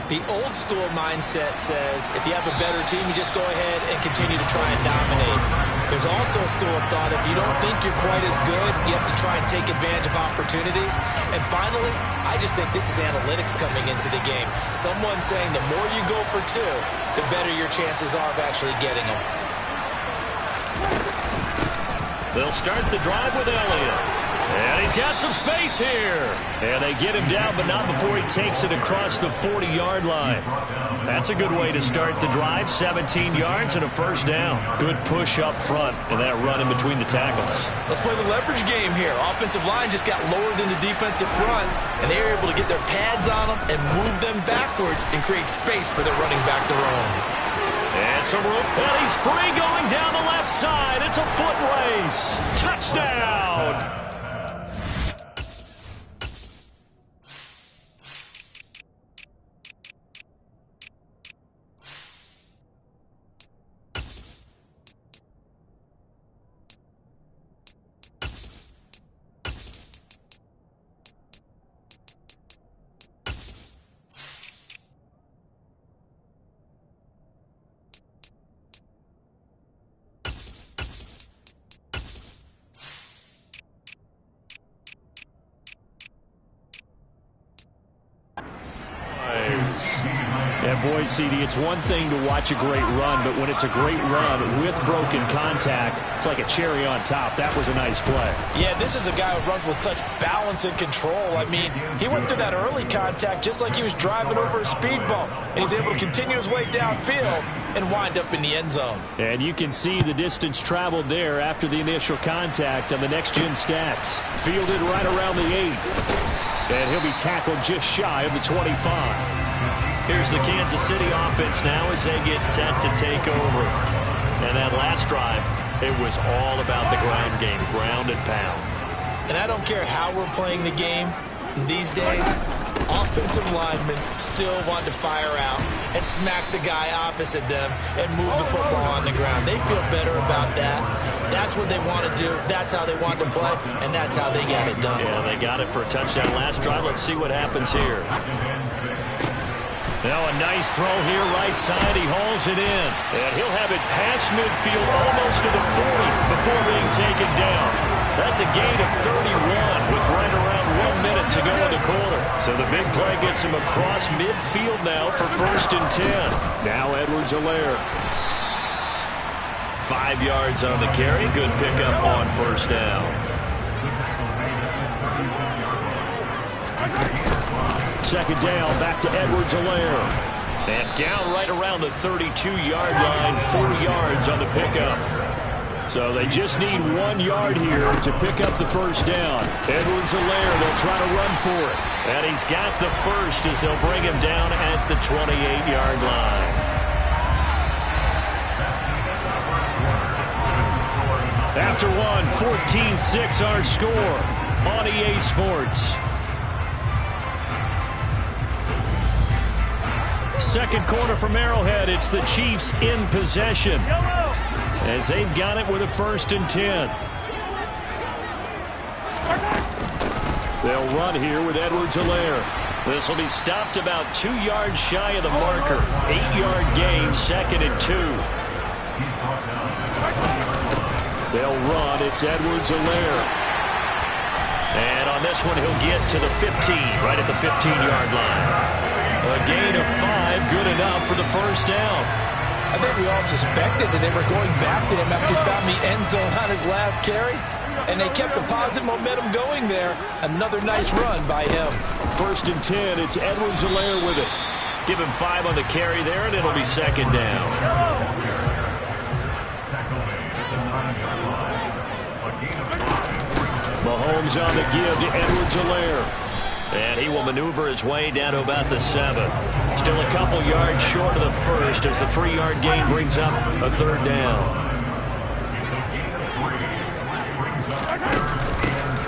The old school mindset says if you have a better team, you just go ahead and continue to try and dominate. There's also a school of thought if you don't think you're quite as good, you have to try and take advantage of opportunities. And finally, I just think this is analytics coming into the game. Someone saying the more you go for 2, the better your chances are of actually getting them. They'll start the drive with Elliott. And he's got some space here. And they get him down, but not before he takes it across the 40-yard line. That's a good way to start the drive. 17 yards and a first down. Good push up front and that run in between the tackles. Let's play the leverage game here. Offensive line just got lower than the defensive front, and they were able to get their pads on them and move them backwards and create space for their running back to roam. And some room. And he's free going down the left side. It's a foot race. Touchdown. And boy, CD, it's one thing to watch a great run, but when it's a great run with broken contact, it's like a cherry on top. That was a nice play. Yeah, this is a guy who runs with such balance and control. I mean, he went through that early contact just like he was driving over a speed bump, and he's able to continue his way downfield and wind up in the end zone. And you can see the distance traveled there after the initial contact on the next-gen stats. Fielded right around the 8. And he'll be tackled just shy of the 25. Here's the Kansas City offense now as they get set to take over. And that last drive, it was all about the ground game, ground and pound. And I don't care how we're playing the game these days, offensive linemen still want to fire out and smack the guy opposite them and move the football on the ground. They feel better about that. That's what they want to do. That's how they want to play, and that's how they got it done. Yeah, they got it for a touchdown last drive. Let's see what happens here. Now a nice throw here, right side. He hauls it in. And he'll have it past midfield almost to the 40 before being taken down. That's a gain of 31 with right around 1 minute to go in the quarter. So the big play gets him across midfield now for 1st and 10. Now Edwards-Helaire. 5 yards on the carry. Good pickup on 1st down. Second down, back to Edwards-Helaire. And down right around the 32-yard line, 4 yards on the pickup. So they just need 1 yard here to pick up the 1st down. Edwards-Helaire, they'll try to run for it. And he's got the first as they'll bring him down at the 28-yard line. After one, 14-6 our score on EA Sports. Second quarter from Arrowhead, it's the Chiefs in possession as they've got it with a 1st and 10. They'll run here with Edwards-Helaire. This will be stopped about 2 yards shy of the marker. 8-yard gain, 2nd and 2. They'll run. It's Edwards-Helaire. And on this one, he'll get to the 15, right at the 15-yard line. A gain of 5, good enough for the 1st down. I think we all suspected that they were going back to him after he found the end zone on his last carry. And they kept the positive momentum going there. Another nice run by him. 1st and 10, it's Edwards-Helaire with it. Give him 5 on the carry there, and it'll be 2nd down. Mahomes on the give to Edwards-Helaire. And he will maneuver his way down to about the 7. Still a couple yards short of the first as the 3-yard gain brings up a 3rd down.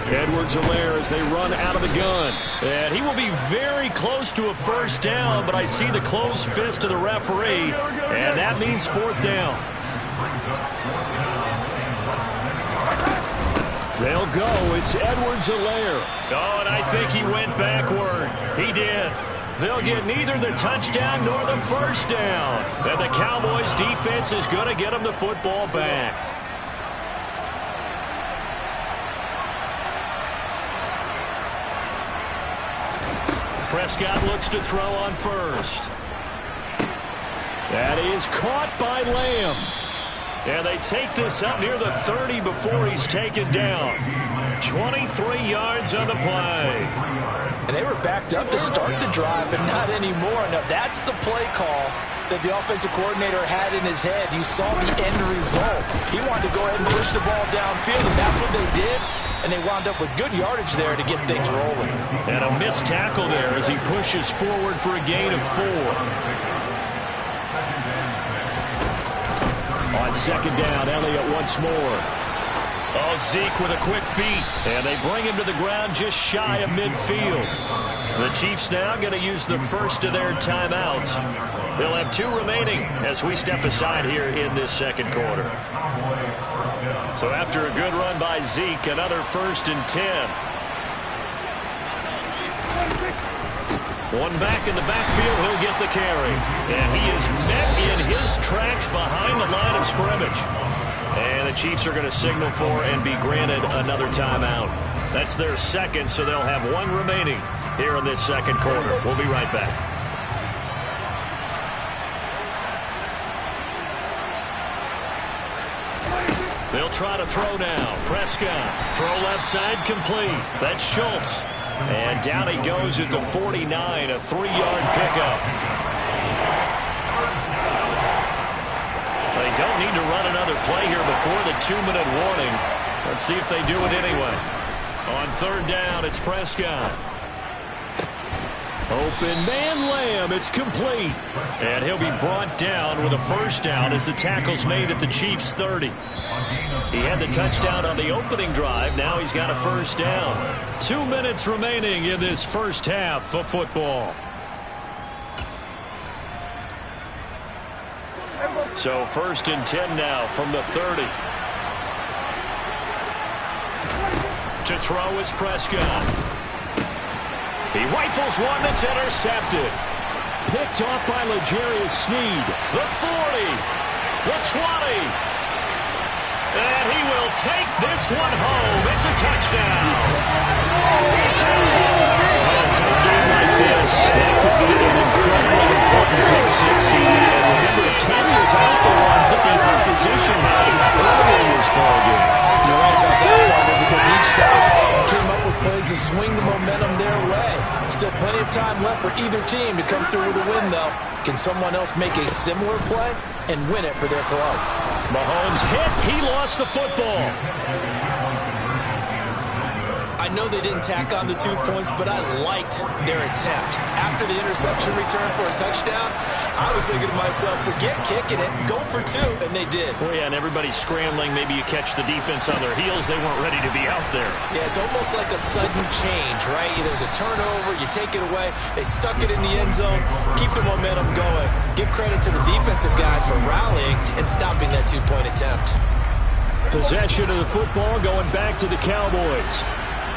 Edwards-Helaire as they run out of the gun. And he will be very close to a 1st down, but I see the closed fist of the referee, and that means 4th down. They'll go. It's Edwards-Helaire. Oh, and I think he went backward. He did. They'll get neither the touchdown nor the 1st down. And the Cowboys' defense is going to get them the football back. Prescott looks to throw on 1st. That is caught by Lamb. And they take this up near the 30 before he's taken down. 23 yards on the play. And they were backed up to start the drive, but not anymore. Now, that's the play call that the offensive coordinator had in his head. You saw the end result. He wanted to go ahead and push the ball downfield, and that's what they did. And they wound up with good yardage there to get things rolling. And a missed tackle there as he pushes forward for a gain of 4. On 2nd down, Elliott once more. Oh, Zeke with a quick feet. And they bring him to the ground just shy of midfield. The Chiefs now going to use the first of their timeouts. They'll have 2 remaining as we step aside here in this 2nd quarter. So after a good run by Zeke, another 1st and 10. One back in the backfield, he'll get the carry. And he is met in his tracks behind the line of scrimmage. And the Chiefs are going to signal for and be granted another timeout. That's their 2nd, so they'll have 1 remaining here in this 2nd quarter. We'll be right back. They'll try to throw now. Prescott, throw left side complete. That's Schultz. And down he goes at the 49, a 3-yard pickup. They don't need to run another play here before the 2-minute warning. Let's see if they do it anyway. On 3rd down, it's Prescott. Open man Lamb, it's complete. And he'll be brought down with a 1st down as the tackle's made at the Chiefs' 30. He had the touchdown on the opening drive. Now he's got a 1st down. 2 minutes remaining in this 1st half of football. So 1st and 10 now from the 30. To throw is Prescott. He rifles one that's intercepted. Picked off by L'Jarius Sneed. The 40. The 20. And he will take this one home. It's a touchdown. In a game like this, that could be an incredibly important pick 6 seed. And remember, Kansas out there on looking for position early in this ballgame. You're right about that, Walter, because each side came up with plays to swing the momentum their way. Still plenty of time left for either team to come through with a win, though. Can someone else make a similar play and win it for their club? Mahomes hit. He lost the football. I know they didn't tack on the 2 points, but I liked their attempt. After the interception return for a touchdown, I was thinking to myself, forget kicking it, go for 2, and they did. Well, yeah, and everybody's scrambling. Maybe you catch the defense on their heels. They weren't ready to be out there. Yeah, it's almost like a sudden change, right? There's a turnover, you take it away, they stuck it in the end zone, keep the momentum going. Give credit to the defensive guys for rallying and stopping that 2-point attempt. Possession of the football going back to the Cowboys.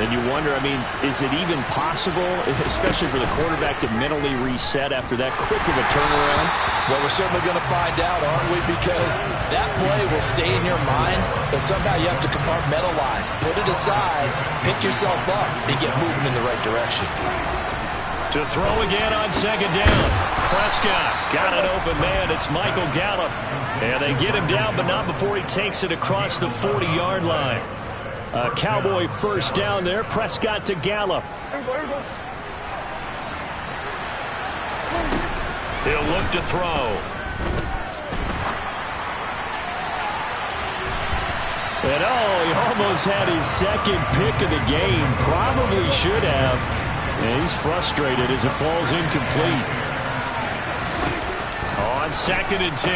And you wonder, I mean, is it even possible, especially for the quarterback, to mentally reset after that quick of a turnaround? Well, we're certainly going to find out, aren't we? Because that play will stay in your mind, but somehow you have to compartmentalize. Put it aside, pick yourself up, and get moving in the right direction. To throw again on 2nd down. Prescott got an open man. It's Michael Gallup. And they get him down, but not before he takes it across the 40-yard line. A Cowboy 1st down there. Prescott to Gallup. He'll look to throw. And he almost had his 2nd pick of the game. Probably should have. And he's frustrated as it falls incomplete. On 2nd and 10.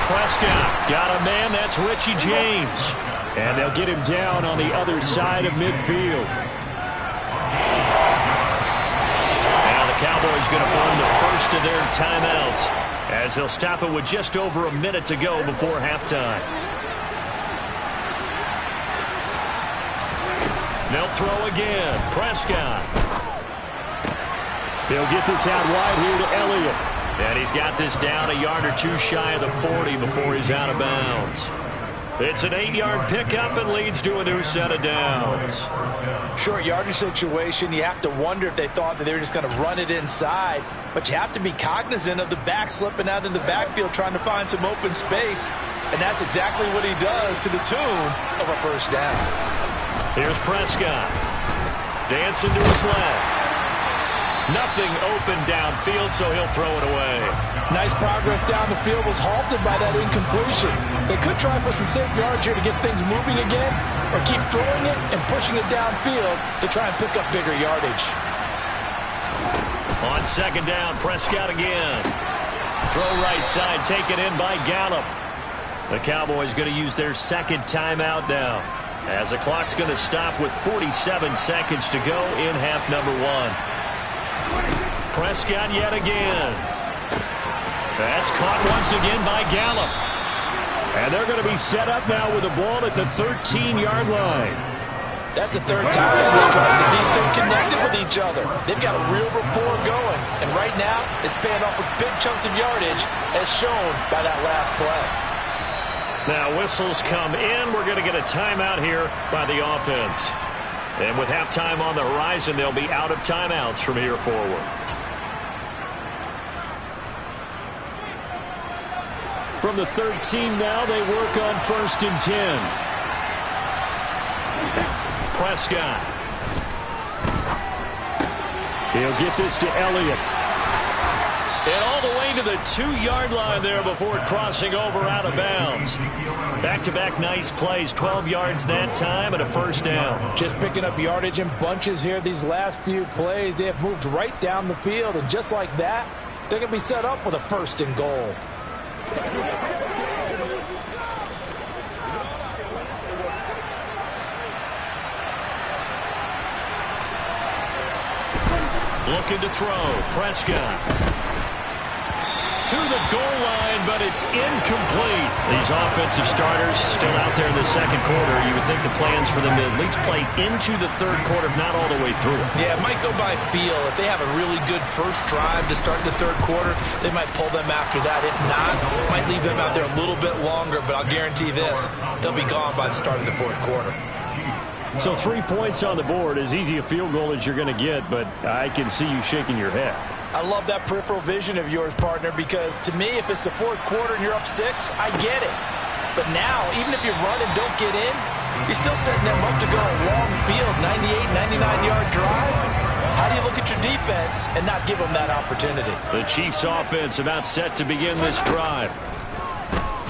Prescott got a man. That's Richie James. And they'll get him down on the other side of midfield. Now the Cowboys going to burn the first of their timeouts as they'll stop it with just over a minute to go before halftime. They'll throw again. Prescott. He'll get this out wide here to Elliott. And he's got this down a yard or two shy of the 40 before he's out of bounds. It's an 8-yard pickup and leads to a new set of downs. Short yardage situation, you have to wonder if they thought that they were just going to run it inside. But you have to be cognizant of the back slipping out in the backfield trying to find some open space. And that's exactly what he does to the tune of a first down. Here's Prescott. Dancing to his left. Nothing open downfield, so he'll throw it away. Nice progress down the field, was halted by that incompletion. They could try for some safe yards here to get things moving again, or keep throwing it and pushing it downfield to try and pick up bigger yardage. On 2nd down, Prescott again. Throw right side, taken in by Gallup. The Cowboys going to use their 2nd timeout now, as the clock's going to stop with 47 seconds to go in half number 1. Prescott yet again. That's caught once again by Gallup. And they're going to be set up now with the ball at the 13-yard line. That's the 3rd time in this drive that these two connected with each other. They've got a real rapport going. And right now, it's paying off with big chunks of yardage, as shown by that last play. Now whistles come in. We're going to get a timeout here by the offense. And with halftime on the horizon, they'll be out of timeouts from here forward. From the 13 now, they work on 1st and 10. Prescott. He'll get this to Elliott. And all the way to the 2-yard line there before crossing over out of bounds. Back-to-back nice plays, 12 yards that time and a first down. Just picking up yardage in bunches here these last few plays. They have moved right down the field, and just like that, they're going to be set up with a 1st and goal. Looking to throw. Prescott. To the goal line, but it's incomplete. These offensive starters still out there in the 2nd quarter. You would think the plans for them to at least play into the 3rd quarter, if not all the way through. Yeah, it might go by feel. If they have a really good first drive to start the 3rd quarter, they might pull them after that. If not, might leave them out there a little bit longer, but I'll guarantee this, they'll be gone by the start of the 4th quarter. So 3 points on the board, as easy a field goal as you're going to get, but I can see you shaking your head. I love that peripheral vision of yours, partner, because to me, if it's the 4th quarter and you're up 6, I get it. But now, even if you run and don't get in, you're still setting them up to go a long field, 98, 99-yard drive. How do you look at your defense and not give them that opportunity? The Chiefs offense about set to begin this drive.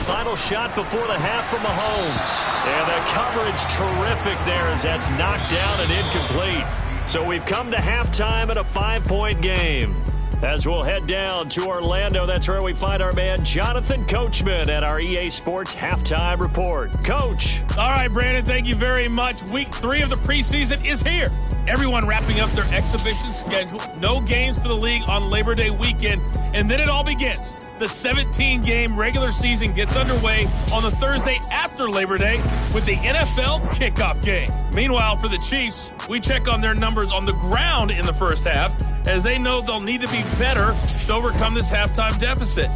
Final shot before the half from Mahomes. And the coverage terrific there as that's knocked down and incomplete. So we've come to halftime in a 5-point game. As we'll head down to Orlando, that's where we find our man Jonathan Coachman at our EA Sports Halftime Report. Coach. All right, Brandon, thank you very much. Week 3 of the preseason is here. Everyone wrapping up their exhibition schedule. No games for the league on Labor Day weekend. And then it all begins. The 17-game regular season gets underway on the Thursday after Labor Day with the NFL kickoff game. Meanwhile, for the Chiefs, we check on their numbers on the ground in the first half, as they know they'll need to be better to overcome this halftime deficit.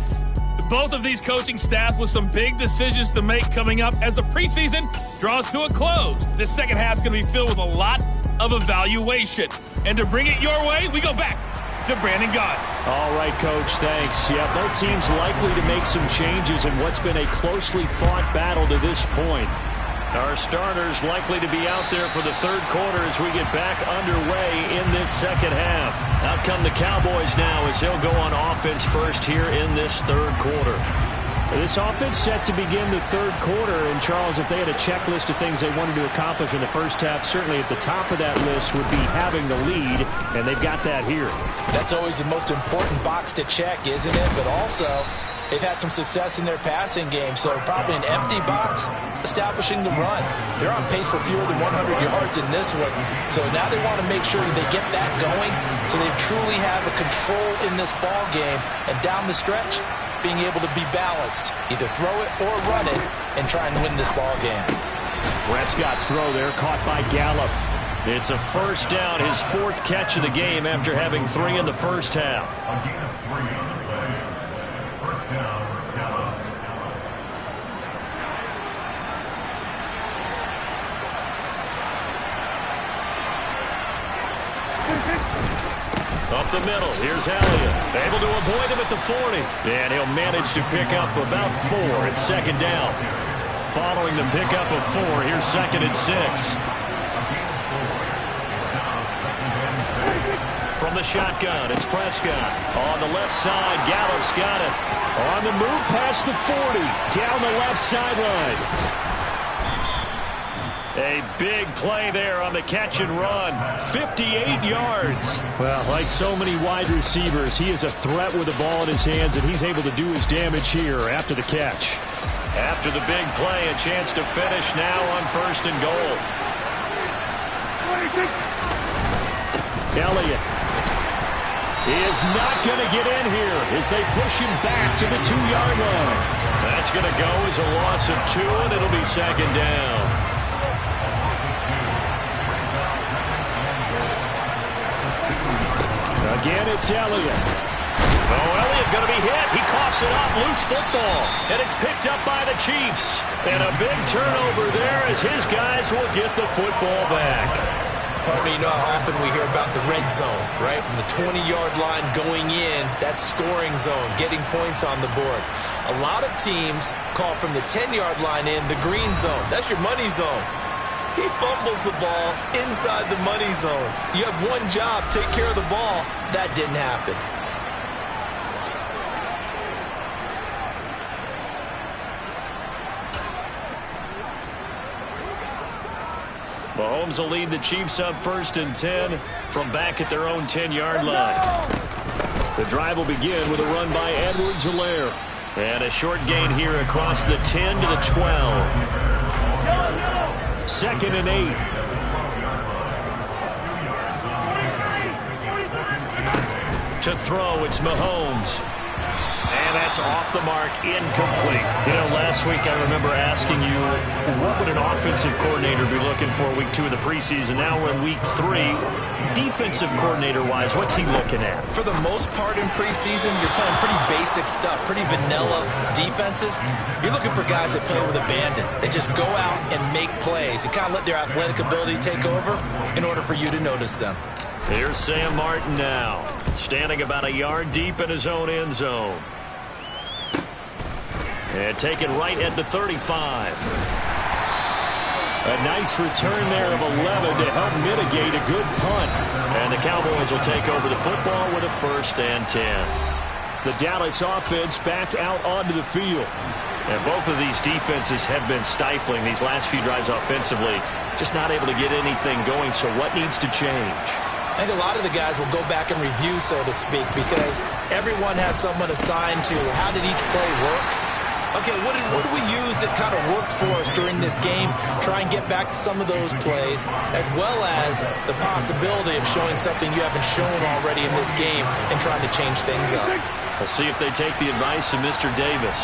Both of these coaching staff with some big decisions to make coming up as the preseason draws to a close. This second half is going to be filled with a lot of evaluation. And to bring it your way, we go back to Brandon Gott. All right, Coach, thanks. Yeah, both teams likely to make some changes in what's been a closely fought battle to this point. Our starters likely to be out there for the 3rd quarter as we get back underway in this second half. Out come the Cowboys now as they'll go on offense first here in this 3rd quarter. This offense set to begin the third quarter. And, Charles, if they had a checklist of things they wanted to accomplish in the first half, certainly at the top of that list would be having the lead, and they've got that here. That's always the most important box to check, isn't it? But also, they've had some success in their passing game, so probably an empty box establishing the run. They're on pace for fewer than 100 yards in this one, so now they want to make sure that they get that going so they truly have a control in this ball game, and down the stretch, being able to be balanced, either throw it or run it, and try and win this ball game. Prescott's throw there caught by Gallup. It's a first down, his fourth catch of the game after having 3 in the first half. A gain of 3 on the play. First down for Dallas. Up the middle, here's Elliott. Able to avoid him at the 40. And he'll manage to pick up about 4 at second down. Following the pickup of 4, here's 2nd and 6. From the shotgun, it's Prescott. On the left side, Gallup's got it. On the move past the 40, down the left sideline. A big play there on the catch and run. 58 yards. Well, like so many wide receivers, he is a threat with the ball in his hands, and he's able to do his damage here after the catch. After the big play, a chance to finish now on 1st and goal. Elliott. He is not going to get in here as they push him back to the 2-yard line. That's going to go as a loss of 2, and it'll be 2nd down. Again, it's Elliott. Oh, Elliott going to be hit. He coughs it up. Loose football. And it's picked up by the Chiefs. And a big turnover there as his guys will get the football back. Partner, you know how often we hear about the red zone, right? From the 20-yard line going in, that scoring zone, getting points on the board. A lot of teams call from the 10-yard line in the green zone. That's your money zone. He fumbles the ball inside the money zone. You have one job, take care of the ball. That didn't happen. Mahomes will lead the Chiefs up 1st and 10 from back at their own 10-yard line. The drive will begin with a run by Edwards-Helaire. And a short gain here across the 10 to the 12. 2nd and 8. To throw, it's Mahomes. And that's off the mark, incomplete. You know, last week I remember asking you, what would an offensive coordinator be looking for week 2 of the preseason? Now we're in week 3. Defensive coordinator-wise, what's he looking at? For the most part in preseason, you're playing pretty basic stuff, pretty vanilla defenses. You're looking for guys that play with abandon. They just go out and make plays. You kind of let their athletic ability take over in order for you to notice them. Here's Sam Martin now, standing about a yard deep in his own end zone. And taken right at the 35. A nice return there of 11 to help mitigate a good punt. And the Cowboys will take over the football with a 1st and 10. The Dallas offense back out onto the field. And both of these defenses have been stifling these last few drives offensively. Just not able to get anything going, so what needs to change? I think a lot of the guys will go back and review, so to speak, because everyone has someone assigned to how did each play work. Okay, what do we use that kind of worked for us during this game? Try and get back to some of those plays, as well as the possibility of showing something you haven't shown already in this game and trying to change things up. We'll see if they take the advice of Mr. Davis.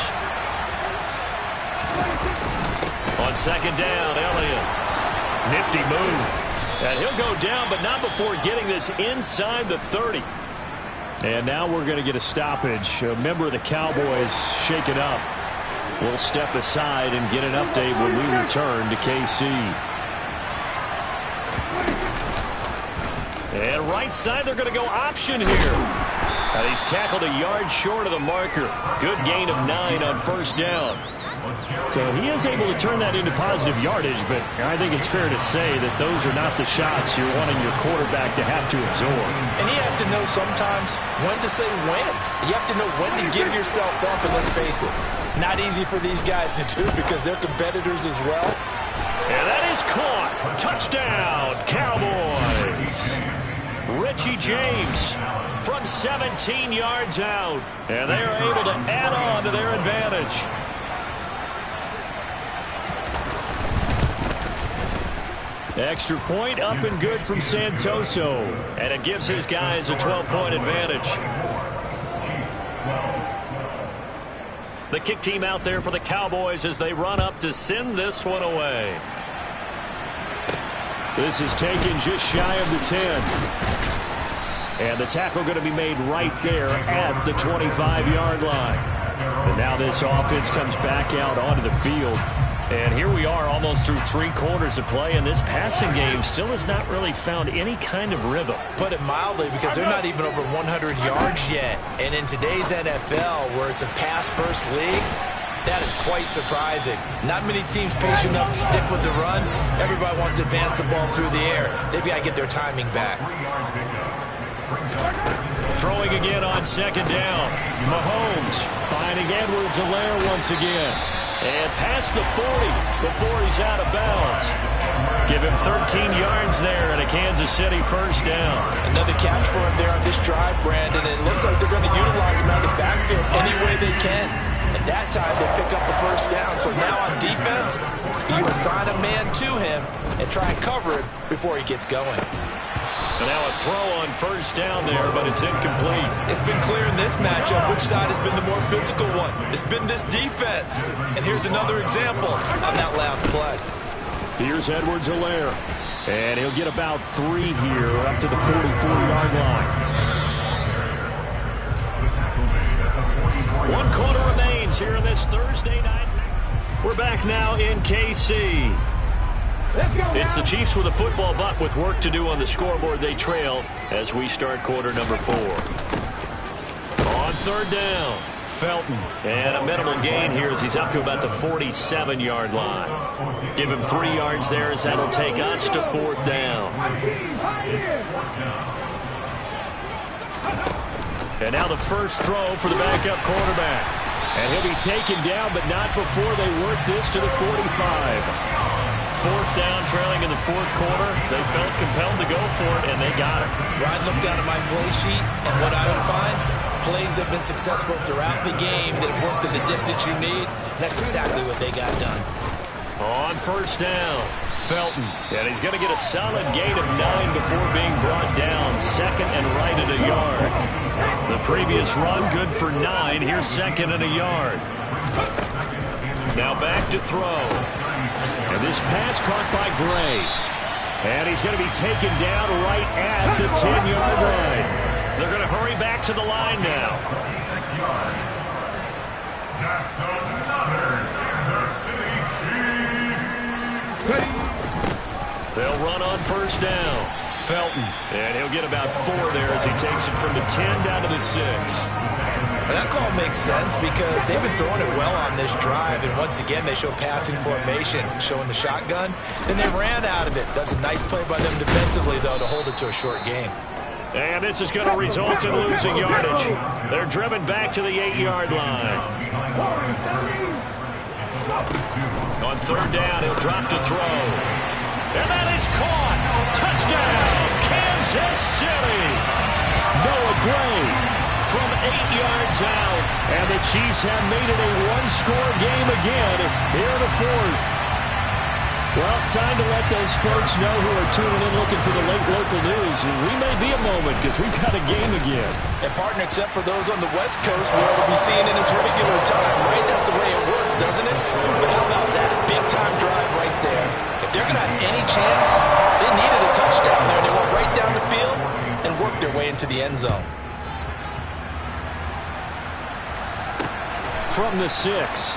On 2nd down, Elliott. Nifty move. And he'll go down, but not before getting this inside the 30. And now we're going to get a stoppage. A member of the Cowboys shaken up. We'll step aside and get an update when we return to KC. And right side, they're going to go option here. And he's tackled a yard short of the marker. Good gain of 9 on 1st down. So he is able to turn that into positive yardage, but I think it's fair to say that those are not the shots you're wanting your quarterback to have to absorb. And he has to know sometimes when to say when. You have to know when to give yourself up, and let's face it, Not easy for these guys to do because they're competitors as well. And that is caught. Touchdown, Cowboys. Richie James from 17 yards out. And they are able to add on to their advantage. Extra point up and good from Santoso. And it gives his guys a 12-point advantage. The kick team out there for the Cowboys as they run up to send this one away. This is taken just shy of the 10. And the tackle going to be made right there at the 25-yard line. And now this offense comes back out onto the field. And here we are almost through 3 quarters of play, and this passing game still has not really found any kind of rhythm. Put it mildly, because they're not even over 100 yards yet. And in today's NFL, where it's a pass-first league, that is quite surprising. Not many teams patient enough to stick with the run. Everybody wants to advance the ball through the air. They've got to get their timing back. Throwing again on second down. Mahomes finding Edwards-Helaire once again. And past the 40 before he's out of bounds. Give him 13 yards there and a Kansas City first down. Another catch for him there on this drive, Brandon. It looks like they're going to utilize him out of the backfield any way they can. At that time, they pick up a first down. So now on defense, you assign a man to him and try and cover it before he gets going. And now a throw on first down there, but it's incomplete. It's been clear in this matchup which side has been the more physical one. It's been this defense. And here's another example on that last play. Here's Edwards-Helaire. And he'll get about 3 here up to the 44-yard line. 1 quarter remains here in this Thursday night. We're back now in KC. It's the Chiefs with a football, but with work to do on the scoreboard. They trail as we start quarter number 4. On third down, Felton. And a minimal gain here as he's up to about the 47-yard line. Give him 3 yards there as that'll take us to 4th down. And now the first throw for the backup quarterback. And he'll be taken down, but not before they work this to the 45. 4th down, trailing in the 4th quarter. They felt compelled to go for it, and they got it. Ryan looked down at my play sheet, and what I would find, plays have been successful throughout the game that have worked at the distance you need, and that's exactly what they got done. On first down, Felton. And he's going to get a solid gain of 9 before being brought down. 2nd and right at a yard. The previous run, good for 9. Here's 2nd and a yard. Now back to throw. And this pass caught by Gray. And he's going to be taken down right at the 10-yard line. They're going to hurry back to the line now. 6 yards. That's another Kansas City Chiefs. They'll run on first down. Felton. And he'll get about 4 there as he takes it from the 10 down to the 6. That call makes sense because they've been throwing it well on this drive, and once again they show passing formation, showing the shotgun. Then they ran out of it. That's a nice play by them defensively, though, to hold it to a short game. And this is going to result in losing yardage. They're driven back to the 8-yard line. On third down, he'll drop to throw. And that is caught. Touchdown, Kansas City. Noah Gray from 8 yards out. And the Chiefs have made it a 1-score game again here in the 4th. Well, time to let those folks know who are tuning in looking for the late local news. And we may be a moment because we've got a game again. And partner, except for those on the West Coast, where it'll be seen in its regular time, right? That's the way it works, doesn't it? But how about that? Big-time drive right there. If they're going to have any chance, they needed a touchdown there. They went right down the field and worked their way into the end zone. From the 6.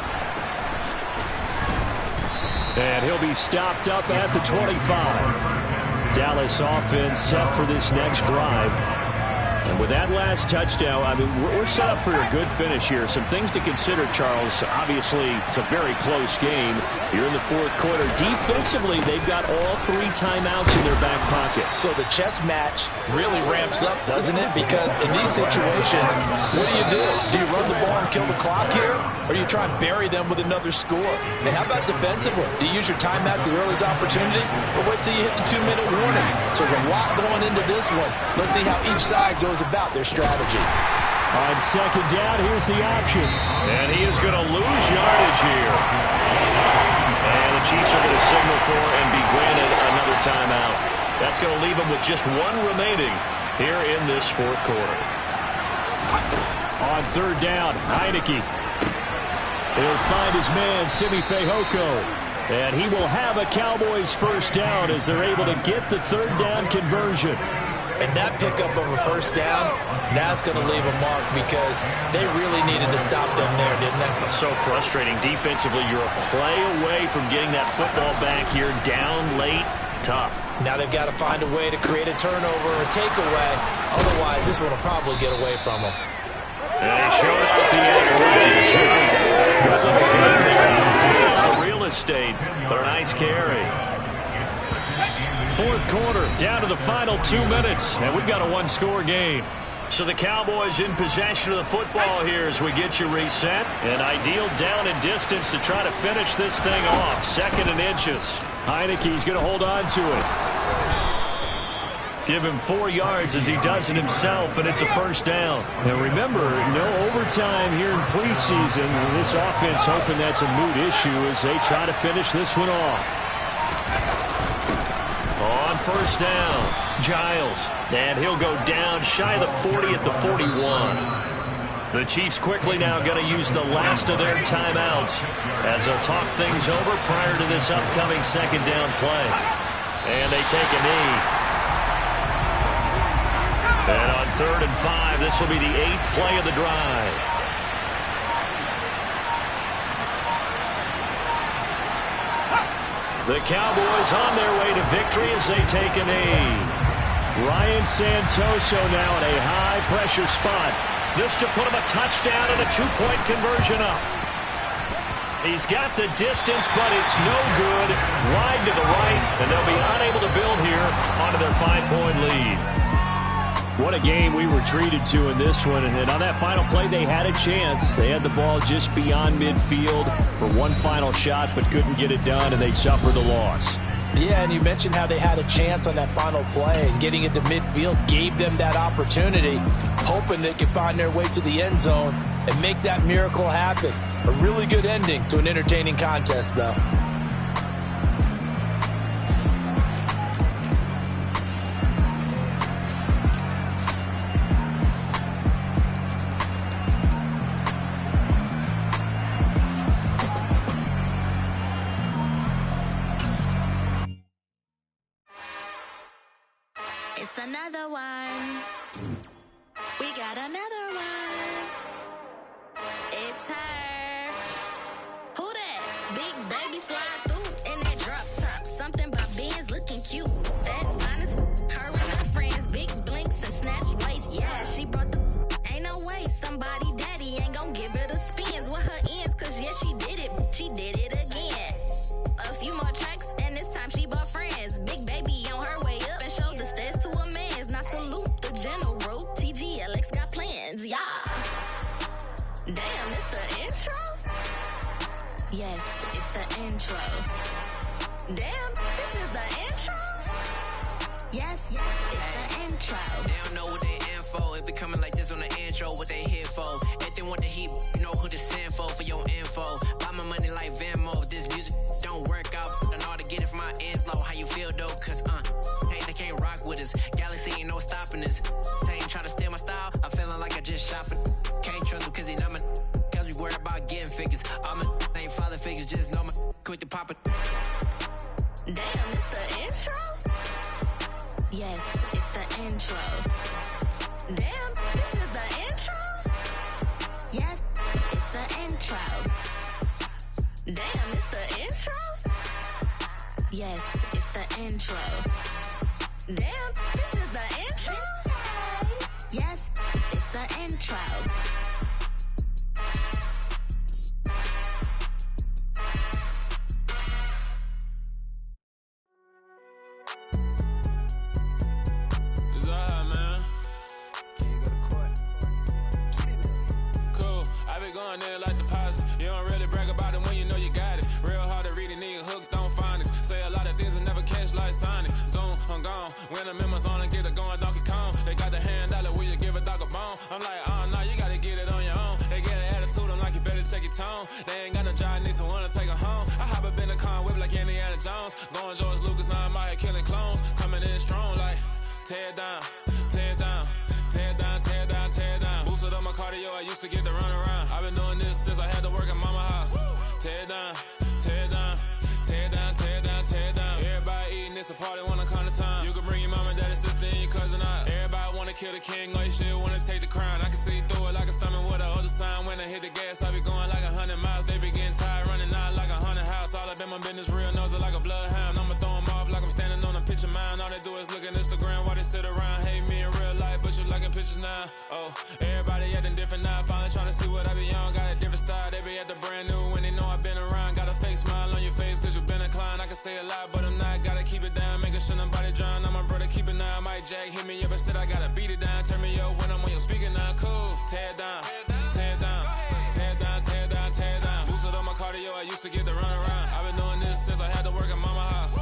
And he'll be stopped up at the 25. Dallas offense set for this next drive. And with that last touchdown, I mean, we're set up for a good finish here. Some things to consider, Charles. Obviously, it's a very close game. You're in the fourth quarter. Defensively, they've got all 3 timeouts in their back pocket. So the chess match really ramps up, doesn't it? Because in these situations, what do? Do you run the ball and kill the clock here? Or do you try and bury them with another score? And how about defensively? Do you use your timeouts at the earliest opportunity? Or wait till you hit the 2-minute warning? So there's a lot going into this one. Let's see how each side goes about their strategy. On second down, here's the option. And he is going to lose yardage here. And the Chiefs are going to signal for and be granted another timeout. That's going to leave them with just 1 remaining here in this fourth quarter. On third down, Heineke. He'll find his man, Simi Fehoko. And he will have a Cowboys first down as they're able to get the third down conversion. And that pickup of a first down, that's going to leave a mark because they really needed to stop them there, didn't they? So frustrating. Defensively, you're a play away from getting that football back here down late. Tough. Now they've got to find a way to create a turnover or a takeaway. Otherwise, this one will probably get away from them. And he showed up the real estate, but a nice carry. Fourth quarter, down to the final 2 minutes, and we've got a 1-score game. So the Cowboys in possession of the football here as we get you reset. An ideal down and distance to try to finish this thing off. 2nd and inches. Heineke's going to hold on to it. Give him 4 yards as he does it himself, and it's a first down. Now remember, no overtime here in preseason. This offense hoping that's a moot issue as they try to finish this one off. On first down, Giles. And he'll go down shy of the 40 at the 41. The Chiefs quickly now going to use the last of their timeouts as they'll talk things over prior to this upcoming second down play. And they take a knee. And on 3rd and 5, this will be the 8th play of the drive. The Cowboys on their way to victory as they take a knee. Ryan Santoso now in a high-pressure spot. This to put him a touchdown and a 2-point conversion up. He's got the distance, but it's no good. Wide to the right, and they'll be unable to build here onto their 5-point lead. What a game we were treated to in this one. And on that final play, they had a chance. They had the ball just beyond midfield for one final shot, but couldn't get it done, and they suffered the loss. Yeah, and you mentioned how they had a chance on that final play, and getting into midfield gave them that opportunity, hoping they could find their way to the end zone and make that miracle happen. A really good ending to an entertaining contest, though. It's another one. We got another one. It's her. Who that? Big baby slide through in that drop top. Something about Benz looking cute. That's honest. Her and her friends, big blinks and snatch waist. Yeah, she brought the. Ain't no way somebody daddy ain't gon' give her the spins with her ends. Cause yeah, she did it. She did it again. A few more tracks and this time she bought friends. Big baby on her way up and showed the stairs to a man's. Now salute the general. TGLX got plans, yeah. Damn, it's the intro? Yes, it's the intro. Damn, this is the intro? Yes, it's the intro. They don't know what they in for. If it coming like this on the intro, what they here for? If they want the heat, you know who to send for your info. Buy my money like Venmo. If this music don't work out, I know how to get it from my ends low. How you feel though? Cause hey, they can't rock with us. Galaxy ain't no stopping us. They ain't trying to steal my style. I'm feeling like I just shopping. Can't trust them cause they know my. Cause we worried about getting figures. All my ain't father figures, just know my quick to pop it. Damn, it's the intro? Yes, it's the intro. Damn, this is the intro? Yes, it's the intro. Damn, it's the intro? Yes, it's the intro. Damn, this is the intro? Yes, I'm in my zone and get it going Donkey Kong. They got the hand dollar, will you give a dog a bone? I'm like, oh no, you gotta get it on your own. They get an attitude, I'm like, you better check your tone. They ain't got no job, need someone to take her home. I hop up in the car, whip like Indiana Jones. Going George Lucas, now I'm out here killing clones. Coming in strong like, tear it down, tear it down. Tear it down, tear it down, tear it down. Boosted up my cardio, I used to get to run around. I've been doing this since I had to work at mama house. Tear it down, tear it down, tear it down, tear it down, tear it down. Everybody eating, it's a party, wanna come to time. You can bring your mama, daddy, sister, and your cousin out. Everybody wanna kill the king, or you shit wanna take the crown. I can see through it like a stomach with a other sign. When I hit the gas, I be going like 100 miles. They be getting tired, running out like 100 house. All up in my business, real nose it like a bloodhound. I'ma throw them off like I'm standing on a picture mound. All they do is look at Instagram while they sit around. Hate me in real life, but you liking pictures now. Oh, everybody acting different now. Finally trying to see what I be on. Got a different style, they be at the brand new when they know I've been around. Got a fake smile on your face cause you been inclined. I can say a lot, but I'm not. Gotta keep it down, making sure nobody drown. I'm my brother, keep it now. Mike Jack hit me up and said I gotta beat it down. Turn me up when I'm on your speaker now. Cool, tear it down, tear it down, tear it down, tear it down, tear it down. Boosted up my cardio, I used to get to run around. I've been doing this since I had to work at mama house.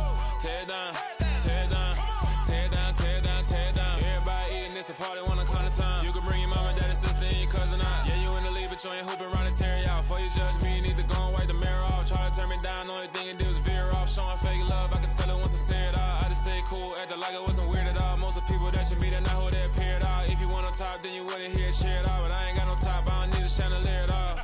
Tear it down, tear it down, tear it down, tear it down, tear it down. Everybody eating, it's a party, wanna come to time. You can bring your mama, daddy, sister, and your cousin out. Yeah, you in the lead, but you ain't hooping around and tear you out. Before you judge me, you need to go and wipe the mirror off. Try to turn me down, only thing it did was veer off. Showing fake love, I can tell it once I say it all. I just stay cool, acting like it wasn't weird at all. Most of the people that you meet are not who they appear at all. If you want on top, then you wouldn't hear it cheer at all. But I ain't got no top, I don't need a chandelier at all.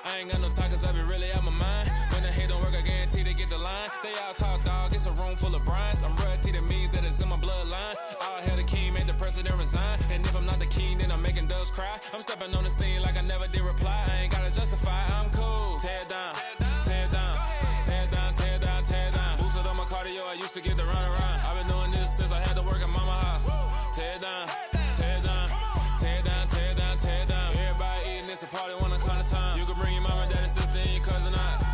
I ain't got no time cause I be really out my mind. When the hate don't work, I guarantee they get the line. They all talk dog, it's a room full of brines. I'm royalty, that means that it's in my bloodline. All hail the king, made the president resign. And if I'm not the king, then I'm making doves cry. I'm stepping on the scene like I never did reply. I ain't gotta justify, I'm cool. Tear it down, tear it down, tear it down, tear it down, tear it down. Boosted up my cardio, I used to get to run around. I've been doing this since I had to work at mama house. Tear it down, tear it down, tear it down, tear it down, tear it down. Everybody eating, it's a party, wanna come to time. You can bring your mama, daddy, sister, and your cousin out.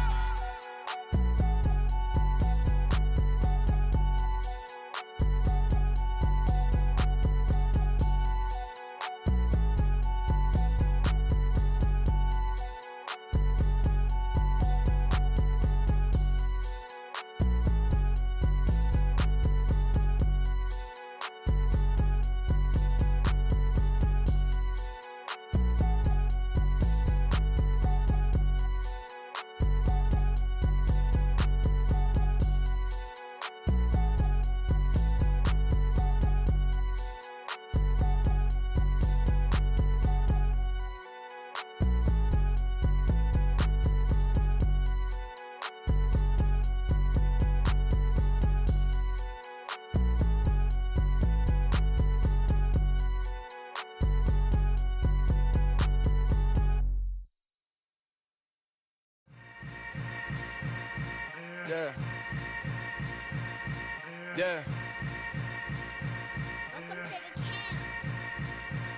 Yeah. Yeah.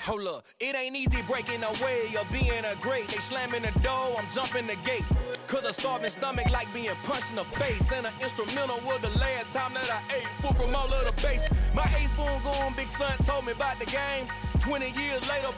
Hold up, it ain't easy breaking away or being a great. They slamming the door, I'm jumping the gate. Cause a starving stomach like being punched in the face. And an instrumental was the last time that I ate food from all of the base. My ace boom going big son told me about the game. 20 years later,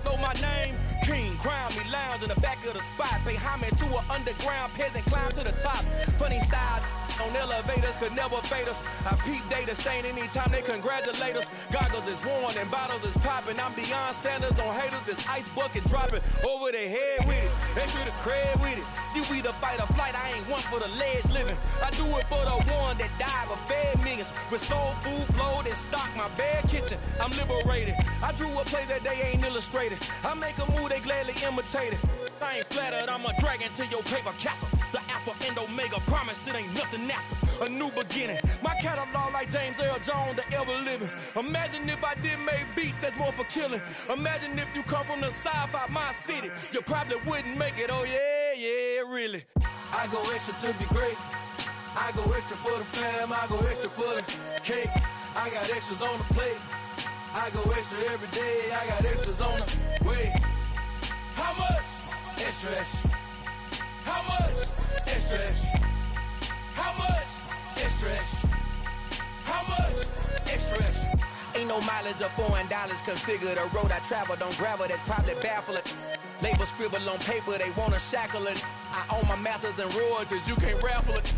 know my name. King, crown me, lounge in the back of the spot. Pay homage to an underground peasant, climb to the top. Funny style on elevators could never fade us. I peep data stain anytime they congratulate us. Goggles is worn and bottles is popping. I'm beyond Sanders on haters, this ice bucket dropping over their head with it. Extra the cred with it. You either fight or flight, I ain't one for the ledge living. I do it for the one that died but fed millions. With soul food flowed and stocked my bare kitchen. I'm liberated. I drew a play that they ain't illustrated. I make a move, they gladly imitate it. I ain't flattered, I'm a dragon to your paper castle. The Alpha and Omega, promise it ain't nothing after. A new beginning. My catalog like James Earl Jones, the ever living. Imagine if I did make beats that's more for killing. Imagine if you come from the south out my city. You probably wouldn't make it, oh yeah, really. I go extra to be great. I go extra for the fam, I go extra for the cake. I got extras on the plate. I go extra every day, I got extras on the way. How much? Extra, extra. How much? Extra, extra. How much? Extra, extra. How much? Extra, extra. Ain't no mileage or $4 configure the road I travel. Don't gravel that probably baffle it. Label scribble on paper, they wanna shackle it. I own my masters and royalties, you can't raffle it.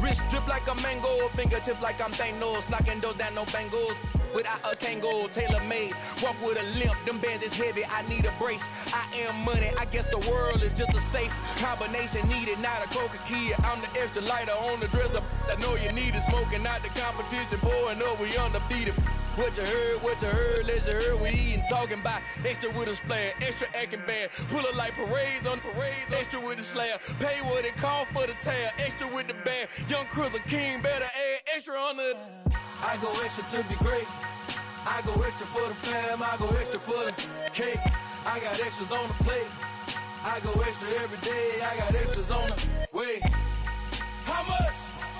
Wrist drip like a mango, fingertip like I'm Thanos, knocking those down, no bangles. Without a Kango, tailor-made, walk with a limp, them bands is heavy, I need a brace. I am money, I guess the world is just a safe combination needed, not a coca key. I'm the extra lighter on the dresser, I know you need it, smoking out the competition, pouring up, we undefeated. What you heard, let's hear we eatin', talking about extra with a splash, extra acting bad, pull it like parades on parades, extra with the slab, pay what it cost for the tab, extra with the band, young Chris a king, better add extra on the. I go extra to be great. I go extra for the fam. I go extra for the cake. I got extras on the plate. I go extra every day. I got extras on the way. How much?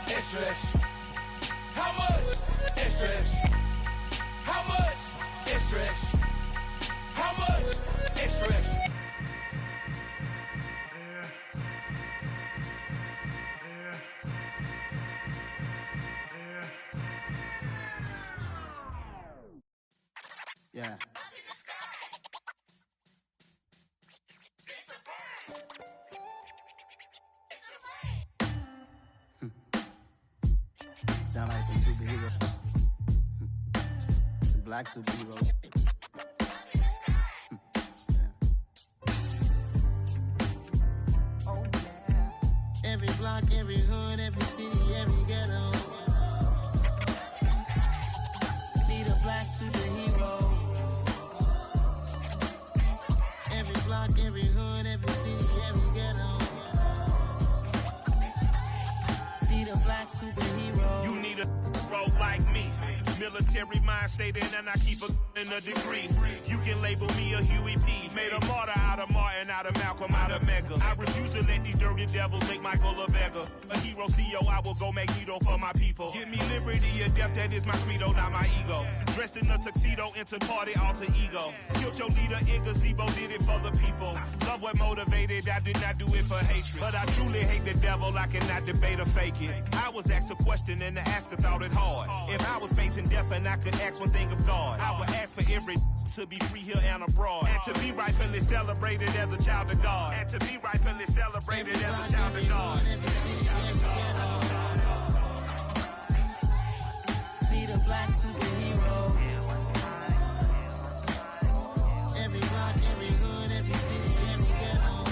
Extra, extra. How much? Extra, extra. How much? Extra, extra. How much? Extra, extra. Yeah. Sound like some superheroes. Some black superheroes. Oh, yeah. Every block, every hood, every city, every ghetto. Need a black superhero. Every block, every hood, every city, every ghetto. Need a black superhero. You need a bro like me. Military mind stated, and I keep in a degree. You can label me a Huey P. Made a martyr out of Martin, out of Malcolm, out of Mega. I refuse to let these dirty devils make Michael a beggar. A hero CEO, I will go Magneto for my people. Give me liberty or death, that is my credo, not my ego. Dressed in a tuxedo, into party, alter ego. Killed your leader in gazebo, did it for the people. Love what motivated, I did not do it for hatred. But I truly hate the devil, I cannot debate or fake it. I was asked a question and the asker thought it hard. If I was facing death and I could ask one thing of God, I would ask for every to be free here and abroad. And to be rightfully celebrated as a child of God. And to be rightfully celebrated as a child of God. Need a black superhero. Every block, every hood, every city, every ghetto.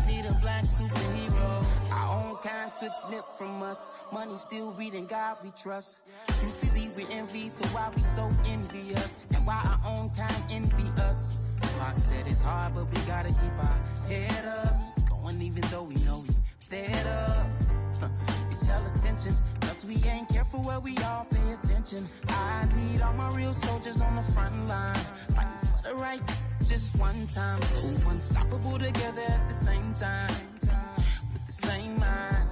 Need a black superhero. Our own kind took nip from us. Money still reading God we trust. Truthfully we envy, so why we so envious? And why our own kind envy us? Pac said it's hard, but we gotta keep our head up. Going even though we know we fed up. It's hella tension, cause we ain't careful where we all pay attention. I need all my real soldiers on the front line, fighting for the right just one time. So unstoppable together at the same time, with the same mind.